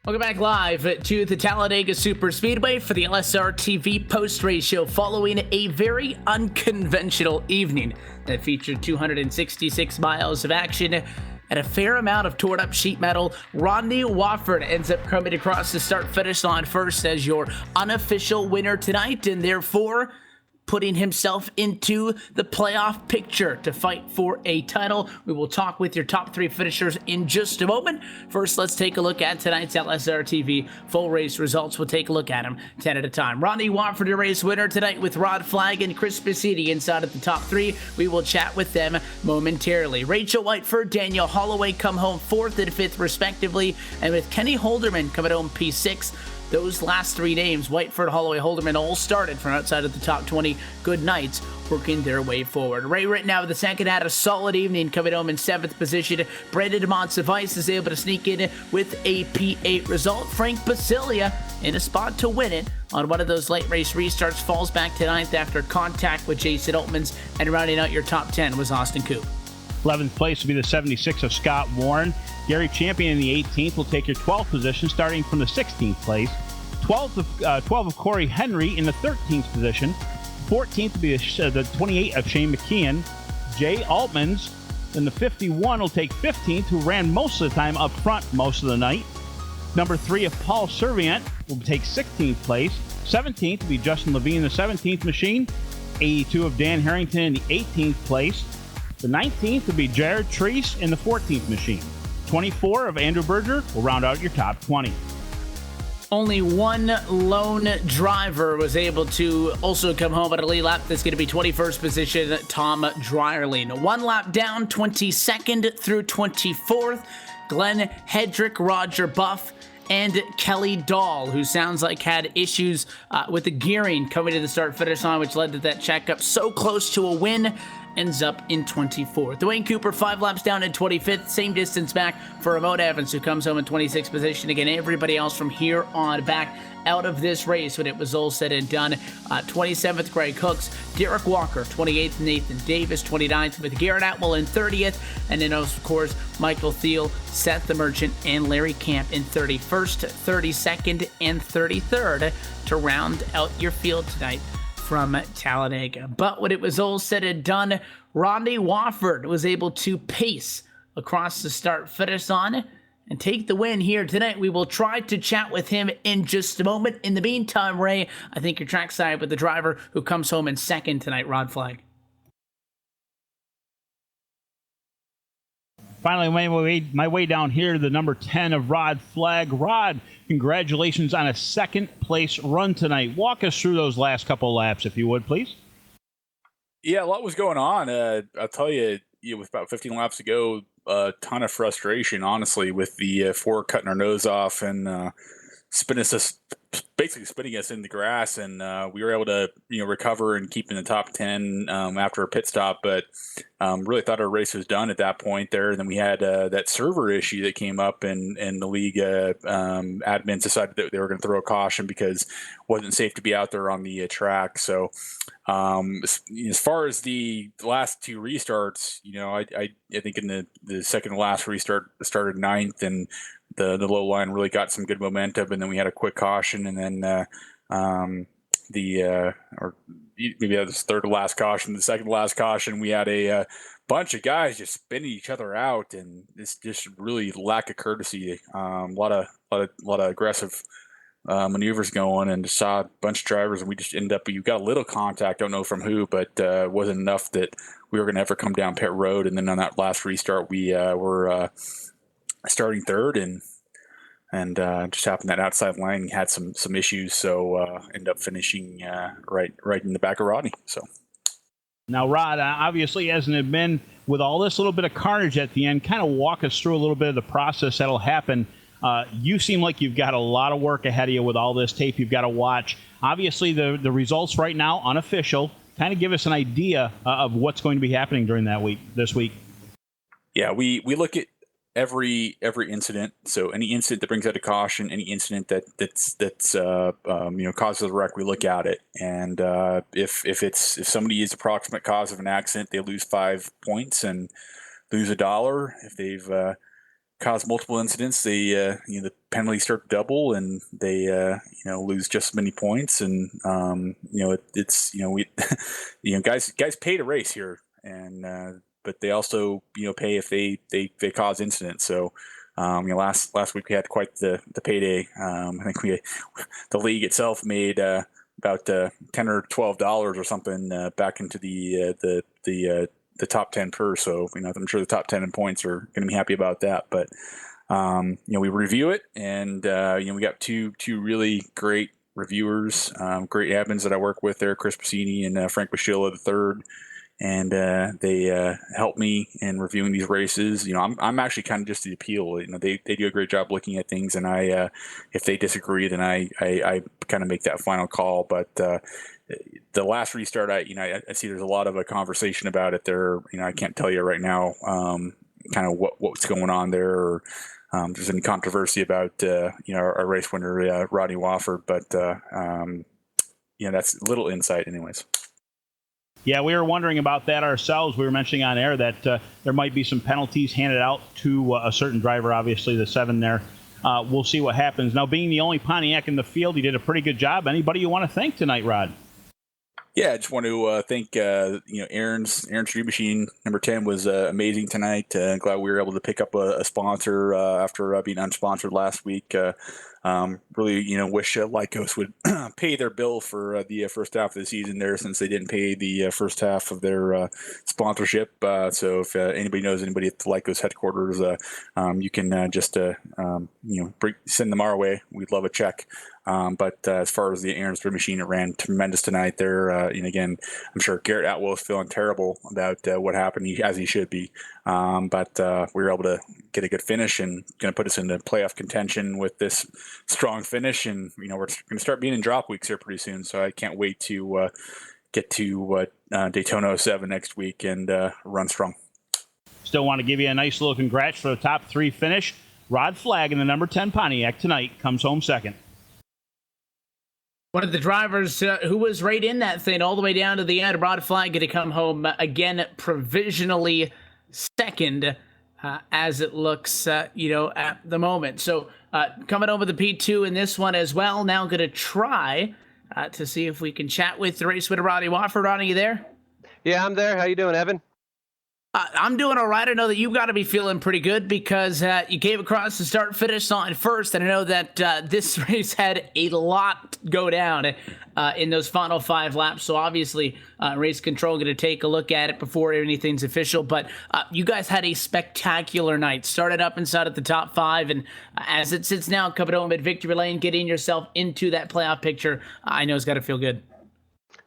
Welcome back live to the Talladega Superspeedway for the LSRTV post-race show following a very unconventional evening that featured 266 miles of action and a fair amount of torn-up sheet metal. Rodney Wofford ends up coming across the start-finish line first as your unofficial winner tonight, and therefore putting himself into the playoff picture to fight for a title. We will talk with your top 3 finishers in just a moment. First, let's take a look at tonight's LSRTV full race results. We'll take a look at them 10 at a time. Rodney Wofford, your race winner tonight with Rod Flagg and Chris Pacini inside of the top 3. We will chat with them momentarily. Rachel Whiteford, Daniel Holloway come home 4th and 5th respectively, and with Kenny Holderman coming home P6. Those last 3 names, Whiteford, Holloway, Holderman, all started from outside of the top 20. Good nights working their way forward. Ray Rittenau, the second, had a solid evening coming home in 7th position. Brandon Monsivice is able to sneak in with a P8 result. Frank Basilia in a spot to win it on one of those late race restarts, falls back to 9th after contact with Jason Altmans, and rounding out your top 10 was Austin Coop. 11th place will be the 76 of Scott Warren. Gary Champion in the 18th will take your 12th position, starting from the 16th place. 12 of Corey Henry in the 13th position. 14th will be the 28 of Shane McKeon. Jay Altmans in the 51 will take 15th, who ran most of the time up front most of the night. Number 3 of Paul Servient will take 16th place. 17th will be Justin Levine in the 17th machine. 82 of Dan Harrington in the 18th place. The 19th will be Jared Treese in the 14th machine. 24 of Andrew Berger will round out your top 20. Only one lone driver was able to also come home at a lead lap. That's going to be 21st position, Tom Dryerling. 1 lap down, 22nd through 24th, Glenn Hedrick, Roger Buff, and Kelly Dahl, who sounds like had issues with the gearing coming to the start-finish line, which led to that checkup so close to a win. Ends up in 24th. Dwayne Cooper, 5 laps down in 25th. Same distance back for Ramon Evans, who comes home in 26th position. Again, everybody else from here on back out of this race when it was all said and done. 27th, Greg Hooks. Derek Walker, 28th, Nathan Davis, 29th, with Garrett Atwell in 30th. And then, of course, Michael Thiel, Seth the Merchant, and Larry Camp in 31st, 32nd, and 33rd to round out your field tonight from Talladega. But when it was all said and done, Rodney Wofford was able to pace across the start-finish line and take the win here tonight. We will try to chat with him in just a moment. In the meantime, Ray, I think you're trackside with the driver who comes home in 2nd tonight, Rod Flagg. Finally, my way down here to the number 10 of Rod Flagg. Rod, congratulations on a 2nd place run tonight. Walk us through those last couple laps, if you would, please. Yeah, a lot was going on. I'll tell you, with about 15 laps to go, a ton of frustration, honestly, with the 4 cutting our nose off and basically spinning us in the grass, and we were able to recover and keep in the top 10 after a pit stop, but really thought our race was done at that point there. And then we had that server issue that came up, and the league admins decided that they were going to throw a caution because it wasn't safe to be out there on the track. So as far as the last 2 restarts, I think in the second to last restart started 9th, and the low line really got some good momentum, and then we had a quick caution, and then or maybe that was third to last caution, the second to last caution, we had a bunch of guys just spinning each other out, and it's just really lack of courtesy. A lot of aggressive maneuvers going, and just saw a bunch of drivers, and we just ended up, you got a little contact, don't know from who, but wasn't enough that we were going to ever come down pit road. And then on that last restart, we were starting 3rd, and just happened that outside line had some issues, so ended up finishing right in the back of Rodney. So now, Rod, obviously as an admin, with all this little bit of carnage at the end, kind of walk us through a little bit of the process that'll happen. You seem like you've got a lot of work ahead of you with all this tape you've got to watch. Obviously, the results right now, unofficial. Kind of give us an idea of what's going to be happening during this week. Yeah, we look at every incident. So any incident that brings out a caution, any incident that's causes a wreck, we look at it. And if somebody is the proximate cause of an accident, they lose 5 points and lose $1. If they've cause multiple incidents. They, the penalties start to double, and they, lose just as many points. And it's we, guys pay to race here, and but they also pay if they cause incidents. So. Last week we had quite the payday. I think the league itself made about $10 or $12 or something back into the top 10 purse. So I'm sure the top 10 in points are going to be happy about that. But we review it, and we got two really great reviewers, great admins that I work with there, Chris Pacini and Frank Bashilla III. And they help me in reviewing these races. I'm actually kind of just the appeal. They do a great job looking at things, and I if they disagree, then I kind of make that final call. But the last restart, I see there's a lot of a conversation about it there. I can't tell you right now kind of what's going on there, or there's any controversy about our race winner Rodney Wofford, but that's little insight, anyways. Yeah, we were wondering about that ourselves. We were mentioning on air that there might be some penalties handed out to a certain driver, obviously the 7 there. We'll see what happens. Now, being the only Pontiac in the field, he did a pretty good job. Anybody you want to thank tonight, Rod? Yeah, I just want to thank Aaron's Street Machine number 10 was amazing tonight. Glad we were able to pick up a sponsor after being unsponsored last week. Really, wish Lycos would pay their bill for the first half of the season there, since they didn't pay the first half of their sponsorship. So if anybody knows anybody at the Lycos headquarters, you can just send them our way. We'd love a check. But as far as the Aaron Street Machine, it ran tremendous tonight there. And again, I'm sure Garrett Atwell is feeling terrible about what happened, as he should be. But we were able to get a good finish, and going to put us into playoff contention with this strong finish. And we're going to start being in drop weeks here pretty soon. So I can't wait to get to Daytona 07 next week and run strong. Still want to give you a nice little congrats for the top 3 finish. Rod Flagg in the number 10 Pontiac tonight comes home second. One of the drivers who was right in that thing all the way down to the end, Rod Flagg, going to come home again provisionally second, as it looks, at the moment. So coming over the P2 in this one as well. Now going to try to see if we can chat with the race winner, Rodney Wofford. Rodney, you there? Yeah, I'm there. How you doing, Evan? I'm doing all right. I know that you've got to be feeling pretty good because you came across the start-finish line first, and I know that this race had a lot go down in those final 5 laps. So obviously, race control going to take a look at it before anything's official. But you guys had a spectacular night. Started up inside at the top 5, and as it sits now, coming home at victory lane, getting yourself into that playoff picture, I know it's got to feel good.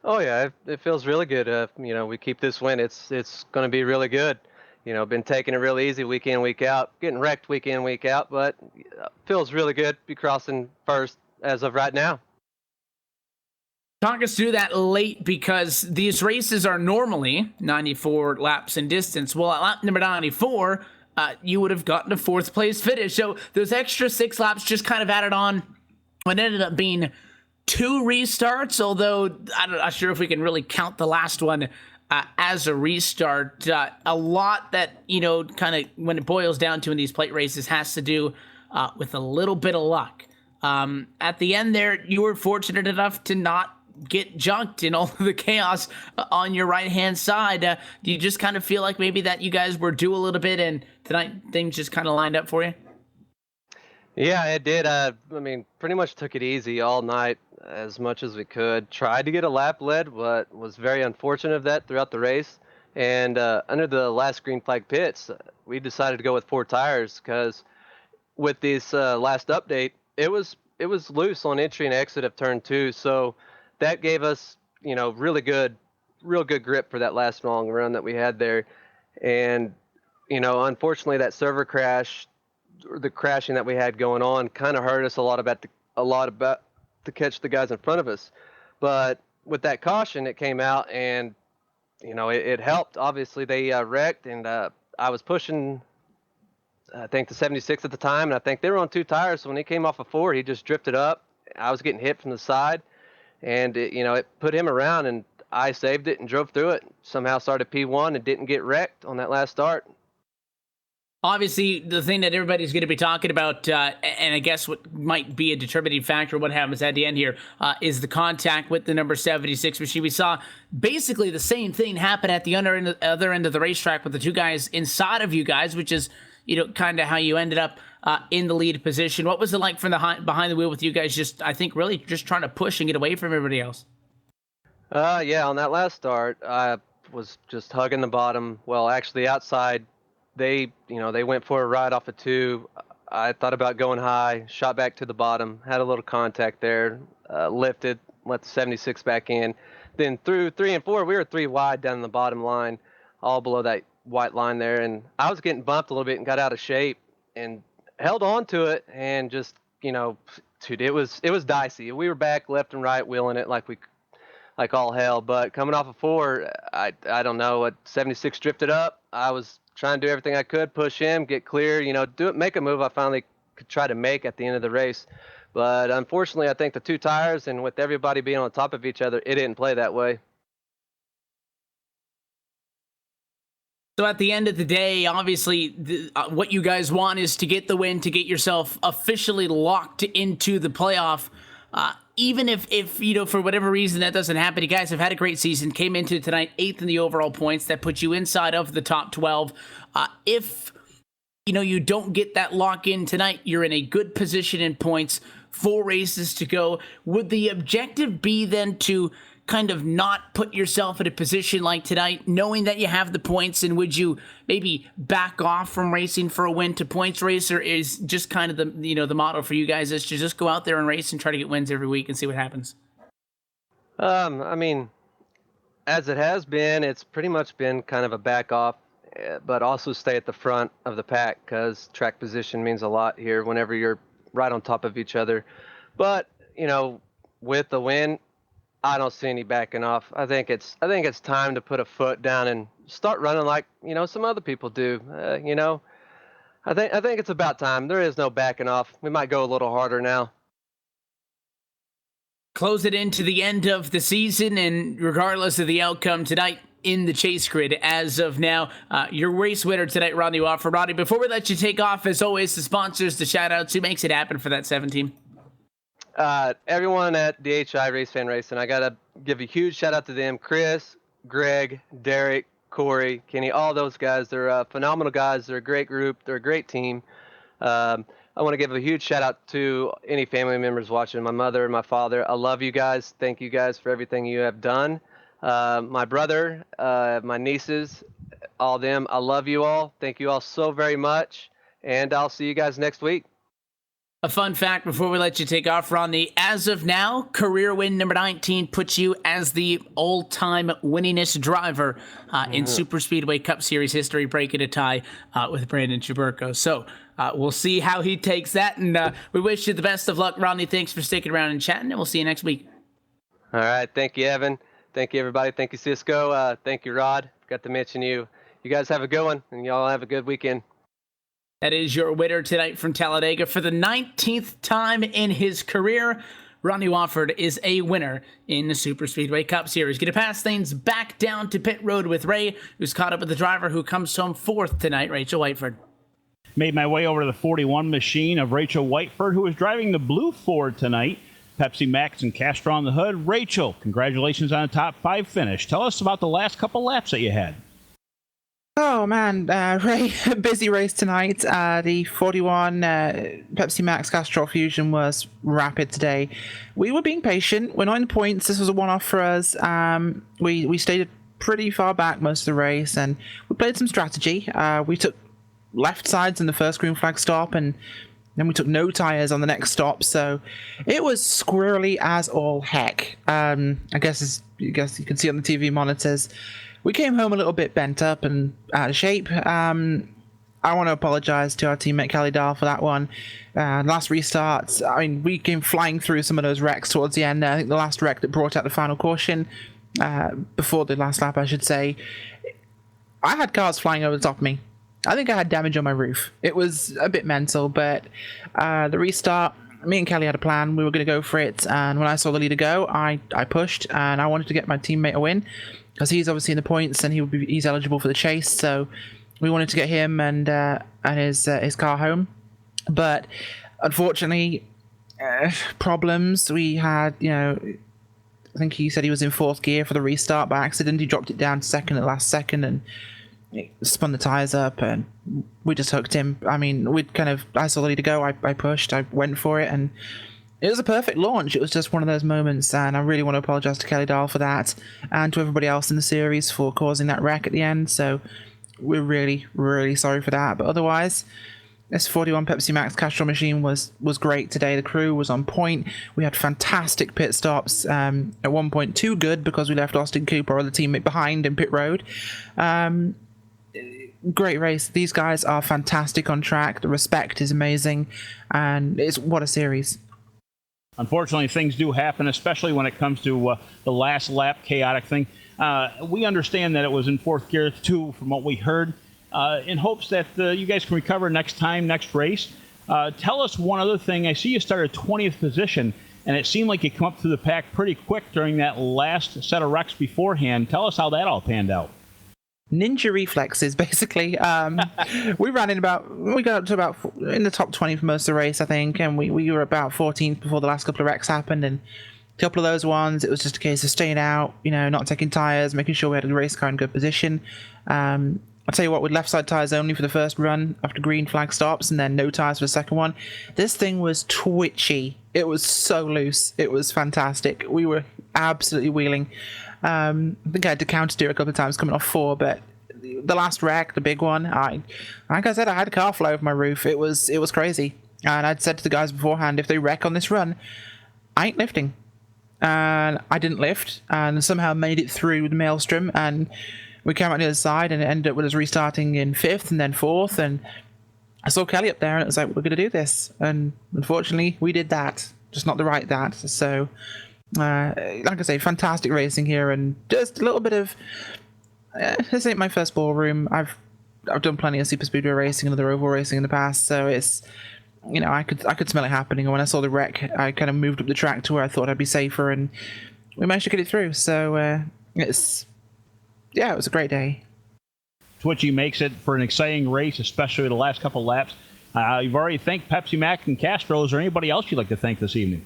Oh yeah, it feels really good. We keep this win. It's going to be really good. Been taking it real easy week in, week out, getting wrecked week in, week out, but feels really good to be crossing first as of right now. Talk us through that late, because these races are normally 94 laps in distance. Well, at lap number 94, you would have gotten a 4th place finish. So those extra 6 laps just kind of added on. What ended up being 2 restarts, although I'm not sure if we can really count the last one as a restart. A lot that, kind of when it boils down to in these plate races has to do with a little bit of luck. At the end there, you were fortunate enough to not get junked in all of the chaos on your right-hand side. Do you just kind of feel like maybe that you guys were due a little bit, and tonight things just kind of lined up for you? Yeah, it did. Pretty much took it easy all night as much as we could. Tried to get a lap led, but was very unfortunate of that throughout the race. And under the last green flag pits, we decided to go with 4 tires because with this last update, it was loose on entry and exit of turn 2. So that gave us, real good grip for that last long run that we had there. And, unfortunately, that server crash, the crashing that we had going on, kind of hurt us a lot about to catch the guys in front of us. But with that caution, it came out, and it helped. Obviously, they wrecked, and I was pushing, I think, the 76 at the time, and I think they were on 2 tires. So when he came off of 4, he just drifted up. I was getting hit from the side, and it put him around, and I saved it and drove through it. Somehow started P1 and didn't get wrecked on that last start. Obviously, the thing that everybody's going to be talking about, and I guess what might be a determining factor of what happens at the end here, is the contact with the number 76 machine. We saw basically the same thing happen at the other end of the racetrack with the two guys inside of you guys, which is, kind of how you ended up in the lead position. What was it like from behind the wheel with you guys I think, really just trying to push and get away from everybody else? Yeah, on that last start, I was just hugging the bottom. Well, actually, outside. They went for a ride off of 2. I thought about going high, shot back to the bottom, had a little contact there, lifted, let the 76 back in. Then through 3 and 4, we were 3 wide down the bottom line, all below that white line there. And I was getting bumped a little bit and got out of shape and held on to it. And just, dude, it was dicey. We were back left and right, wheeling it like all hell. But coming off of 4, I don't know, what 76 drifted up. I was trying to do everything I could, push him, get clear, make a move I finally could try to make at the end of the race. But unfortunately, I think the 2 tires and with everybody being on top of each other, it didn't play that way. So at the end of the day, obviously, what you guys want is to get the win, to get yourself officially locked into the playoff. Even if for whatever reason that doesn't happen, you guys have had a great season, came into tonight 8th in the overall points. That puts you inside of the top 12. If you don't get that lock in tonight, you're in a good position in points, 4 races to go. Would the objective be then to kind of not put yourself in a position like tonight, knowing that you have the points, and would you maybe back off from racing for a win to points race, or is just kind of the motto for you guys is to just go out there and race and try to get wins every week and see what happens? I mean, as it has been, it's pretty much been kind of a back off, but also stay at the front of the pack, because track position means a lot here whenever you're right on top of each other. But with the win, I don't see any backing off. I think it's time to put a foot down and start running like some other people do. I think it's about time. There is no backing off. We might go a little harder now. Close it into the end of the season, and regardless of the outcome tonight in the chase grid, as of now, your race winner tonight, Rodney Wofford. Rodney, before we let you take off, as always, the sponsors, the shout-outs, who makes it happen for that 7 team? Everyone at DHI Race Fan Racing, I gotta give a huge shout out to them. Chris, Greg, Derek, Corey, Kenny, all those guys. They're phenomenal guys. They're a great group. They're a great team. I want to give a huge shout out to any family members watching. My mother and my father. I love you guys. Thank you guys for everything you have done. My brother, my nieces, all them. I love you all. Thank you all so very much. And I'll see you guys next week. A fun fact before we let you take off, Rodney, as of now, career win number 19 puts you as the all-time winningest driver in Superspeedway Cup Series history, breaking a tie with Brandon Chuberko. So we'll see how he takes that, and we wish you the best of luck, Rodney. Thanks for sticking around and chatting, and we'll see you next week. All right. Thank you, Evan. Thank you, everybody. Thank you, Cisco. Thank you, Rod. Forgot to mention you. You guys have a good one, and y'all have a good weekend. That is your winner tonight from Talladega. For the 19th time in his career, Rodney Wofford is a winner in the Superspeedway Cup Series. Going to pass things back down to pit road with Ray, who's caught up with the driver who comes home 4th tonight, Rachel Whiteford. Made my way over to the 41 machine of Rachel Whiteford, who is driving the blue Ford tonight. Pepsi Max and Castro on the hood. Rachel, congratulations on a top 5 finish. Tell us about the last couple laps that you had. Oh man, Ray, busy race tonight. The 41 Pepsi Max Castrol Fusion was rapid today. We were being patient. We're not in points. This was a one-off for us. We stayed pretty far back most of the race, and we played some strategy. We took left sides in the first green flag stop, and then we took no tires on the next stop. So it was squirrely as all heck. I guess you can see on the TV monitors. We came home a little bit bent up and out of shape. I want to apologize to our teammate Kelly Dahl for that one. Last restart, I mean, we came flying through some of those wrecks towards the end. I think the last wreck that brought out the final caution, before the last lap, I should say, I had cars flying over the top of me. I think I had damage on my roof. It was a bit mental, but the restart, me and Kelly had a plan. We were going to go for it, and when I saw the leader go, I pushed, and I wanted to get my teammate a win, because he's obviously in the points and he's eligible for the chase. So we wanted to get him and his car home, but unfortunately, problems. We had, I think he said he was in 4th gear for the restart by accident. He dropped it down to 2nd at last second and spun the tires up, and we just hooked him. I mean, I saw the leader go, I pushed, I went for it, and it was a perfect launch. It was just one of those moments, and I really want to apologize to Kelly Dahl for that, and to everybody else in the series for causing that wreck at the end. So we're really, really sorry for that. But otherwise, this 41 Pepsi Max Castrol machine was great today. The crew was on point. We had fantastic pit stops. At one point, too good because we left Austin Cooper, our other teammate, behind in pit road. Great race. These guys are fantastic on track. The respect is amazing, and what a series. Unfortunately, things do happen, especially when it comes to the last lap chaotic thing. We understand that it was in 4th gear too, from what we heard, in hopes that you guys can recover next race. Tell us one other thing. I see you started 20th position, and it seemed like you come up through the pack pretty quick during that last set of wrecks beforehand. Tell us how that all panned out. Ninja reflexes, basically. We got up to about in the top 20 for most of the race, I think, and we were about 14th before the last couple of wrecks happened, and a couple of those ones, it was just a case of staying out, not taking tires, making sure we had the race car in good position. I'll tell you what, with left side tires only for the first run after green flag stops, and then no tires for the second one, this thing was twitchy. It was so loose. It was fantastic. We were absolutely wheeling. I think I had to counter steer a couple of times coming off 4, but the last wreck, the big one, like I said, I had a car fly over my roof. It was crazy. And I'd said to the guys beforehand, if they wreck on this run, I ain't lifting. And I didn't lift, and somehow made it through the maelstrom, and we came out the other side, and it ended up with us restarting in 5th and then 4th, and I saw Kelly up there, and it was like, we're going to do this. And unfortunately, we did that. Just not the right that. So, like I say, fantastic racing here, and just a little bit of... this ain't my first ballroom. I've done plenty of Superspeedway racing and other oval racing in the past, so it's... I could smell it happening, and when I saw the wreck, I kind of moved up the track to where I thought I'd be safer, and we managed to get it through. So, it was a great day. Twitchy makes it for an exciting race, especially the last couple laps. You've already thanked Pepsi Max and Castro. Is there anybody else you'd like to thank this evening?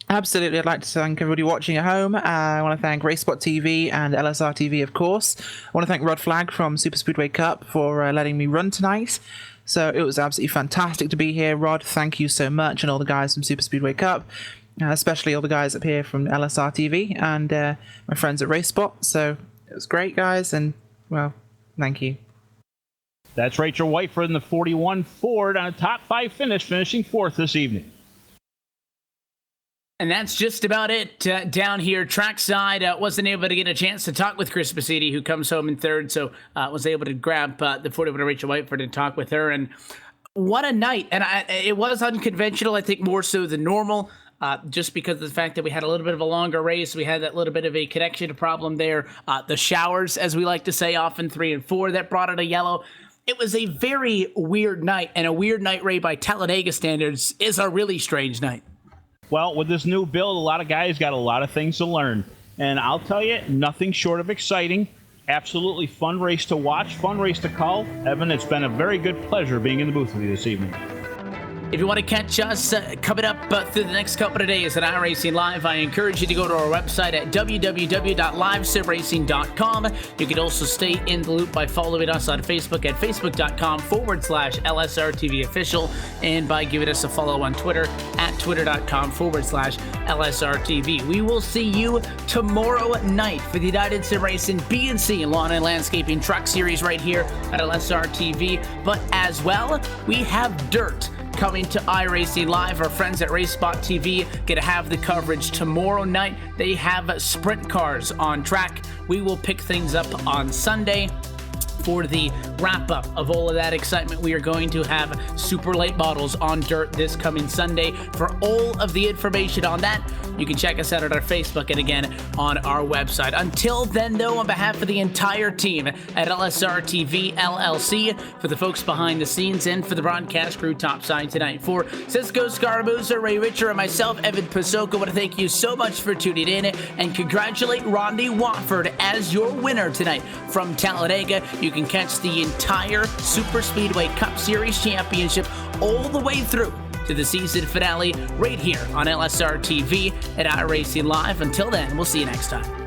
Absolutely. I'd like to thank everybody watching at home. I want to thank RaceSpot TV and LSRTV, of course. I want to thank Rod Flagg from Superspeedway Cup for letting me run tonight. So it was absolutely fantastic to be here. Rod, thank you so much, and all the guys from Superspeedway Cup, especially all the guys up here from LSRTV and my friends at RaceSpot. So it was great, guys, and, well, thank you. That's Rachel Whiteford in the 41 Ford on a top 5 finish, finishing 4th this evening. And that's just about it down here trackside. Wasn't able to get a chance to talk with Chris Basidi, who comes home in 3rd, so was able to grab the 41 Rachel Whiteford and talk with her. And what a night. And it was unconventional, I think, more so than normal, just because of the fact that we had a little bit of a longer race. We had that little bit of a connection problem there. The showers, as we like to say, off in 3 and 4, that brought it a yellow. It was a very weird night, and a weird night, Ray, by Talladega standards, is a really strange night. Well, with this new build, a lot of guys got a lot of things to learn. And I'll tell you, nothing short of exciting. Absolutely fun race to watch, fun race to call. Evan, it's been a very good pleasure being in the booth with you this evening. If you want to catch us coming up through the next couple of days at iRacing Live, I encourage you to go to our website at www.livesimracing.com. You can also stay in the loop by following us on Facebook at facebook.com/LSRTV official, and by giving us a follow on Twitter at twitter.com/LSRTV. We will see you tomorrow night for the United Sim Racing B&C Lawn and Landscaping Truck Series right here at LSRTV. But as well, we have dirt coming to iRacing Live. Our friends at RaceSpot TV get to have the coverage tomorrow night. They have sprint cars on track. We will pick things up on Sunday. For the wrap-up of all of that excitement, we are going to have super late models on dirt this coming Sunday. For all of the information on that, you can check us out at our Facebook and again on our website. Until then, though, on behalf of the entire team at LSRTV LLC, for the folks behind the scenes and for the broadcast crew topside tonight, for Cisco Scaramuza, Ray Richer, and myself, Evan Pasoko, I want to thank you so much for tuning in and congratulate Rodney Watford as your winner tonight from Talladega. You you can catch the entire Superspeedway Cup Series Championship all the way through to the season finale right here on LSRTV at iRacing Live. Until then, we'll see you next time.